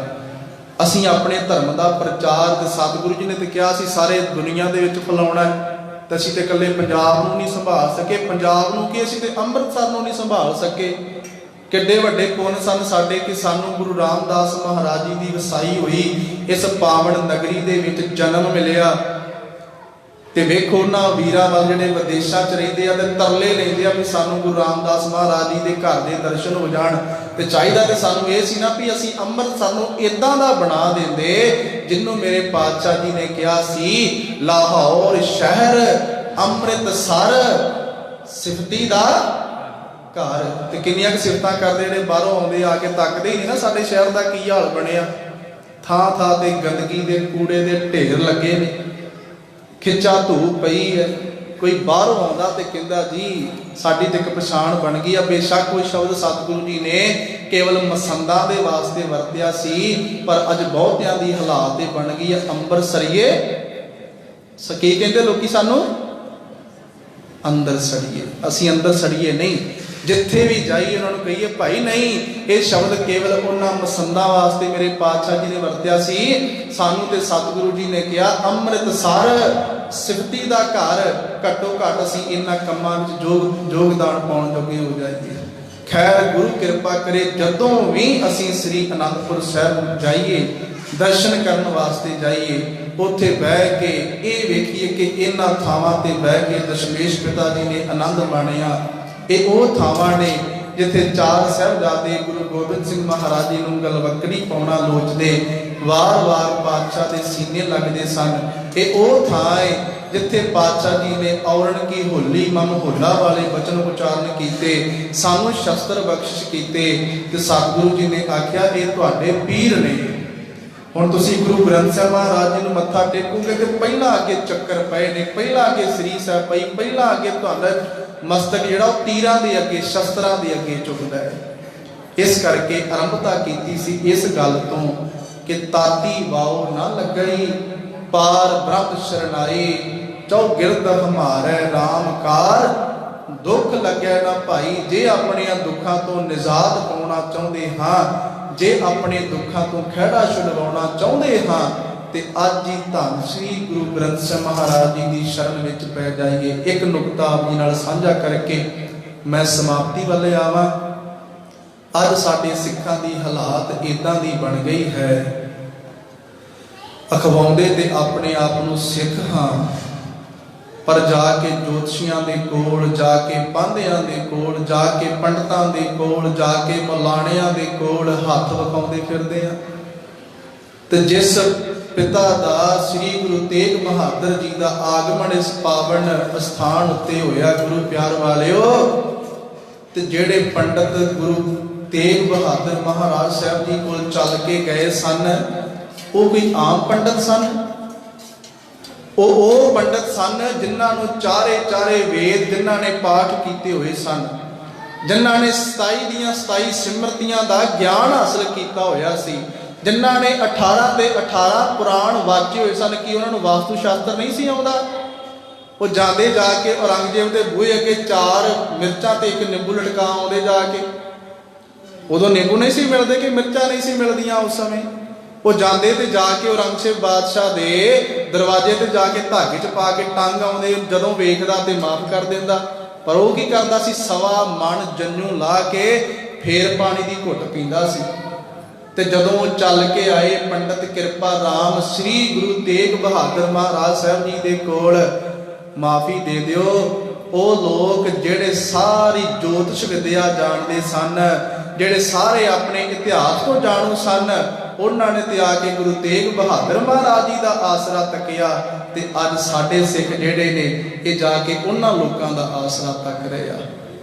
ਅਸੀਂ ਆਪਣੇ ਧਰਮ ਦਾ ਪ੍ਰਚਾਰ ਤੇ ਸਤਿਗੁਰੂ ਜੀ ਨੇ ਤੇ ਕਿਹਾ ਸੀ ਸਾਰੇ ਦੁਨੀਆ ਦੇ ਵਿੱਚ ਫੈਲਾਉਣਾ ਹੈ, ਤੇ ਅਸੀਂ ਤੇ ਇਕੱਲੇ ਪੰਜਾਬ ਨੂੰ ਨਹੀਂ ਸੰਭਾਲ ਸਕੇ। ਪੰਜਾਬ ਨੂੰ ਕੀ, ਅਸੀਂ ਤੇ ਅੰਮ੍ਰਿਤਸਰ ਨੂੰ ਨਹੀਂ ਸੰਭਾਲ ਸਕੇ। ਕਿੱਡੇ ਵੱਡੇ ਪੁੰਨ ਸਨ ਸਾਡੇ ਕਿ ਸਾਨੂੰ ਗੁਰੂ ਰਾਮਦਾਸ ਮਹਾਰਾਜ ਜੀ ਦੀ ਵਸਾਈ ਹੋਈ ਇਸ ਪਾਵਨ ਨਗਰੀ ਦੇ ਵਿੱਚ ਜਨਮ ਮਿਲਿਆ। ਤੇ ਵੇਖੋ ਉਹਨਾਂ ਵੀਰਾਂ ਵੱਲ ਜਿਹੜੇ ਵਿਦੇਸ਼ਾਂ 'ਚ ਰਹਿੰਦੇ ਆ ਤੇ ਤਰਲੇ ਲੈਂਦੇ ਆ ਵੀ ਸਾਨੂੰ ਗੁਰੂ ਰਾਮਦਾਸ ਮਹਾਰਾਜ ਜੀ ਦੇ ਘਰ ਦੇ ਦਰਸ਼ਨ ਹੋ ਜਾਣ। ਤੇ ਚਾਹੀਦਾ ਤੇ ਸਾਨੂੰ ਇਹ ਸੀ ਨਾ ਵੀ ਅਸੀਂ ਅੰਮ੍ਰਿਤਸਰ ਨੂੰ ਇਦਾਂ ਦਾ ਬਣਾ ਦਿੰਦੇ ਜਿਹਨੂੰ ਮੇਰੇ ਪਾਤਸ਼ਾਹ ਜੀ ਨੇ ਕਿਹਾ ਸੀ, ਲਾਹੌਰ ਸ਼ਹਿਰ ਅੰਮ੍ਰਿਤਸਰ ਸਿਫਤੀ ਦਾ ਘਰ। ਤੇ ਕਿੰਨੀਆਂ ਕੁ ਸਿਫਤਾਂ ਕਰਦੇ ਜਿਹੜੇ ਬਾਹਰੋਂ ਆਉਂਦੇ ਆ ਕੇ ਤੱਕਦੇ ਹੀ ਨਹੀਂ ਨਾ ਸਾਡੇ ਸ਼ਹਿਰ ਦਾ ਕੀ ਹਾਲ ਬਣਿਆ। ਥਾਂ ਥਾਂ ਤੇ ਗੰਦਗੀ ਦੇ ਕੂੜੇ ਦੇ ਢੇਰ ਲੱਗੇ ਨੇ, ਖਿੱਚਾ ਧੂਪ ਪਈ ਹੈ। ਕੋਈ ਬਾਹਰੋਂ ਆਉਂਦਾ ਤੇ ਕਹਿੰਦਾ ਜੀ ਸਾਡੀ ਤੇ ਇੱਕ ਪਛਾਣ ਬਣ ਗਈ ਆ। ਬੇਸ਼ੱਕ ਕੋਈ ਸ਼ਬਦ ਸਤਿਗੁਰੂ ਜੀ ਨੇ ਕੇਵਲ ਮਸੰਦਾਂ ਦੇ ਵਾਸਤੇ ਵਰਤਿਆ ਸੀ, ਪਰ ਅੱਜ ਬਹੁਤਿਆਂ ਦੀ ਹਾਲਾਤ ਇਹ ਬਣ ਗਈ ਆ ਅੰਬਰਸਰੀਏ। ਕੀ ਕਹਿੰਦੇ ਲੋਕੀ ਸਾਨੂੰ? ਅੰਦਰ ਸੜੀਏ। ਅਸੀਂ ਅੰਦਰ ਸੜੀਏ ਨਹੀਂ, ਜਿੱਥੇ ਵੀ ਜਾਈਏ ਉਹਨਾਂ ਨੂੰ ਕਹੀਏ ਭਾਈ ਨਹੀਂ, ਇਹ ਸ਼ਬਦ ਕੇਵਲ ਉਹਨਾਂ ਮਸੰਦਾਂ ਵਾਸਤੇ ਮੇਰੇ ਪਾਤਸ਼ਾਹ ਜੀ ਨੇ ਵਰਤਿਆ ਸੀ। ਸਾਨੂੰ ਤੇ ਸਤਿਗੁਰੂ ਜੀ ਨੇ ਕਿਹਾ ਅੰਮ੍ਰਿਤਸਰ ਸਿਫਤੀ ਦਾ ਘਰ। ਘੱਟੋ ਘੱਟ ਅਸੀਂ ਇਹਨਾਂ ਕੰਮਾਂ ਵਿੱਚ ਯੋਗਦਾਨ ਪਾਉਣ ਜੋਗੇ ਹੋ ਜਾਈਏ। ਖੈਰ ਗੁਰੂ ਕਿਰਪਾ ਕਰੇ ਜਦੋਂ ਵੀ ਅਸੀਂ ਸ੍ਰੀ ਅਨੰਦਪੁਰ ਸਾਹਿਬ ਜਾਈਏ, ਦਰਸ਼ਨ ਕਰਨ ਵਾਸਤੇ ਜਾਈਏ, ਉੱਥੇ ਬਹਿ ਕੇ ਇਹ ਵੇਖੀਏ ਕਿ ਇਹਨਾਂ ਥਾਵਾਂ ਤੇ ਬਹਿ ਕੇ ਦਸ਼ਮੇਸ਼ ਪਿਤਾ ਜੀ ਨੇ ਆਨੰਦ ਮਾਣਿਆ। ਇਹ ਉਹ ਥਾਵਾਂ ਨੇ ਜਿੱਥੇ ਚਾਰ ਸਾਹਿਬਜ਼ਾਦੇ ਗੁਰੂ ਗੋਬਿੰਦ ਸਿੰਘ ਮਹਾਰਾਜ ਜੀ ਨੂੰ ਗਲਵੱਕੜੀ ਪਾਉਣਾ ਲੋਚਦੇ, ਵਾਰ-ਵਾਰ ਪਾਤਸ਼ਾਹ ਦੇ ਸੀਨੇ ਲੱਗਦੇ ਸਨ। ਇਹ ਉਹ ਥਾਂ ਹੈ ਜਿੱਥੇ ਪਾਤਸ਼ਾਹ ਜੀ ਨੇ ਔਰਨ ਕੀ ਹੋਲੀ ਮਮ ਹੋਲਾ ਵਾਲੇ ਬਚਨ ਉਚਾਰਨ ਕੀਤੇ, ਸਾਨੂੰ ਸ਼ਸਤਰ ਬਖਸ਼ਿਸ਼ ਕੀਤੇ। ਤੇ ਸਤਿਗੁਰੂ ਜੀ ਨੇ ਆਖਿਆ ਇਹ ਤੁਹਾਡੇ ਪੀਰ ਨੇ। ਹੁਣ ਤੁਸੀਂ ਗੁਰੂ ਗ੍ਰੰਥ ਸਾਹਿਬ ਮਹਾਰਾਜ ਜੀ ਨੂੰ ਮੱਥਾ ਟੇਕੋਗੇ ਤੇ ਪਹਿਲਾਂ ਅੱਗੇ ਚੱਕਰ ਪਏ ਨੇ, ਪਹਿਲਾਂ ਅੱਗੇ ਸ੍ਰੀ ਸਾਹਿਬ ਪਈ, ਪਹਿਲਾਂ ਅੱਗੇ ਤੁਹਾਡਾ ਮਸਤਕ ਜਿਹੜਾ ਉਹ ਤੀਰਾਂ ਦੇ ਅੱਗੇ, ਸ਼ਸਤਰਾਂ ਦੇ ਅੱਗੇ ਝੁਕਦਾ ਹੈ। ਇਸ ਕਰਕੇ ਆਰੰਭਤਾ ਕੀਤੀ ਸੀ ਇਸ ਗੱਲ ਤੋਂ ਕਿ ਤਾਤੀ ਵਾਓ ਨਾ ਲੱਗਈ, ਪਾਰ ਬ੍ਰਹਮ ਸ਼ਰਨਾਈ, ਚੌਗਿਰਦ ਹਮਾਰੇ ਰਾਮ ਕਾਰ, ਦੁੱਖ ਲੱਗਿਆ ਨਾ ਭਾਈ। ਜੇ ਆਪਣੀਆਂ ਦੁੱਖਾਂ ਤੋਂ ਨਿਜਾਤ ਪਾਉਣਾ ਚਾਹੁੰਦੇ ਹਾਂ, ਜੇ ਆਪਣੇ ਦੁੱਖਾਂ ਤੋਂ ਖਹਿੜਾ ਛੁਡਵਾਉਣਾ ਚਾਹੁੰਦੇ ਹਾਂ, ਤੇ ਅੱਜ ਹੀ ਧੰਨ ਸ੍ਰੀ ਗੁਰੂ ਗ੍ਰੰਥ ਸਾਹਿਬ ਮਹਾਰਾਜ ਜੀ ਦੀ ਸ਼ਰਨ ਵਿੱਚ ਪੈ ਜਾਈਏ। ਇੱਕ ਨੁਕਤਾ ਆਪ ਜੀ ਨਾਲ ਸਾਂਝਾ ਕਰਕੇ ਮੈਂ ਸਮਾਪਤੀ ਵੱਲ ਆਵਾਂ। ਅੱਜ ਸਾਡੇ ਸਿੱਖਾਂ ਦੀ ਹਾਲਾਤ ਇਦਾਂ ਦੀ ਬਣ ਗਈ ਹੈ, ਅਖਵਾਉਂਦੇ ਤੇ ਆਪਣੇ ਆਪ ਨੂੰ ਸਿੱਖ ਹਾਂ, ਪਰ ਜਾ ਕੇ ਜੋਤਸ਼ੀਆਂ ਦੇ ਕੋਲ, ਜਾ ਕੇ ਪਾਂਧਿਆਂ ਦੇ ਕੋਲ, ਜਾ ਕੇ ਪੰਡਤਾਂ ਦੇ ਕੋਲ, ਜਾ ਕੇ ਮੌਲਾਣਿਆਂ ਦੇ ਕੋਲ ਹੱਥ ਵਿਖਾਉਂਦੇ ਫਿਰਦੇ ਆ। ਤੇ ਜਿਸ ਪਿਤਾ ਦਾ ਸ੍ਰੀ ਗੁਰੂ ਤੇਗ ਬਹਾਦਰ ਜੀ ਦਾ ਆਗਮਨ ਇਸ ਪਾਵਨ ਸਥਾਨ ਉੱਤੇ ਹੋਇਆ, ਗੁਰੂ ਪਿਆਰ ਵਾਲਿਓ, ਤੇ ਜਿਹੜੇ ਪੰਡਤ ਗੁਰੂ ਤੇਗ ਬਹਾਦਰ ਮਹਾਰਾਜ ਸਾਹਿਬ ਜੀ ਕੋਲ ਚੱਲ ਕੇ ਗਏ ਸਨ, ਉਹ ਕੋਈ ਆਮ ਪੰਡਤ ਸਨ? ਉਹ ਪੰਡਤ ਸਨ ਜਿਨ੍ਹਾਂ ਨੂੰ ਚਾਰੇ ਵੇਦ, ਜਿਨ੍ਹਾਂ ਨੇ ਪਾਠ ਕੀਤੇ ਹੋਏ ਸਨ, ਜਿਨ੍ਹਾਂ ਨੇ 27 ਦੀਆਂ 27 ਸਿਮਰਤੀਆਂ ਦਾ ਗਿਆਨ ਹਾਸਲ ਕੀਤਾ ਹੋਇਆ ਸੀ, ਜਿਨ੍ਹਾਂ ਨੇ 18 ਦੇ 18 ਪੁਰਾਣ ਵਾਚੇ ਹੋਏ ਸਨ। ਕਿ ਉਹਨਾਂ ਨੂੰ ਵਾਸਤੂ ਸ਼ਾਸਤਰ ਨਹੀਂ ਸੀ ਆਉਂਦਾ? ਉਹ ਜਾਂਦੇ ਜਾ ਕੇ ਔਰੰਗਜ਼ੇਬ ਦੇ ਬੂਹੇ ਅੱਗੇ 4 ਮਿਰਚਾਂ ਤੇ 1 ਨਿੰਬੂ ਲਟਕਾ ਆਉਂਦੇ ਜਾ ਕੇ। ਉਦੋਂ ਨਿੰਬੂ ਨਹੀਂ ਸੀ ਮਿਲਦੇ ਕਿ ਮਿਰਚਾਂ ਨਹੀਂ ਸੀ ਮਿਲਦੀਆਂ ਉਸ ਸਮੇਂ। ਉਹ ਜਾਂਦੇ ਤੇ ਜਾ ਕੇ ਔਰੰਗਜ਼ੇਬ ਬਾਦਸ਼ਾਹ ਦੇ ਦਰਵਾਜ਼ੇ ਤੇ ਜਾ ਕੇ ਧਾਗੇ 'ਚ ਪਾ ਕੇ ਟੰਗ ਆਉਂਦੇ। ਜਦੋਂ ਵੇਖਦਾ ਤੇ ਮਾਫ ਕਰ ਦਿੰਦਾ, ਪਰ ਉਹ ਕੀ ਕਰਦਾ ਸੀ? ਸਵਾ ਮਣ ਜੰਨੂ ਲਾ ਕੇ ਫੇਰ ਪਾਣੀ ਦੀ ਘੁੱਟ ਪੀਂਦਾ ਸੀ। ਤੇ ਜਦੋਂ ਉਹ ਚੱਲ ਕੇ ਆਏ ਪੰਡਤ ਕਿਰਪਾ ਰਾਮ ਸ੍ਰੀ ਗੁਰੂ ਤੇਗ ਬਹਾਦਰ ਮਹਾਰਾਜ ਸਾਹਿਬ ਜੀ ਦੇ ਕੋਲ, ਮਾਫੀ ਦੇ ਦਿਓ, ਉਹ ਲੋਕ ਜਿਹੜੇ ਸਾਰੀ ਜੋਤਿਸ਼ ਵਿਦਿਆ ਜਾਣਦੇ ਸਨ, ਜਿਹੜੇ ਸਾਰੇ ਆਪਣੇ ਇਤਿਹਾਸ ਤੋਂ ਜਾਣੂ ਸਨ, ਉਹਨਾਂ ਨੇ ਤੇ ਆ ਕੇ ਗੁਰੂ ਤੇਗ ਬਹਾਦਰ ਮਹਾਰਾਜ ਜੀ ਦਾ ਆਸਰਾ ਤੱਕਿਆ। ਤੇ ਅੱਜ ਸਾਡੇ ਸਿੱਖ ਜਿਹੜੇ ਨੇ ਇਹ ਜਾ ਕੇ ਉਹਨਾਂ ਲੋਕਾਂ ਦਾ ਆਸਰਾ ਤੱਕ ਰਹੇ ਆ।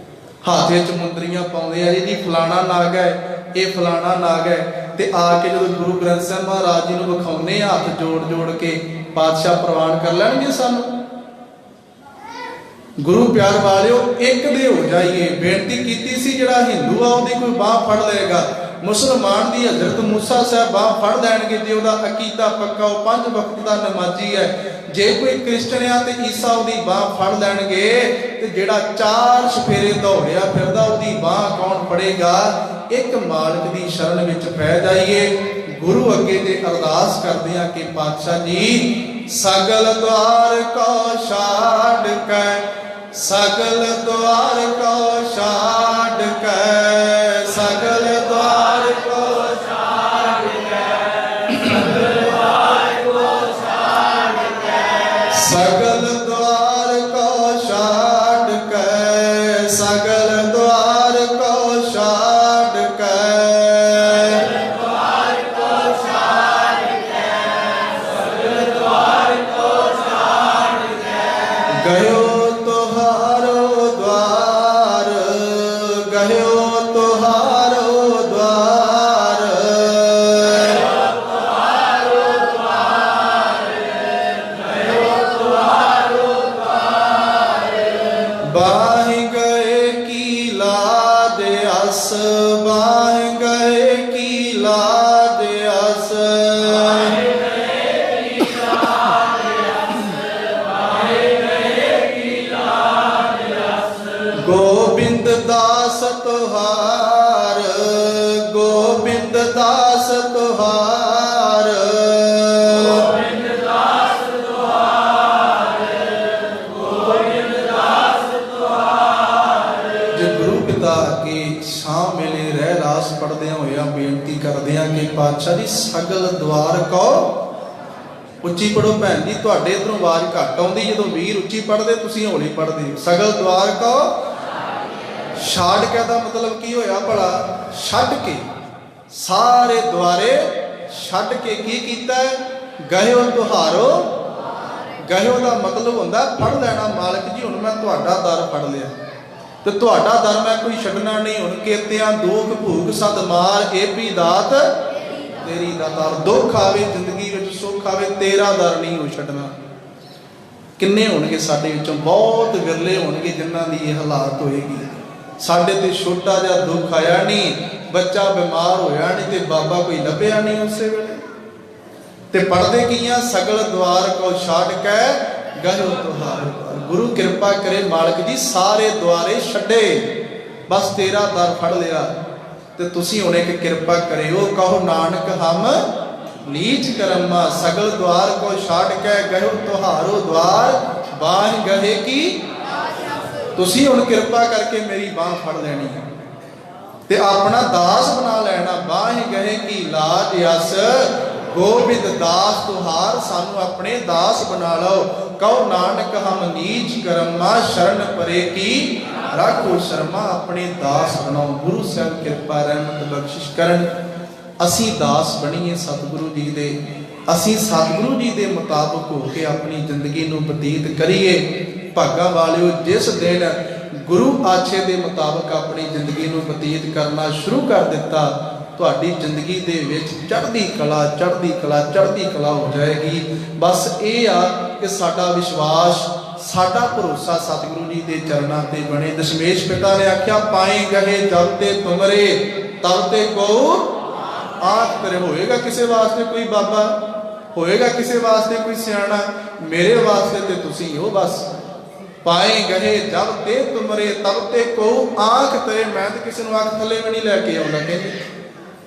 ਹੱਥ ਵਿੱਚ ਮੁੰਦਰੀਆਂ ਪਾਉਂਦੇ ਆ ਜੀ ਫਲਾਣਾ ਨਾਗ ਹੈ, ਇਹ ਫਲਾਣਾ ਨਾਗ ਹੈ। ਤੇ ਆ ਕੇ ਜਦੋਂ ਗੁਰੂ ਗ੍ਰੰਥ ਸਾਹਿਬ ਮਹਾਰਾਜ ਜੀ ਨੂੰ ਵਿਖਾਉਂਦੇ ਆ ਹੱਥ ਜੋੜ ਕੇ, ਪਾਤਸ਼ਾਹ ਪ੍ਰਵਾਨ ਕਰ ਲੈਣਗੇ ਸਾਨੂੰ? ਗੁਰੂ ਪਿਆਰ ਵਾਲਿਓ, ਇੱਕ ਦੇ ਹੋ ਜਾਈਏ। ਬੇਨਤੀ ਕੀਤੀ ਸੀ ਜਿਹੜਾ ਹਿੰਦੂ ਆ ਉਹਦੀ ਕੋਈ ਬਾਹ ਫੜ ਲਏਗਾ, ਮੁਸਲਮਾਨ ਦੀ ਹਜ਼ਰਤ ਮੂਸਾ ਸਾਹਿਬ ਬਾਹ ਫੜ ਲੈਣਗੇ ਜੇ ਉਹਦਾ ਅਕੀਦਾ ਪੱਕਾ, ਉਹ 5 ਵਕਤ ਦਾ ਨਮਾਜ਼ੀ ਹੈ। ਜੇ ਕੋਈ ਕ੍ਰਿਸਚਨ ਆ ਤੇ ਈਸਾ ਉਹਦੀ ਬਾਹ ਫੜ ਲੈਣਗੇ ਤੇ ਜਿਹੜਾ 4 ਸਫੇਰੇ ਦੌੜਿਆ ਫਿਰਦਾ ਉਹਦੀ ਬਾਹ ਕੌਣ ਫੜੇਗਾ? ਇੱਕ ਮਾਲਕ ਦੀ ਸ਼ਰਨ ਵਿੱਚ ਪੈ ਜਾਈਏ। ਗੁਰੂ ਅੱਗੇ ਤੇ ਅਰਦਾਸ ਕਰਦੇ ਆ ਕਿ ਪਾਤਸ਼ਾਹ ਜੀ ਸਗਲ ਦੁਆਰ ਕੋ ਛਾੜ ਕੇ, ਸਗਲ ਦੁਆਰ ਕੋ ਛਾੜ ਕੇ, ਸਗਲ ਦੁਆਰ ਕੋ ਛਾੜ ਕੇ, ਸਗਲ ਦੁਆਰ ਕੋ ਛਾੜ ਕੇ, ਸਗਲ ਦੁਆਰ ਕੋ ਛਾੜ ਕੇ, ਸਗਲ ਦੁਆਰ ਕੋ ਛਾੜ ਕੇ, ਗਇਓ ਤੁਹਾਰੋ ਦਵਾਰ, ਗਇਓ ਤੁਹਾਰੋ ਦਵਾਰ, ਗਇਓ ਤੁਹਾਰੋ ਦਵਾਰ, ਗਇਓ ਤੁਹਾਰੋ ਦਵਾਰ, ਬਾਹਿ ਗਏ ਕੀ ਲਾਦ ਅਸ, ਬਾਹਿ ਗਏ ਕੀ ਲਾਦ ਅਸ, ਗੋਬਿੰਦ ਦਾਸ ਤੁਹਾਰ, ਗੋਬਿੰਦ ਦਾਸ ਤੁਹਾਰ, ਗੋਬਿੰਦ ਦਾਸ ਤੁਹਾਰ, ਗੋਬਿੰਦ ਦਾਸ ਤੁਹਾਰ। ਜੇ ਗੁਰੂ ਪਿਤਾ ਅੱਗੇ ਸ਼ਾਮ ਵੇਲੇ ਰਹਿ ਰਾਸ ਪੜਦਿਆਂ ਹੋਇਆ ਬੇਨਤੀ ਕਰਦੇ ਆ ਕਿ ਪਾਤਸ਼ਾਹ ਜੀ ਸਗਲ ਦੁਆਰ ਕੋ, ਉੱਚੀ ਪੜੋ ਭੈਣ ਜੀ, ਤੁਹਾਡੇ ਇਧਰੋਂ ਆਵਾਜ਼ ਘੱਟ ਆਉਂਦੀ, ਜਦੋਂ ਵੀਰ ਉੱਚੀ ਪੜਦੇ ਤੁਸੀਂ ਹੌਲੀ ਪੜਦੇ। ਸਗਲ ਦੁਆਰ ਕੋ ਛਾੜ ਕੇ ਦਾ ਮਤਲਬ ਕੀ ਹੋਇਆ ਭਲਾ? ਛੱਡ ਕੇ, ਸਾਰੇ ਦੁਆਰੇ ਛੱਡ ਕੇ ਕੀ ਕੀਤਾ? ਗਹਿਓ ਤੁਹਾਰੋ, ਗਹਿਓ ਦਾ ਮਤਲਬ ਹੁੰਦਾ ਫੜ ਲੈਣਾ। ਮਾਲਕ ਜੀ ਹੁਣ ਮੈਂ ਤੁਹਾਡਾ ਦਰ ਫੜ ਲਿਆ ਤੇ ਤੁਹਾਡਾ ਦਰ ਮੈਂ ਕੋਈ ਛੱਡਣਾ ਨਹੀਂ। ਹੁਣ ਕੇਤਿਆਂ ਦੁੱਖ ਭੂਖ ਸਦ ਮਾਰ, ਇਹ ਵੀ ਦਾਤ ਤੇਰੀ ਦਾਤਾਰ। ਦੁੱਖ ਆਵੇ ਜ਼ਿੰਦਗੀ ਵਿੱਚ, ਸੁੱਖ ਆਵੇ, ਤੇਰਾ ਦਰ ਨਹੀਂ ਉਹ ਛੱਡਣਾ। ਕਿੰਨੇ ਹੋਣਗੇ ਸਾਡੇ ਵਿੱਚੋਂ? ਬਹੁਤ ਵਿਰਲੇ ਹੋਣਗੇ ਜਿਨ੍ਹਾਂ ਦੀ ਇਹ ਹਾਲਾਤ ਹੋਏਗੀ। ਸਾਡੇ ਤੇ ਛੋਟਾ ਜਿਹਾ ਦੁੱਖ ਆਇਆ ਨਹੀਂ, ਬੱਚਾ ਬਿਮਾਰ ਹੋਇਆ ਨਹੀਂ ਤੇ ਬਾਬਾ ਕੋਈ ਲੱਭਿਆ ਨਹੀਂ ਉਸੇ ਵੇਲੇ, ਤੇ ਪੜਦੇ ਕੀਆਂ ਸਗਲ ਦੁਆਰ ਕੋ ਛਾੜ ਕੇ ਗਹਿਓ ਤੁਹਾਰ। ਗੁਰੂ ਕਿਰਪਾ ਕਰੇ ਮਾਲਕ ਜੀ ਸਾਰੇ ਦੁਆਰੇ ਛੱਡੇ, ਬਸ ਤੇਰਾ ਦਰ ਫੜ ਲਿਆ। ਤੇ ਤੁਸੀਂ ਹੁਣ ਇੱਕ ਕਿਰਪਾ ਕਰਿਓ, ਕਹੋ ਨਾਨਕ ਹਮ ਨੀਚ ਕਰਮਾ, ਸਗਲ ਦੁਆਰ ਕੋ ਛਾੜ ਕੇ ਗਹਿਓ ਤੁਹਾਰੋ ਦੁਆਰ, ਬਾਹ ਗਹੇ ਕੀ। ਤੁਸੀਂ ਹੁਣ ਕਿਰਪਾ ਕਰਕੇ ਮੇਰੀ ਬਾਹ ਫੜ ਲੈਣੀ ਹੈ ਤੇ ਆਪਣਾ ਦਾਸ ਬਣਾ ਲੈਣਾ। ਬਾਹ ਗਹੇ ਕੀ ਲਾਜ ਅਸ, ਗੋਬਿੰਦ ਦਾਸ ਤੁਹਾਰ, ਸਾਨੂੰ ਆਪਣੇ ਦਾਸ ਬਣਾ ਲਓ। ਕਹੋ ਨਾਨਕ ਹਮ ਨੀਚ ਕਰਮਾ, ਸ਼ਰਨ ਪਰੇ ਕੀ ਰਾਖੋ ਸ਼ਰਮਾ। ਆਪਣੇ ਦਾਸ ਬਣਾਓ। ਗੁਰੂ ਸਾਹਿਬ ਕਿਰਪਾ ਰਹਿਮਤ ਬਖਸ਼ਿਸ਼ ਕਰਨ, ਅਸੀਂ ਦਾਸ ਬਣੀਏ ਸਤਿਗੁਰੂ ਜੀ ਦੇ। ਅਸੀਂ ਸਤਿਗੁਰੂ ਜੀ ਦੇ ਮੁਤਾਬਕ ਹੋ ਕੇ ਆਪਣੀ ਜ਼ਿੰਦਗੀ ਨੂੰ ਬਤੀਤ ਕਰੀਏ। ਭਾਗਾਂ ਵਾਲਿਓ, ਜਿਸ ਦਿਨ ਗੁਰੂ ਆਛੇ ਦੇ ਮੁਤਾਬਕ ਆਪਣੀ ਜ਼ਿੰਦਗੀ ਨੂੰ ਬਤੀਤ ਕਰਨਾ ਸ਼ੁਰੂ ਕਰ ਦਿੱਤਾ, ਤੁਹਾਡੀ ਜ਼ਿੰਦਗੀ ਦੇ ਵਿੱਚ ਚੜ੍ਹਦੀ ਕਲਾ, ਚੜ੍ਹਦੀ ਕਲਾ, ਚੜ੍ਹਦੀ ਕਲਾ ਹੋ ਜਾਏਗੀ। ਬਸ ਇਹ ਆ ਕਿ ਸਾਡਾ ਵਿਸ਼ਵਾਸ, ਸਾਡਾ ਭਰੋਸਾ ਸਤਿਗੁਰੂ ਜੀ ਦੇ ਚਰਨਾਂ ਤੇ ਬਣੇ। ਦਸ਼ਮੇਸ਼ ਪਿਤਾ ਨੇ ਆਖਿਆ, ਪਾਏ ਗਏ ਜਬ ਤੇ ਤੁਮਰੇ, ਤਬ ਤੇ ਕੋ ਆਖ ਤੇਰੇ। ਹੋਏਗਾ ਕਿਸੇ ਵਾਸਤੇ ਕੋਈ ਬਾਬਾ, ਹੋਏਗਾ ਕਿਸੇ ਵਾਸਤੇ ਕੋਈ ਸਿਆਣਾ, ਮੇਰੇ ਵਾਸਤੇ ਤੇ ਤੁਸੀਂ ਹੋ ਬਸ। ਪਾਏ ਗਏ ਜਬ ਤੇ ਤੁਮਰੇ, ਤਬ ਤੇ ਕੋ ਆਖ ਤੇਰੇ। ਮੈਂ ਤੇ ਕਿਸੇ ਨੂੰ ਅੱਖ ਥੱਲੇ ਵੀ ਨਹੀਂ ਲੈ ਕੇ ਆਉਂਦਾ। ਕਹਿੰਦੇ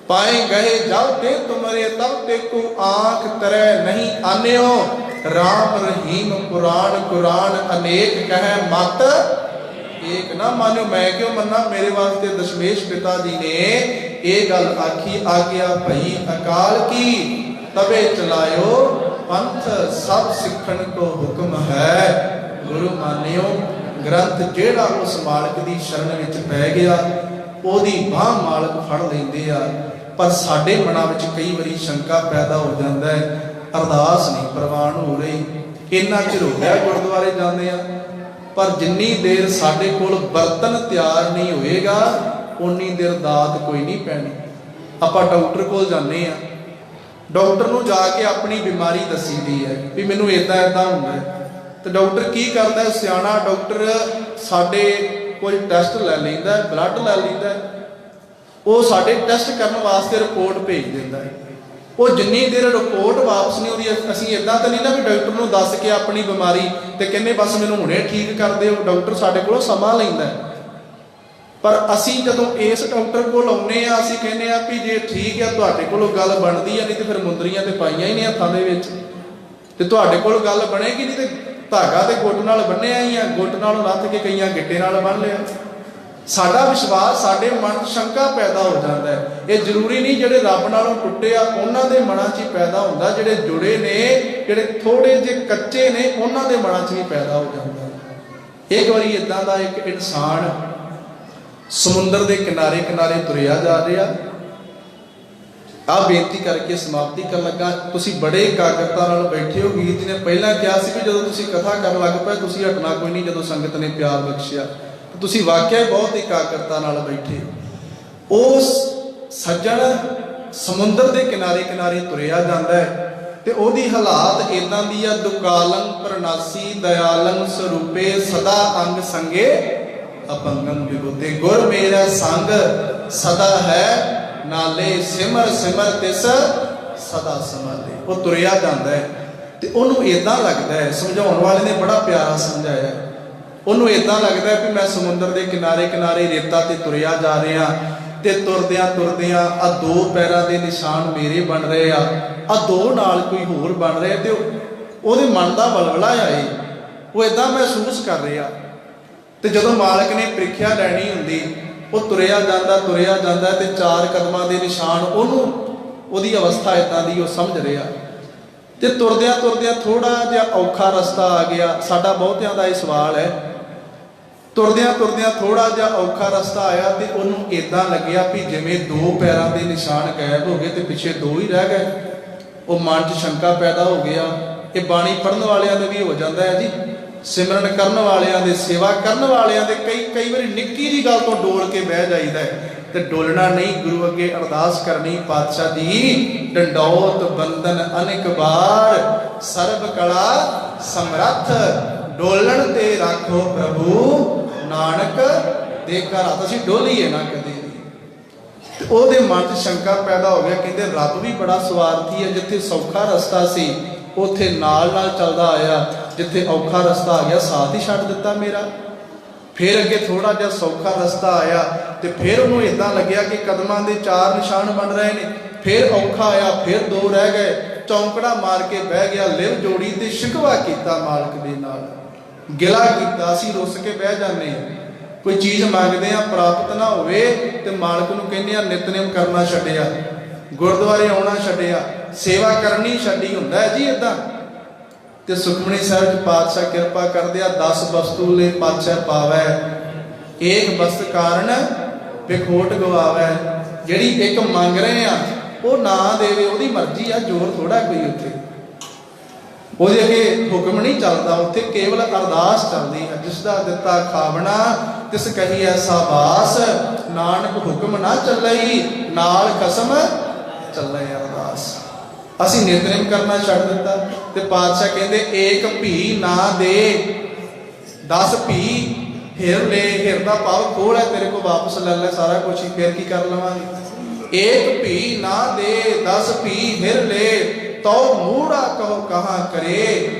ਪਾਏ ਗਏ ਜਬ ਤੇ ਤੁਮਰੇ, ਤਬ ਤੇ ਕੋ ਆਖ ਤਰੇ ਨਹੀਂ ਆਨਿਓ। ਰਾਮ ਰਹੀਮ ਕੁਰਾਨ, ਕੁਰਾਨ ਅਨੇਕ ਕਹੈ ਮਤ ਏਕ ਨਾ ਮਾਨਿਓ। ਮੈਂ ਕਿਉਂ ਮੰਨਾਂ? ਮੇਰੇ ਵਾਸਤੇ ਦਸ਼ਮੇਸ਼ ਪਿਤਾ ਜੀ ਨੇ ਇਹ ਗੱਲ ਆਖੀ, ਆਗਿਆ ਭਈ ਅਕਾਲ ਕੀ, ਤਬੇ ਚਲਾਇਓ ਪੰਥ, ਸਭ ਸਿੱਖਣ ਕੋ ਹੁਕਮ ਹੈ। ਗੁਰੂ ਮਾਨਿਓ, ਗ੍ਰੰਥ ਜਿਹੜਾ ਉਸ ਮਾਲਕ ਦੀ ਸ਼ਰਨ ਵਿੱਚ ਪੈ ਗਿਆ, ਉਹਦੀ ਬਾਹ ਮਾਲਕ ਫੜ ਲੈਂਦੇ ਆ। ਪਰ ਸਾਡੇ ਮਨਾਂ ਵਿੱਚ ਕਈ ਵਾਰੀ ਸ਼ੰਕਾ ਪੈਦਾ ਹੋ ਜਾਂਦਾ ਹੈ, ਅਰਦਾਸ ਨਹੀਂ ਪ੍ਰਵਾਨ ਹੋ ਰਹੀ। ਇੰਨਾ ਚਿਰ ਹੋ ਗਿਆ ਗੁਰਦੁਆਰੇ ਜਾਂਦੇ ਆ, ਪਰ ਜਿੰਨੀ ਦੇਰ ਸਾਡੇ ਕੋਲ ਬਰਤਨ ਤਿਆਰ ਨਹੀਂ ਹੋਏਗਾ, ਉਨੀ ਦੇਰ ਦਾਤ ਕੋਈ ਨਹੀਂ ਪੈਣੀ। ਆਪਾਂ ਡਾਕਟਰ ਕੋਲ ਜਾਂਦੇ ਆ, ਡਾਕਟਰ ਨੂੰ ਜਾ ਕੇ ਆਪਣੀ ਬਿਮਾਰੀ ਦੱਸੀਦੀ ਹੈ ਵੀ ਮੈਨੂੰ ਇਦਾਂ ਇਦਾਂ ਹੁੰਦਾ ਹੈ, ਤੇ ਡਾਕਟਰ ਕੀ ਕਰਦਾ? ਸਿਆਣਾ ਡਾਕਟਰ ਸਾਡੇ ਕੋਲ ਟੈਸਟ ਲੈ ਲੈਂਦਾ, ਬਲੱਡ ਲੈ ਲੈਂਦਾ, ਉਹ ਸਾਡੇ ਟੈਸਟ ਕਰਨ ਵਾਸਤੇ ਰਿਪੋਰਟ ਭੇਜ ਦਿੰਦਾ ਹੈ। ਉਹ ਜਿੰਨੀ ਦੇਰ ਰਿਪੋਰਟ ਵਾਪਸ ਨਹੀਂ ਆਉਂਦੀ, ਅਸੀਂ ਇੱਦਾਂ ਤਾਂ ਨਹੀਂ ਨਾ ਵੀ ਡਾਕਟਰ ਨੂੰ ਦੱਸ ਕੇ ਆਪਣੀ ਬਿਮਾਰੀ ਤੇ ਕਹਿੰਦੇ ਬਸ ਮੈਨੂੰ ਹੁਣੇ ਠੀਕ ਕਰ ਦਿਓ। ਡਾਕਟਰ ਸਾਡੇ ਕੋਲੋਂ ਸਮਾਂ ਲੈਂਦਾ ਹੈ। ਪਰ ਅਸੀਂ ਜਦੋਂ ਇਸ ਡਾਕਟਰ ਕੋਲ ਆਉਂਦੇ ਆ, ਅਸੀਂ ਕਹਿੰਦੇ ਆ ਵੀ ਜੇ ਠੀਕ ਆ ਤੁਹਾਡੇ ਕੋਲੋਂ ਗੱਲ ਬਣਦੀ ਆ, ਨਹੀਂ ਤੇ ਫਿਰ ਮੁੰਦਰੀਆਂ ਤੇ ਪਾਈਆਂ ਹੀ ਨਹੀਂ ਹੱਥਾਂ ਦੇ ਵਿੱਚ। ਤੇ ਤੁਹਾਡੇ ਕੋਲ ਗੱਲ ਬਣੇਗੀ ਨਹੀਂ ਤੇ ਧਾਗਾ ਤੇ ਗੁੱਟ ਨਾਲ ਬੰਨਿਆ ਹੀ ਆ, ਗੁੱਟ ਨਾਲੋਂ ਲੱਥ ਕੇ ਕਈਆਂ ਗਿੱਟੇ ਨਾਲ ਬੰਨ ਲਿਆ। ਸਾਡਾ ਵਿਸ਼ਵਾਸ, ਸਾਡੇ ਮਨ 'ਚ ਸ਼ੰਕਾ ਪੈਦਾ ਹੋ ਜਾਂਦਾ ਹੈ। ਇਹ ਜ਼ਰੂਰੀ ਨਹੀਂ ਜਿਹੜੇ ਰੱਬ ਨਾਲੋਂ ਟੁੱਟੇ ਆ ਉਹਨਾਂ ਦੇ ਮਨਾਂ 'ਚ ਹੀ ਪੈਦਾ ਹੁੰਦਾ, ਜਿਹੜੇ ਜੁੜੇ ਨੇ, ਜਿਹੜੇ ਥੋੜੇ ਜਿਹੇ ਕੱਚੇ ਨੇ, ਉਹਨਾਂ ਦੇ ਮਨਾਂ 'ਚ ਵੀ ਪੈਦਾ ਹੋ ਜਾਂਦਾ। ਇੱਕ ਵਾਰੀ ਇਦਾਂ ਦਾ ਇੱਕ ਇਨਸਾਨ ਸਮੁੰਦਰ ਦੇ ਕਿਨਾਰੇ ਕਿਨਾਰੇ ਤੁਰਿਆ ਜਾ ਰਿਹਾ। ਆ ਬੇਨਤੀ ਕਰਕੇ ਸਮਾਪਤੀ ਕਰਨ ਲੱਗਾ। ਤੁਸੀਂ ਬੜੇ ਇਕਾਗਰਤਾ ਨਾਲ ਬੈਠੇ ਹੋ। ਵੀਰ ਜੀ ਨੇ ਪਹਿਲਾਂ ਕਿਹਾ ਸੀ ਵੀ ਜਦੋਂ ਤੁਸੀਂ ਕਥਾ ਕਰਨ ਲੱਗ ਪਏ ਤੁਸੀਂ ਹਟਣਾ ਕੋਈ ਨਹੀਂ, ਜਦੋਂ ਸੰਗਤ ਨੇ ਪਿਆਰ ਬਖਸ਼ਿਆ। ਤੁਸੀਂ ਵਾਕਿਆ ਹੀ ਬਹੁਤ ਇਕਾਗਰਤਾ ਨਾਲ ਬੈਠੇ। ਉਸ ਸੱਜਣ ਸਮੁੰਦਰ ਦੇ ਕਿਨਾਰੇ ਕਿਨਾਰੇ ਤੁਰਿਆ ਜਾਂਦਾ ਹੈ ਤੇ ਉਹਦੀ ਹਾਲਾਤ ਇਦਾਂ ਦੀ ਆ, ਦੁਕਾਲੰ ਪ੍ਰਨਾਸੀ ਦਇਆਲੰ ਸਰੂਪੇ ਸਦਾ ਅੰਗ ਸੰਗੇ ਅਪੰਗੰ ਵਿਗੁਤੇ। ਗੁਰ ਮੇਰਾ ਸੰਗ ਸਦਾ ਹੈ, ਨਾਲੇ ਸਿਮਰ ਸਿਮਰ ਤਿਸ ਸਦਾ ਸੰਭਾਲੇ। ਉਹ ਤੁਰਿਆ ਜਾਂਦਾ ਹੈ ਤੇ ਉਹਨੂੰ ਇਦਾਂ ਲੱਗਦਾ ਹੈ, ਸਮਝਾਉਣ ਵਾਲੇ ਨੇ ਬੜਾ ਪਿਆਰਾ ਸਮਝਾਇਆ। ਉਹਨੂੰ ਇਦਾਂ ਲੱਗਦਾ ਵੀ ਮੈਂ ਸਮੁੰਦਰ ਦੇ ਕਿਨਾਰੇ ਕਿਨਾਰੇ ਰੇਤਾ ਤੇ ਤੁਰਿਆ ਜਾ ਰਿਹਾ ਤੇ ਤੁਰਦਿਆਂ ਤੁਰਦਿਆਂ ਆ ਦੋ ਪੈਰਾਂ ਦੇ ਨਿਸ਼ਾਨ ਮੇਰੇ ਬਣ ਰਹੇ ਆ, ਆ ਦੋ ਨਾਲ ਕੋਈ ਹੋਰ ਬਣ ਰਿਹਾ ਤੇ ਉਹਦੇ ਮਨ ਦਾ ਬਲਬਲਾ ਆਏ। ਉਹ ਇਦਾਂ ਮਹਿਸੂਸ ਕਰ ਰਿਹਾ। ਤੇ ਜਦੋਂ ਮਾਲਕ ਨੇ ਪ੍ਰੀਖਿਆ ਲੈਣੀ ਹੁੰਦੀ, ਉਹ ਤੁਰਿਆ ਜਾਂਦਾ ਤੇ ਚਾਰ ਕਦਮਾਂ ਦੇ ਨਿਸ਼ਾਨ ਉਹਦੀ ਅਵਸਥਾ ਇਦਾਂ ਦੀ ਉਹ ਸਮਝ ਰਿਹਾ। ਤੇ ਤੁਰਦਿਆਂ ਤੁਰਦਿਆਂ ਥੋੜਾ ਜਿਹਾ ਔਖਾ ਰਸਤਾ ਆ ਗਿਆ। ਸਾਡਾ ਬਹੁਤਿਆਂ ਦਾ ਇਹ ਸਵਾਲ ਹੈ। ਤੁਰਦਿਆਂ ਤੁਰਦਿਆਂ ਥੋੜਾ ਜਿਹਾ ਔਖਾ ਰਸਤਾ ਆਇਆ ਤੇ ਉਹਨੂੰ ਇਦਾਂ ਲੱਗਿਆ ਵੀ ਜਿਵੇਂ ਦੋ ਪੈਰਾਂ ਦੇ ਨਿਸ਼ਾਨ ਗਾਇਬ ਹੋ ਗਏ ਤੇ ਪਿੱਛੇ ਦੋ ਹੀ ਰਹਿ ਗਏ। ਉਹ ਮਨ 'ਚ ਸ਼ੰਕਾ ਪੈਦਾ ਹੋ ਗਿਆ। ਇਹ ਬਾਣੀ ਪੜ੍ਹਨ ਵਾਲਿਆਂ ਦਾ ਵੀ ਹੋ ਜਾਂਦਾ ਹੈ ਜੀ, ਸਿਮਰਨ ਕਰਨ ਵਾਲਿਆਂ ਦੇ, ਸੇਵਾ ਕਰਨ ਵਾਲਿਆਂ ਦੇ ਕਈ ਵਾਰੀ ਨਿੱਕੀ ਜਿਹੀ ਗੱਲ ਤੋਂ ਡੋਲ ਕੇ ਬਹਿ ਜਾਈਦਾ ਹੈ। ਤੇ ਡੋਲਣਾ ਨਹੀਂ, ਗੁਰੂ ਅੱਗੇ ਅਰਦਾਸ ਕਰਨੀ, ਪਾਤਸ਼ਾਹ ਜੀ ਡੰਡੌਤ ਬੰਦਨ ਅਨੇਕ ਵਾਰ ਸਰਬ ਕਲਾ ਸਮਰੱਥ, ਡੋਲਣ ਤੇ ਰੱਖੋ ਪ੍ਰਭੂ ਨਾਨਕ ਦੇ ਘਰ। ਅਸੀਂ ਡੋਲੀਏ ਨਾ ਕਦੇ। ਤੇ ਉਹਦੇ ਮਨ 'ਚ ਸ਼ੰਕਾ ਪੈਦਾ ਹੋ ਗਿਆ। ਕਹਿੰਦੇ ਰੱਬ ਵੀ ਬੜਾ ਸਵਾਰਥੀ ਹੈ, ਜਿੱਥੇ ਸੌਖਾ ਰਸਤਾ ਸੀ ਉੱਥੇ ਨਾਲ ਨਾਲ ਚੱਲਦਾ ਆਇਆ, ਜਿੱਥੇ ਔਖਾ ਰਸਤਾ ਆ ਗਿਆ ਸਾਥ ਹੀ ਛੱਡ ਦਿੱਤਾ ਮੇਰਾ। ਫਿਰ ਅੱਗੇ ਥੋੜਾ ਜਿਹਾ ਸੌਖਾ ਰਸਤਾ ਆਇਆ ਤੇ ਫਿਰ ਉਹਨੂੰ ਇਦਾਂ ਲੱਗਿਆ ਕਿ ਕਦਮਾਂ ਦੇ ਚਾਰ ਨਿਸ਼ਾਨ ਬਣ ਰਹੇ ਨੇ। ਫਿਰ ਔਖਾ ਆਇਆ, ਫਿਰ ਦੋ ਰਹਿ ਗਏ। ਚੌਂਕੜਾ ਮਾਰ ਕੇ ਬਹਿ ਗਿਆ, ਲਿਵ ਜੋੜੀ ਤੇ ਸ਼ਿਕਵਾ ਕੀਤਾ ਮਾਲਕ ਦੇ ਨਾਲ, ਗਿਲਾ ਕੀਤਾ। ਅਸੀਂ ਰੁੱਸ ਕੇ ਬਹਿ ਜਾਂਦੇ ਹਾਂ, ਕੋਈ ਚੀਜ਼ ਮੰਗਦੇ ਆ ਪ੍ਰਾਪਤ ਨਾ ਹੋਵੇ ਤੇ ਮਾਲਕ ਨੂੰ ਕਹਿੰਦੇ ਆ ਨਿਤਨੇਮ ਕਰਨਾ ਛੱਡਿਆ, ਗੁਰਦੁਆਰੇ ਆਉਣਾ ਛੱਡਿਆ, ਸੇਵਾ ਕਰਨੀ ਛੱਡੀ। ਹੁੰਦਾ ਹੈ ਜੀ ਇਦਾਂ। ਤੇ ਸੁਖਮਨੀ ਸਾਹਿਬ ਜੀ ਪਾਤਸ਼ਾਹ ਕਿਰਪਾ ਕਰਦੇ ਆ, 10 ਵਸਤੂ ਲੈ ਪਾਤਸ਼ਾਹ ਪਾਵੈ, ਏਕ ਵਸਤ ਕਾਰਨ ਵਿਖੋਟ ਗਵਾਵੈ। ਜਿਹੜੀ ਇੱਕ ਮੰਗ ਰਹੇ ਆ ਉਹ ਨਾ ਦੇਵੇ, ਉਹਦੀ ਮਰਜ਼ੀ ਆ, ਜ਼ੋਰ ਥੋੜਾ ਕੋਈ ਉੱਥੇ ਉਹਦੇ ਅੱਗੇ ਹੁਕਮ ਨਹੀਂ ਚੱਲਦਾ। ਉੱਥੇ ਕੇਵਲ ਅਰਦਾਸ ਚੱਲਦੀ ਹੈ। ਜਿਸ ਦਾ ਦਿੱਤਾ ਖਾਵਣਾ ਤਿਸ ਕਹੀ ਐਸਾ ਬਾਸ, ਨਾਨਕ ਹੁਕਮ ਨਾ ਚੱਲਈ ਨਾਲ ਖਸਮ ਚੱਲੇ ਅਰਦਾਸ। ਅਸੀਂ ਨਿਤਨੇਮ ਕਰਨਾ ਛੱਡ ਦਿੱਤਾ ਤੇ ਪਾਤਸ਼ਾਹ ਕਹਿੰਦੇ ਏਕ ਭੀ ਨਾ ਦੇ 10 ਭੀ ਹਿਰ ਲੈ। ਹਿਰ ਦਾ ਭਾਵ ਖੋਲ ਹੈ, ਤੇਰੇ ਕੋਲ ਵਾਪਸ ਲੈ ਲੈ ਸਾਰਾ ਕੁਝ ਹੀ, ਫਿਰ ਕੀ ਕਰ ਲਵਾਂਗੇ। ਏਕ ਭੀ ਨਾ ਦੇ 10 ਭੀ ਹਿਰ ਲੈ, ਤੋ ਮੂੜਾ ਕਹੋ ਕਹਾਂ ਕਰੇ,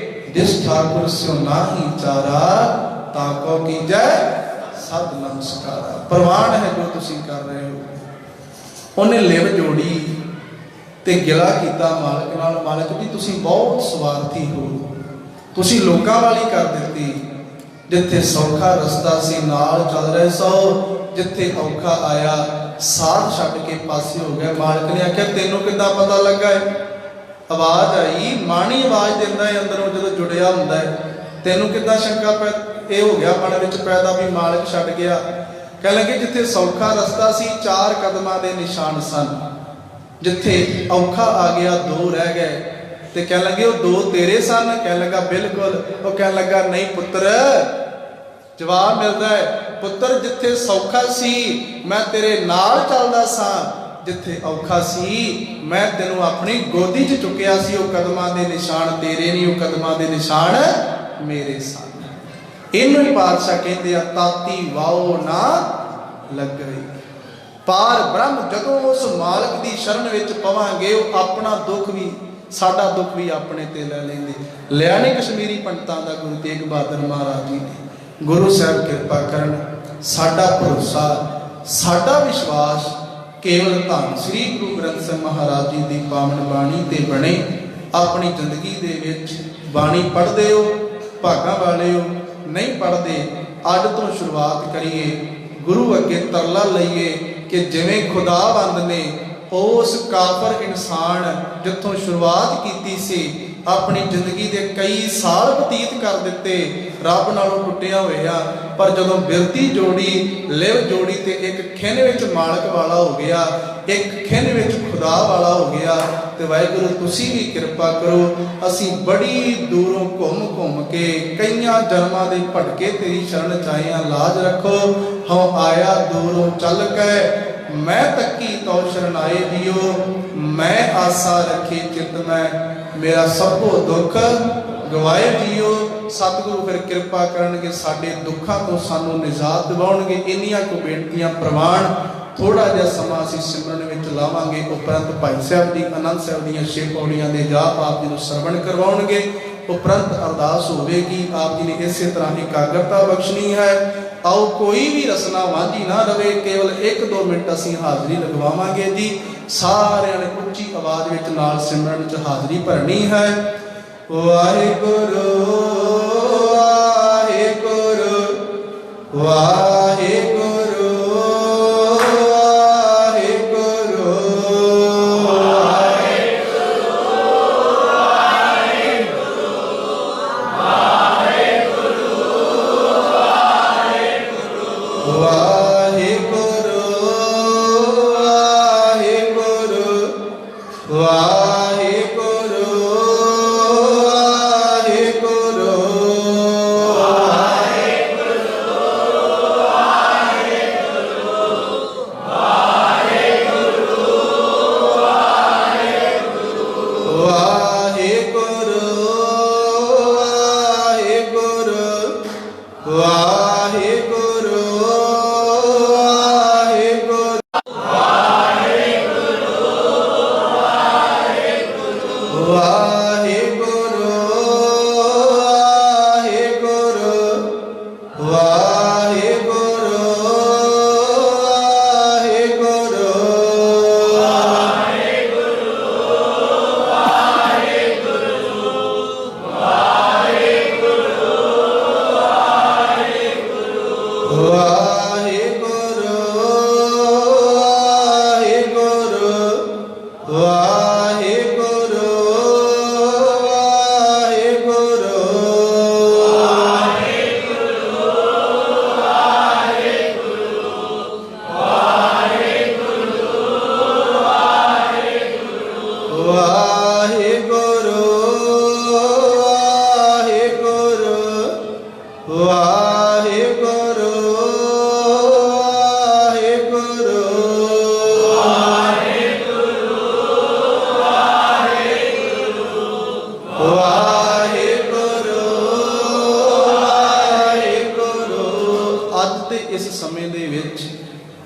ਜਿਸ ਠਾकुर ਸਿਉ ਨਾਹੀ ਚਾਰਾ, ਤਾਕੋ ਕੀਜੈ ਸਤ ਨਮਸਕਾਰਾ। ਪ੍ਰਵਾਨ ਹੈ ਜੋ ਤੁਸੀਂ ਕਰ ਰਹੇ ਹੋ। ਉਹਨੇ ਲਿਵ ਜੋੜੀ ਤੇ ਗਿਲਾ ਕੀਤਾ ਮਾਲਕ ਨਾਲ, ਮਾਲਕ ਜੀ ਤੁਸੀਂ ਬਹੁਤ ਸਵਾਰਥੀ ਹੋ, ਤੁਸੀਂ ਲੋਕਾਂ ਵਾਲੀ ਕਰ ਦਿੱਤੀ। ਜਿੱਥੇ ਸੌਖਾ ਰਸਤਾ ਸੀ ਨਾਲ ਚੱਲ ਰਹੇ ਸੋ, ਜਿੱਥੇ ਔਖਾ ਆਇਆ ਸਾਥ ਛੱਡ ਕੇ ਪਾਸੇ ਹੋ ਗਏ। ਮਾਲਕ ਨੇ ਆਖਿਆ ਤੈਨੂੰ ਕਿੱਦਾਂ ਪਤਾ ਲੱਗਾ ਹੈ? ਆਵਾਜ਼ ਆਈ, ਮਾਣੀ ਆਵਾਜ਼ ਦਿੰਦਾ ਹੈ ਅੰਦਰੋਂ ਜਦੋਂ ਜੁੜਿਆ ਹੁੰਦਾ ਹੈ। ਤੈਨੂੰ ਕਿੱਦਾਂ ਸ਼ੰਕਾ ਇਹ ਹੋ ਗਿਆ ਮਨ ਵਿੱਚ ਪੈਦਾ ਵੀ ਮਾਲਕ ਛੱਡ ਗਿਆ? ਕਹਿ ਲੱਗੇ ਜਿੱਥੇ ਸੌਖਾ ਰਸਤਾ ਸੀ 4 ਕਦਮਾਂ ਦੇ ਨਿਸ਼ਾਨ ਸਨ, ਜਿੱਥੇ ਔਖਾ ਆ ਗਿਆ 2 ਰਹਿ ਗਏ। ਤੇ ਕਹਿ ਲੱਗੇ ਉਹ 2 ਤੇਰੇ ਸਨ? ਕਹਿ ਲੱਗਾ ਬਿਲਕੁਲ। ਉਹ ਕਹਿਣ ਲੱਗਾ ਨਹੀਂ ਪੁੱਤਰ, ਜਵਾਬ ਮਿਲਦਾ ਹੈ ਪੁੱਤਰ ਜਿੱਥੇ ਸੌਖਾ ਸੀ ਮੈਂ ਤੇਰੇ ਨਾਲ ਚੱਲਦਾ ਸਾਂ, ਜਿੱਥੇ ਔਖਾ ਸੀ ਮੈਂ ਤੈਨੂੰ ਆਪਣੀ ਗੋਦੀ 'ਚ ਚੁੱਕਿਆ ਸੀ। ਉਹ ਕਦਮਾਂ ਦੇ ਨਿਸ਼ਾਨ ਤੇਰੇ ਨਹੀਂ, ਉਹ ਕਦਮਾਂ ਦੇ ਨਿਸ਼ਾਨ ਮੇਰੇ ਸਨ। ਇਹਨੂੰ ਹੀ ਪਾਤਸ਼ਾਹ ਕਹਿੰਦੇ ਆ ਤਾਤੀ ਵਾਓ ਨਾ ਲੱਗ ਗਈ। ਪਾਰ ਬ੍ਰਹਮ ਜਦੋਂ ਉਸ ਮਾਲਕ ਦੀ ਸ਼ਰਨ ਵਿੱਚ ਪਵਾਂਗੇ, ਉਹ ਆਪਣਾ ਦੁੱਖ ਵੀ, ਸਾਡਾ ਦੁੱਖ ਵੀ ਆਪਣੇ ਤੇ ਲੈ ਲੈਂਦੇ। ਲਿਆ ਨਹੀਂ ਕਸ਼ਮੀਰੀ ਪੰਡਤਾਂ ਦਾ ਗੁਰੂ ਤੇਗ ਬਹਾਦਰ ਮਹਾਰਾਜ ਜੀ ਨੇ। ਗੁਰੂ ਸਾਹਿਬ ਕਿਰਪਾ ਕਰਨ, ਸਾਡਾ ਭਰੋਸਾ, ਸਾਡਾ ਵਿਸ਼ਵਾਸ ਕੇਵਲ ਧੰਨ ਸ੍ਰੀ ਗੁਰੂ ਗ੍ਰੰਥ ਸਾਹਿਬ ਮਹਾਰਾਜ ਜੀ ਦੀ ਪਾਵਨ ਬਾਣੀ ਤੇ ਬਣੇ। ਆਪਣੀ ਜ਼ਿੰਦਗੀ ਦੇ ਵਿੱਚ ਬਾਣੀ ਪੜ੍ਹਦੇ ਹੋ, ਭਾਗਾਂ ਵਾਲੇ ਹੋ। ਨਹੀਂ ਪੜ੍ਹਦੇ, ਅੱਜ ਤੋਂ ਸ਼ੁਰੂਆਤ ਕਰੀਏ, ਗੁਰੂ ਅੱਗੇ ਤਰਲਾ ਲਈਏ ਕਿ ਜਿਵੇਂ ਖੁਦਾਵੰਦ ਨੇ ਉਸ ਕਾਫਰ ਇਨਸਾਨ ਜਿੱਥੋਂ ਸ਼ੁਰੂਆਤ ਕੀਤੀ ਸੀ, ਆਪਣੀ ਜ਼ਿੰਦਗੀ ਦੇ ਕਈ ਸਾਲ ਬਤੀਤ ਕਰ ਦਿੱਤੇ ਰੱਬ ਨਾਲੋਂ ਟੁੱਟਿਆ ਹੋਇਆ, ਪਰ ਜਦੋਂ ਬਿਰਤੀ ਜੋੜੀ, ਲਿਵ ਜੋੜੀ ਤੇ ਇੱਕ ਖਿੰਨ ਵਿੱਚ ਮਾਲਕ ਵਾਲਾ ਹੋ ਗਿਆ, ਇੱਕ ਖਿੰਨ ਵਿੱਚ ਖੁਦਾ ਵਾਲਾ ਹੋ ਗਿਆ। ਤੇ ਵਾਹਿਗੁਰੂ ਤੁਸੀਂ ਵੀ ਕਿਰਪਾ ਕਰੋ, ਅਸੀਂ ਬੜੀ ਦੂਰੋਂ ਘੁੰਮ ਕੇ ਕਈਆਂ ਜਨਮਾਂ ਦੇ ਭਟਕੇ ਤੇਰੀ ਸ਼ਰਨ ਚ ਆਏ ਹਾਂ, ਲਾਜ ਰੱਖੋ। ਹਉ ਆਇਆ ਦੂਰੋਂ ਚੱਲ ਕੇ, ਮੈਂ ਤੱਕੀ ਤੋ ਸ਼ਰਨਾਏ ਜੀਓ, ਮੈਂ ਆਸਾ ਰੱਖੀ ਚਿਤ ਮੈਂ, ਮੇਰਾ ਸਭੋ ਦੁੱਖ ਗਵਾਏ ਜੀਓ। ਸਤਿਗੁਰੂ ਫਿਰ ਕਿਰਪਾ ਕਰਨਗੇ, ਸਾਡੇ ਦੁੱਖਾਂ ਤੋਂ ਸਾਨੂੰ ਨਿਜਾਤ ਦਿਵਾਉਣਗੇ। ਇੰਨੀਆਂ ਕੁ ਬੇਨਤੀਆਂ ਪ੍ਰਵਾਨ। ਥੋੜਾ ਜਿਹਾ ਸਮਾਂ ਅਸੀਂ ਸਿਮਰਨ ਵਿੱਚ ਲਾਵਾਂਗੇ। ਉਪਰੰਤ ਭਾਈ ਸਾਹਿਬ ਜੀ ਆਨੰਦ ਸਾਹਿਬ ਦੀਆਂ 6 ਪੌੜੀਆਂ ਦੇ ਜਾਪ ਆਪ ਜੀ ਨੂੰ ਸਰਵਣ ਕਰਵਾਉਣਗੇ। ਉਪਰੰਤ ਅਰਦਾਸ ਹੋਵੇਗੀ। ਆਪ ਜੀ ਨੇ ਇਸੇ ਤਰ੍ਹਾਂ ਇਕਾਗਰਤਾ ਬਖਸ਼ਣੀ ਹੈ। ਆਓ ਕੋਈ ਵੀ ਰਸਨਾ ਵਾਂਝੀ ਨਾ ਰਵੇ, ਕੇਵਲ 1-2 ਮਿੰਟ ਅਸੀਂ ਹਾਜ਼ਰੀ ਲਗਵਾਵਾਂਗੇ ਜੀ। ਸਾਰਿਆਂ ਨੇ ਉੱਚੀ ਆਵਾਜ਼ ਵਿੱਚ ਨਾਲ ਸਿਮਰਨ 'ਚ ਹਾਜ਼ਰੀ ਭਰਨੀ ਹੈ। ਵਾਹਿਗੁਰੂ ਵਾਹਿਗੁਰੂ ਵਾਹਿਗੁਰੂ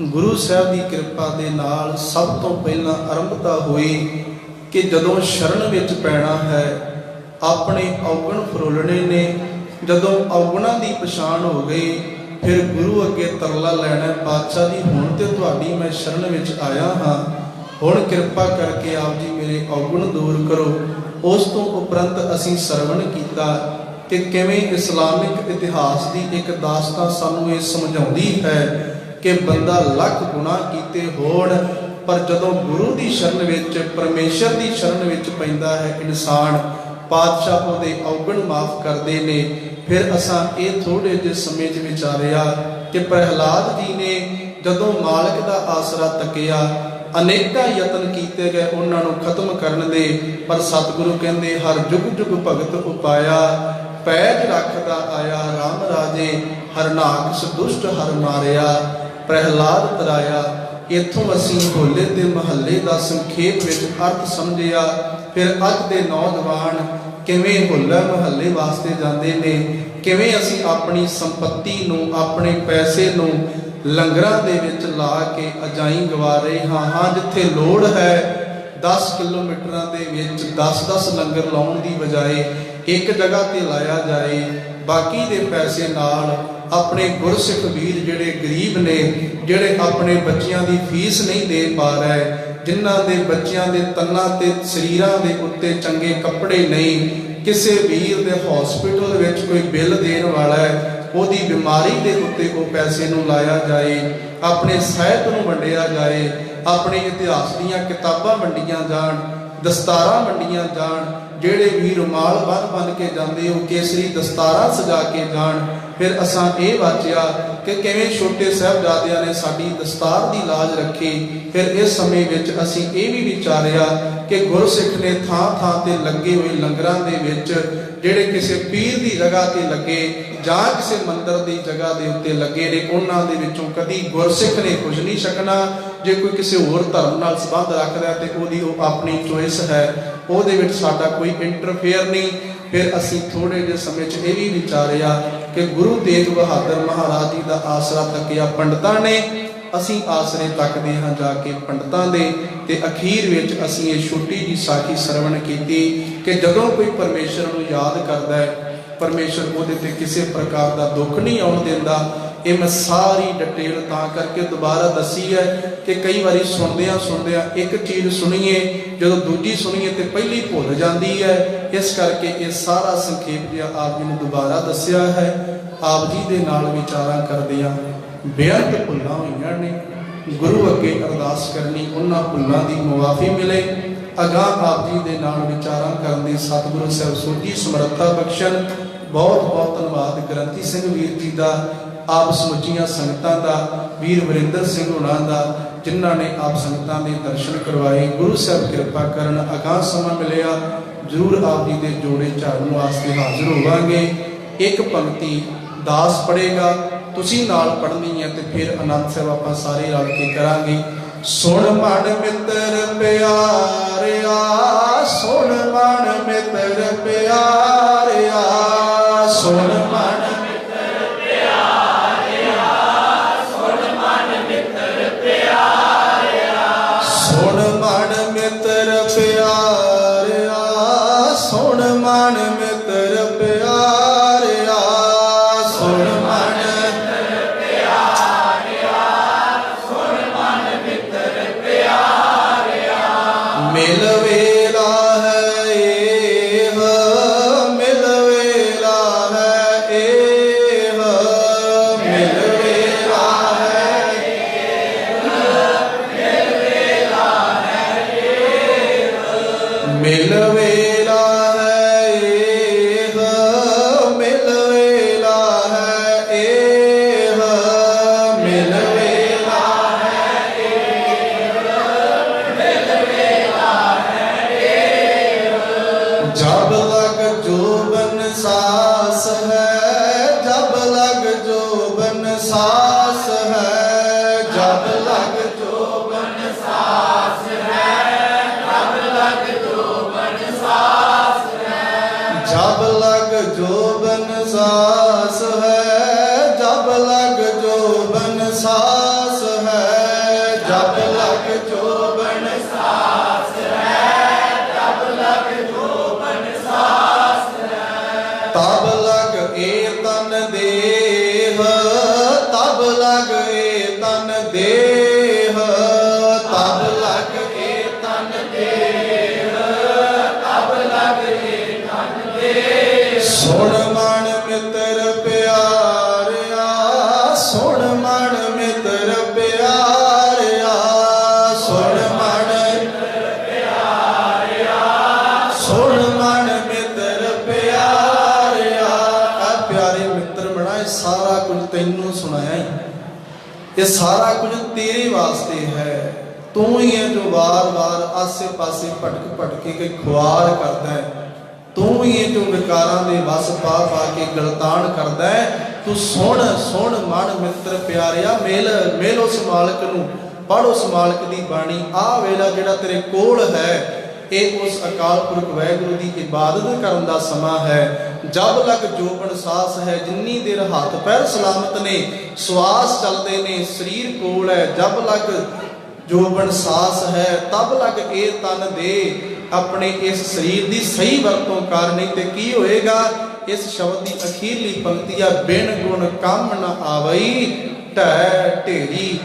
ਗੁਰੂ ਸਾਹਿਬ ਦੀ ਕਿਰਪਾ ਦੇ ਨਾਲ ਸਭ ਤੋਂ ਪਹਿਲਾਂ ਆਰੰਭਤਾ ਹੋਈ ਕਿ ਜਦੋਂ ਸ਼ਰਨ ਵਿੱਚ ਪੈਣਾ ਹੈ, ਆਪਣੇ ਔਗਣ ਫਰੋਲਣੇ ਨੇ। ਜਦੋਂ ਔਗਣਾਂ ਦੀ ਪਛਾਣ ਹੋ ਗਈ, ਫਿਰ ਗੁਰੂ ਅੱਗੇ ਤਰਲਾ ਲੈਣਾ, ਪਾਤਸ਼ਾਹ ਜੀ ਹੁਣ ਤੇ ਤੁਹਾਡੀ ਮੈਂ ਸ਼ਰਨ ਵਿੱਚ ਆਇਆ ਹਾਂ, ਹੁਣ ਕਿਰਪਾ ਕਰਕੇ ਆਪ ਜੀ ਮੇਰੇ ਔਗਣ ਦੂਰ ਕਰੋ। ਉਸ ਤੋਂ ਉਪਰੰਤ ਅਸੀਂ ਸਰਵਣ ਕੀਤਾ ਕਿ ਕਿਵੇਂ ਇਸਲਾਮਿਕ ਇਤਿਹਾਸ ਦੀ ਇੱਕ ਦਾਸਤਾਨ ਸਾਨੂੰ ਇਹ ਸਮਝਾਉਂਦੀ ਹੈ ਕਿ ਬੰਦਾ ਲੱਖ ਗੁਨਾਹ ਕੀਤੇ ਹੋਣ, ਪਰ ਜਦੋਂ ਗੁਰੂ ਦੀ ਸ਼ਰਨ ਵਿੱਚ, ਪਰਮੇਸ਼ਰ ਦੀ ਸ਼ਰਨ ਵਿੱਚ ਪੈਂਦਾ ਹੈ ਇਨਸਾਨ, ਪਾਤਸ਼ਾਹ ਉਹਦੇ ਔਗਣ ਮਾਫ ਕਰਦੇ ਨੇ। ਫਿਰ ਅਸਾਂ ਇਹ ਥੋੜੇ ਜਿਹੇ ਸਮੇਂ 'ਚ ਵਿਚਾਰਿਆ ਕਿ ਪ੍ਰਹਿਲਾਦ ਜੀ ਨੇ ਜਦੋਂ ਮਾਲਕ ਦਾ ਆਸਰਾ ਤੱਕਿਆ, ਅਨੇਕਾਂ ਯਤਨ ਕੀਤੇ ਗਏ ਉਹਨਾਂ ਨੂੰ ਖਤਮ ਕਰਨ ਦੇ, ਪਰ ਸਤਿਗੁਰੂ ਕਹਿੰਦੇ ਹਰ ਜੁਗ ਜੁਗ ਭਗਤ ਉਪਾਇਆ, ਪੈਜ ਰੱਖਦਾ ਆਇਆ ਰਾਮ ਰਾਜੇ, ਹਰਨਾਕਸ਼ ਦੁਸ਼ਟ ਹਰ ਮਾਰਿਆ, ਪ੍ਰਹਿਲਾਦ ਤਰਾਇਆ। ਇੱਥੋਂ ਅਸੀਂ ਹੋਲੇ ਤੇ ਮਹੱਲੇ ਦਾ ਸੰਖੇਪ ਵਿੱਚ ਅਰਥ ਸਮਝਿਆ। ਫਿਰ ਅੱਜ ਦੇ ਨੌਜਵਾਨ ਕਿਵੇਂ ਹੋਲੇ ਮਹੱਲੇ ਵਾਸਤੇ ਜਾਂਦੇ ਨੇ, ਕਿਵੇਂ ਅਸੀਂ ਆਪਣੀ ਸੰਪत्ति ਨੂੰ, ਆਪਣੇ ਪੈਸੇ ਨੂੰ ਲੰਗਰਾਂ ਦੇ ਵਿੱਚ ਲਾ ਕੇ ਅਜਾਈਂ ਗਵਾ ਰਹੇ ਹਾਂ। ਹਾਂ, ਜਿੱਥੇ ਲੋੜ ਹੈ 10 ਕਿਲੋਮੀਟਰਾਂ ਦੇ ਵਿੱਚ 10-10 ਲੰਗਰ ਲਾਉਣ ਦੀ ਬਜਾਏ ਇੱਕ ਜਗ੍ਹਾ ਤੇ ਲਾਇਆ ਜਾਏ। ਬਾਕੀ ਦੇ ਪੈਸੇ ਨਾਲ ਆਪਣੇ ਗੁਰਸਿੱਖ ਵੀਰ ਜਿਹੜੇ ਗਰੀਬ ਨੇ, ਜਿਹੜੇ ਆਪਣੇ ਬੱਚਿਆਂ ਦੀ ਫੀਸ ਨਹੀਂ ਦੇ ਪਾ ਰਹੇ, ਜਿਨ੍ਹਾਂ ਦੇ ਬੱਚਿਆਂ ਦੇ ਤੰਨਾਂ ਤੇ ਸਰੀਰਾਂ ਦੇ ਉੱਤੇ ਚੰਗੇ ਕੱਪੜੇ ਨਹੀਂ, ਕਿਸੇ ਵੀਰ ਦੇ ਹਸਪੀਟਲ ਵਿੱਚ ਕੋਈ ਬਿੱਲ ਦੇਣ ਵਾਲਾ ਹੈ, ਉਹਦੀ ਬਿਮਾਰੀ ਦੇ ਉੱਤੇ ਉਹ ਪੈਸੇ ਨੂੰ ਲਾਇਆ ਜਾਏ। ਆਪਣੇ ਸਾਹਿਤ ਨੂੰ ਵੰਡਿਆ ਜਾਏ, ਆਪਣੇ ਇਤਿਹਾਸ ਦੀਆਂ ਕਿਤਾਬਾਂ ਵੰਡੀਆਂ ਜਾਣ, ਦਸਤਾਰਾਂ ਵੰਡੀਆਂ ਜਾਣ। ਜਿਹੜੇ ਵੀ ਰੁਮਾਲ ਬੰਨ ਕੇ ਜਾਂਦੇ ਉਹ ਕੇਸਰੀ ਦਸਤਾਰਾਂ ਸਜਾ ਕੇ ਜਾਣ। ਫਿਰ ਅਸਾਂ ਇਹ ਵਾਚਿਆ ਕਿ ਕਿਵੇਂ ਛੋਟੇ ਸਾਹਿਬਜ਼ਾਦਿਆਂ ਨੇ ਸਾਡੀ ਦਸਤਾਰ ਦੀ ਲਾਜ ਰੱਖੀ। ਫਿਰ ਇਸ ਸਮੇਂ ਵਿੱਚ ਅਸੀਂ ਇਹ ਵੀ ਵਿਚਾਰਿਆ ਕਿ ਗੁਰਸਿੱਖ ਨੇ ਥਾਂ ਥਾਂ ਤੇ ਲੱਗੇ ਹੋਏ ਲੰਗਰਾਂ ਦੇ ਵਿੱਚ ਜਿਹੜੇ ਕਿਸੇ ਪੀਰ ਦੀ ਜਗ੍ਹਾ ਤੇ ਲੱਗੇ ਜਾਂ ਕਿਸੇ ਮੰਦਰ ਦੀ ਜਗ੍ਹਾ ਦੇ ਉੱਤੇ ਲੱਗੇ ਨੇ, ਉਹਨਾਂ ਦੇ ਵਿੱਚੋਂ ਕਦੀ ਗੁਰਸਿੱਖ ਨੇ ਕੁਝ ਨਹੀਂ ਛਕਣਾ। ਜੇ ਕੋਈ ਕਿਸੇ ਹੋਰ ਧਰਮ ਨਾਲ ਸੰਬੰਧ ਰੱਖਦਾ ਤੇ ਉਹਦੀ ਉਹ ਆਪਣੀ ਚੋਇਸ ਹੈ, ਉਹਦੇ ਵਿੱਚ ਸਾਡਾ ਕੋਈ ਇੰਟਰਫੇਅਰ ਨਹੀਂ। ਫਿਰ ਅਸੀਂ ਥੋੜੇ ਜਿਹੇ ਸਮੇਂ 'ਚ ਇਹ ਵੀ ਵਿਚਾਰਿਆ ਕਿ ਗੁਰੂ ਤੇਗ ਬਹਾਦਰ ਮਹਾਰਾਜ ਜੀ ਦਾ ਆਸਰਾ ਤੱਕਿਆ ਪੰਡਤਾਂ ਨੇ, ਅਸੀਂ ਆਸਰੇ ਤੱਕਦੇ ਹਾਂ ਜਾ ਕੇ ਪੰਡਤਾਂ ਦੇ। ਤੇ ਅਖੀਰ ਵਿੱਚ ਅਸੀਂ ਇਹ ਛੋਟੀ ਜਿਹੀ ਸਾਖੀ ਸਰਵਣ ਕੀਤੀ ਕਿ ਜਦੋਂ ਕੋਈ ਪਰਮੇਸ਼ਰ ਨੂੰ ਯਾਦ ਕਰਦਾ ਹੈ, ਪਰਮੇਸ਼ਰ ਉਹਦੇ ਤੇ ਕਿਸੇ ਪ੍ਰਕਾਰ ਦਾ ਦੁੱਖ ਨਹੀਂ ਆਉਣ ਦਿੰਦਾ। ਇਹ ਮੈਂ ਸਾਰੀ ਡਿਟੇਲ ਤਾਂ ਕਰਕੇ ਦੁਬਾਰਾ ਦੱਸੀ ਹੈ ਕਿ ਕਈ ਵਾਰੀ ਸੁਣਦਿਆਂ ਇੱਕ ਚੀਜ਼ ਸੁਣੀਏ, ਜਦੋਂ ਦੂਜੀ ਸੁਣੀਏ ਤੇ ਪਹਿਲੀ ਭੁੱਲ ਜਾਂਦੀ ਹੈ। ਇਸ ਕਰਕੇ ਇਹ ਸਾਰਾ ਸੰਖੇਪ ਜਿਹਾ ਆਪ ਜੀ ਨੂੰ ਦੁਬਾਰਾ ਦੱਸਿਆ ਹੈ। ਆਪ ਜੀ ਦੇ ਨਾਲ ਵਿਚਾਰਾਂ ਕਰਦਿਆਂ ਬੇਅੰਤ ਭੁੱਲਾਂ ਹੋਈਆਂ ਨੇ, ਗੁਰੂ ਅੱਗੇ ਅਰਦਾਸ ਕਰਨੀ ਉਹਨਾਂ ਭੁੱਲਾਂ ਦੀ ਮੁਆਫੀ ਮਿਲੇ। ਅਗਾਂਹ ਆਪ ਜੀ ਦੇ ਨਾਲ ਵਿਚਾਰਾਂ ਕਰਨ ਦੀ ਸਤਿਗੁਰੂ ਸਾਹਿਬ ਸੋਝੀ ਸਮਰੱਥਾ ਬਖਸ਼ਣ। ਬਹੁਤ ਬਹੁਤ ਧੰਨਵਾਦ ਗ੍ਰੰਥੀ ਸਿੰਘ ਵੀਰ ਜੀ ਦਾ, ਆਪ ਸਮੁੱਚੀਆਂ ਸੰਗਤਾਂ ਦਾ, ਵੀਰ ਵਰਿੰਦਰ ਸਿੰਘ ਹੋਣਾ ਦਾ, ਜਿਨ੍ਹਾਂ ਨੇ ਆਪ ਸੰਗਤਾਂ ਦੇ ਦਰਸ਼ਨ ਕਰਵਾਏ। ਗੁਰੂ ਸਾਹਿਬ ਕਿਰਪਾ ਕਰਨ। ਅਗਾਂਹ ਸਮਾਂ ਮਿਲਿਆ ਜ਼ਰੂਰ ਆਪ ਜੀ ਦੇ ਜੋੜੇ ਝਾੜਨ ਵਾਸਤੇ ਹਾਜ਼ਰ ਹੋਵਾਂਗੇ। ਇੱਕ ਪੰਕਤੀ ਦਾਸ ਪੜ੍ਹੇਗਾ, ਤੁਸੀਂ ਨਾਲ ਪੜ੍ਹਨੀ ਹੈ ਤੇ ਫਿਰ ਆਨੰਦ ਸਾਹਿਬ ਆਪਾਂ ਸਾਰੇ ਰਲ ਕੇ ਕਰਾਂਗੇ। ਸੁਣ ਮਨ ਮਿੱਤਰ ਪਿਆਰਿਆ, ਸੁਣ ਮਨ ਮਿੱਤਰ ਪਿਆਰਿਆ, ਸੁਣ ਮਨ ਮਿੱਤਰ ਪਿਆਰਿਆ, ਸੁਣ ਮਨ ਮਿੱਤਰ ਪਿਆਰਿਆ, ਸੁਣ ਮਨ ਮਿੱਤਰ ਪਿਆਰਿਆ, ਸੁਣ ਮਨ ਮਿੱਤਰ ਪਿਆਰਿਆ, ਸੁਣ ਮਨ ਮਿੱਤਰ ਪਿਆਰਿਆ, ਸੁਣ ਮਨ ਮਿੱਤਰ ਪਿਆਰਿਆ। ਮਿਲ ਵੇਲਾ ਹੈ ਇਹ, ਮਿਲ ਵੇਲਾ ਹੈ ਇਹ, ਮਿਲ ਵੇਲਾ ਹੈ ਇਹ, ਮਿਲ ਵੇਲਾ ਹੈ ਇਹ, ਮਿਲ ਵੇਲਾ ਹੈ ਇਹ, ਮਿਲ ਵੇਲਾ ਹੈ ਇਹ, ਮਿਲ ਵੇਲਾ ਹੈ ਇਹ, ਮਿਲ ਵੇਲਾ ਹੈ ਇਹ। ਜਬ ਲਗ ਜੋਬਨ ਸਾਸ ਹੈ, ਜਬ ਲਗ ਜੋਬਨ ਸਾਸ ਹੈ, ਜਬ ਲਗ ਜੋਬਨ ਸਾਸ ਹੈ, ਜਬ ਲਗ ਜੋਬਨ ਸਾਸ ਹੈ, ਜਬ ਲਗ ਜੋਬਨ ਸਾਸ ਹੈ, ਜਬ ਲਗ ਜੋਬਨ ਸਾਸ ਹੈ, ਜਬ ਲਗ ਜੋਬਨ ਸਾਸ ਹੈ, ਜਬ ਲਗ ਜੋਬਨ ਸਾਸ ਹੈ। ਤਬ ਲਗ ਏ ਤਨ ਦੇਹ, ਤਬ ਲਗ ਏ ਤਨ ਦੇਹ, ਤਬ ਲਗ ਏ ਤਨ ਦੇਹ, ਤਬ ਲਗ ਏ ਤਨ ਦੇਹ। ਸੁਣ ਮਨ ਮਿੱਤਰ ਪਿਆਰਿਆ, ਸੁਣ ਮਨ ਮਿੱਤਰ ਪਿਆਰਿਆ, ਸੁਣ ਮਨ ਮਿੱਤਰ ਪਿਆਰਿਆ, ਸੁਣ ਮਨ ਮਿੱਤਰ ਪਿਆਰਿਆ। ਆ ਪਿਆਰੇ ਮਿੱਤਰ ਬਣਾ, ਇਹ ਸਾਰਾ ਕੁਝ ਤੈਨੂੰ ਸੁਣਾਇਆ ਹੀ, ਇਹ ਸਾਰਾ ਕੁਝ ਤੇਰੇ ਵਾਸਤੇ ਹੈ। ਤੂੰ ਹੀ ਹੈ ਜੋ ਵਾਰ-ਵਾਰ ਆਸੇ-ਪਾਸੇ ਭਟਕ ਕੇ ਖੁਆਰ ਕਰਦਾ ਹੈ। ਤੂੰ ਹੀ ਹੈ ਜੋ ਵਿਕਾਰਾਂ ਦੇ ਵਸ ਪਾ ਕੇ ਗਲਤਾਨ ਕਰਦਾ ਹੈ। ਤੂੰ ਸੁਣ ਸੁਣ ਮਨ ਮਿੱਤਰ ਪਿਆਰਿਆ, ਮਿਲ ਉਸ ਮਾਲਕ ਨੂੰ, ਪੜ੍ਹ ਉਸ ਮਾਲਕ ਦੀ ਬਾਣੀ। ਆਹ ਵੇਲਾ ਜਿਹੜਾ ਤੇਰੇ ਕੋਲ ਹੈ, ਇਹ ਉਸ ਅਕਾਲ ਪੁਰਖ ਵਾਹਿਗੁਰੂ ਦੀ ਇਬਾਦਤ ਕਰਨ ਦਾ ਸਮਾਂ ਹੈ। ਜਬ ਲਗ ਜੋਬਨ ਸਾਸ ਹੈ, ਜਿੰਨੀ ਦੇਰ ਹੱਥ ਪੈਰ ਸਲਾਮਤ ਨੇ, ਸਵਾਸ ਚੱਲਦੇ ਨੇ, ਸਰੀਰ ਕੋਲ ਹੈ। ਜਬ ਲਗ ਜੋਬਨ ਸਾਸ ਹੈ, ਤਬ ਲਗ ਇਹ ਤਨ ਦੇ, ਆਪਣੇ ਇਸ ਸਰੀਰ ਦੀ ਸਹੀ ਵਰਤੋਂ ਕਰ, ਨਹੀਂ ਤੇ ਕੀ ਹੋਏਗਾ। ਇਸ ਸ਼ਬਦ ਦੀ ਅਖੀਰਲੀ ਪੰਕਤੀ ਆ, ਬਿਨ ਗੁਣ ਕੰਮ ਨ ਆਵਈ, ਢਹਿ ਢੇਰੀ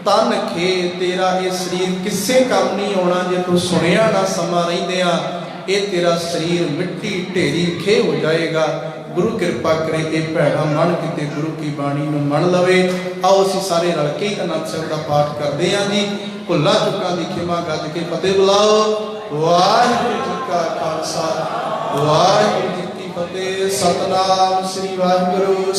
ਤਨ ਖੇ। ਤੇਰਾ ਇਹ ਸਰੀਰ ਕਿਸੇ ਕੰਮ ਨਹੀਂ ਆਉਣਾ ਜੇ ਤੂੰ ਸੁਣਿਆ ਨਾ ਸਮਾਂ ਰਹਿੰਦਿਆਂ। ਇਹ ਤੇਰਾ ਸਰੀਰ ਮਿੱਟੀ ਢੇਰੀ ਖੇ ਹੋ ਜਾਏਗਾ। ਗੁਰੂ ਕਿਰਪਾ ਕਰੇ ਇਹ ਭੈੜਾ ਮਨ ਕਿਤੇ ਗੁਰੂ ਕੀ ਬਾਣੀ ਨੂੰ ਮੰਨ ਲਵੇ। ਆਓ ਅਸੀਂ ਸਾਰੇ ਰਲ ਕੇ ਆਨੰਦ ਸਾਹਿਬ ਦਾ ਪਾਠ ਕਰਦੇ ਹਾਂ ਜੀ। ਭੁੱਲਾਂ ਚੁੱਕਾਂ ਦੀ ਖਿਮਾ ਗੱਜ ਕੇ ਫਤਿਹ ਬੁਲਾਓ। ਵਾਹਿਗੁਰੂ ਜੀ ਕਾ ਖਾਲਸਾ, ਵਾਹਿਗੁਰੂ ਜੀ ਕੀ ਫਤਿਹ। ਸਤਨਾਮ ਸ੍ਰੀ ਵਾਹਿਗੁਰੂ।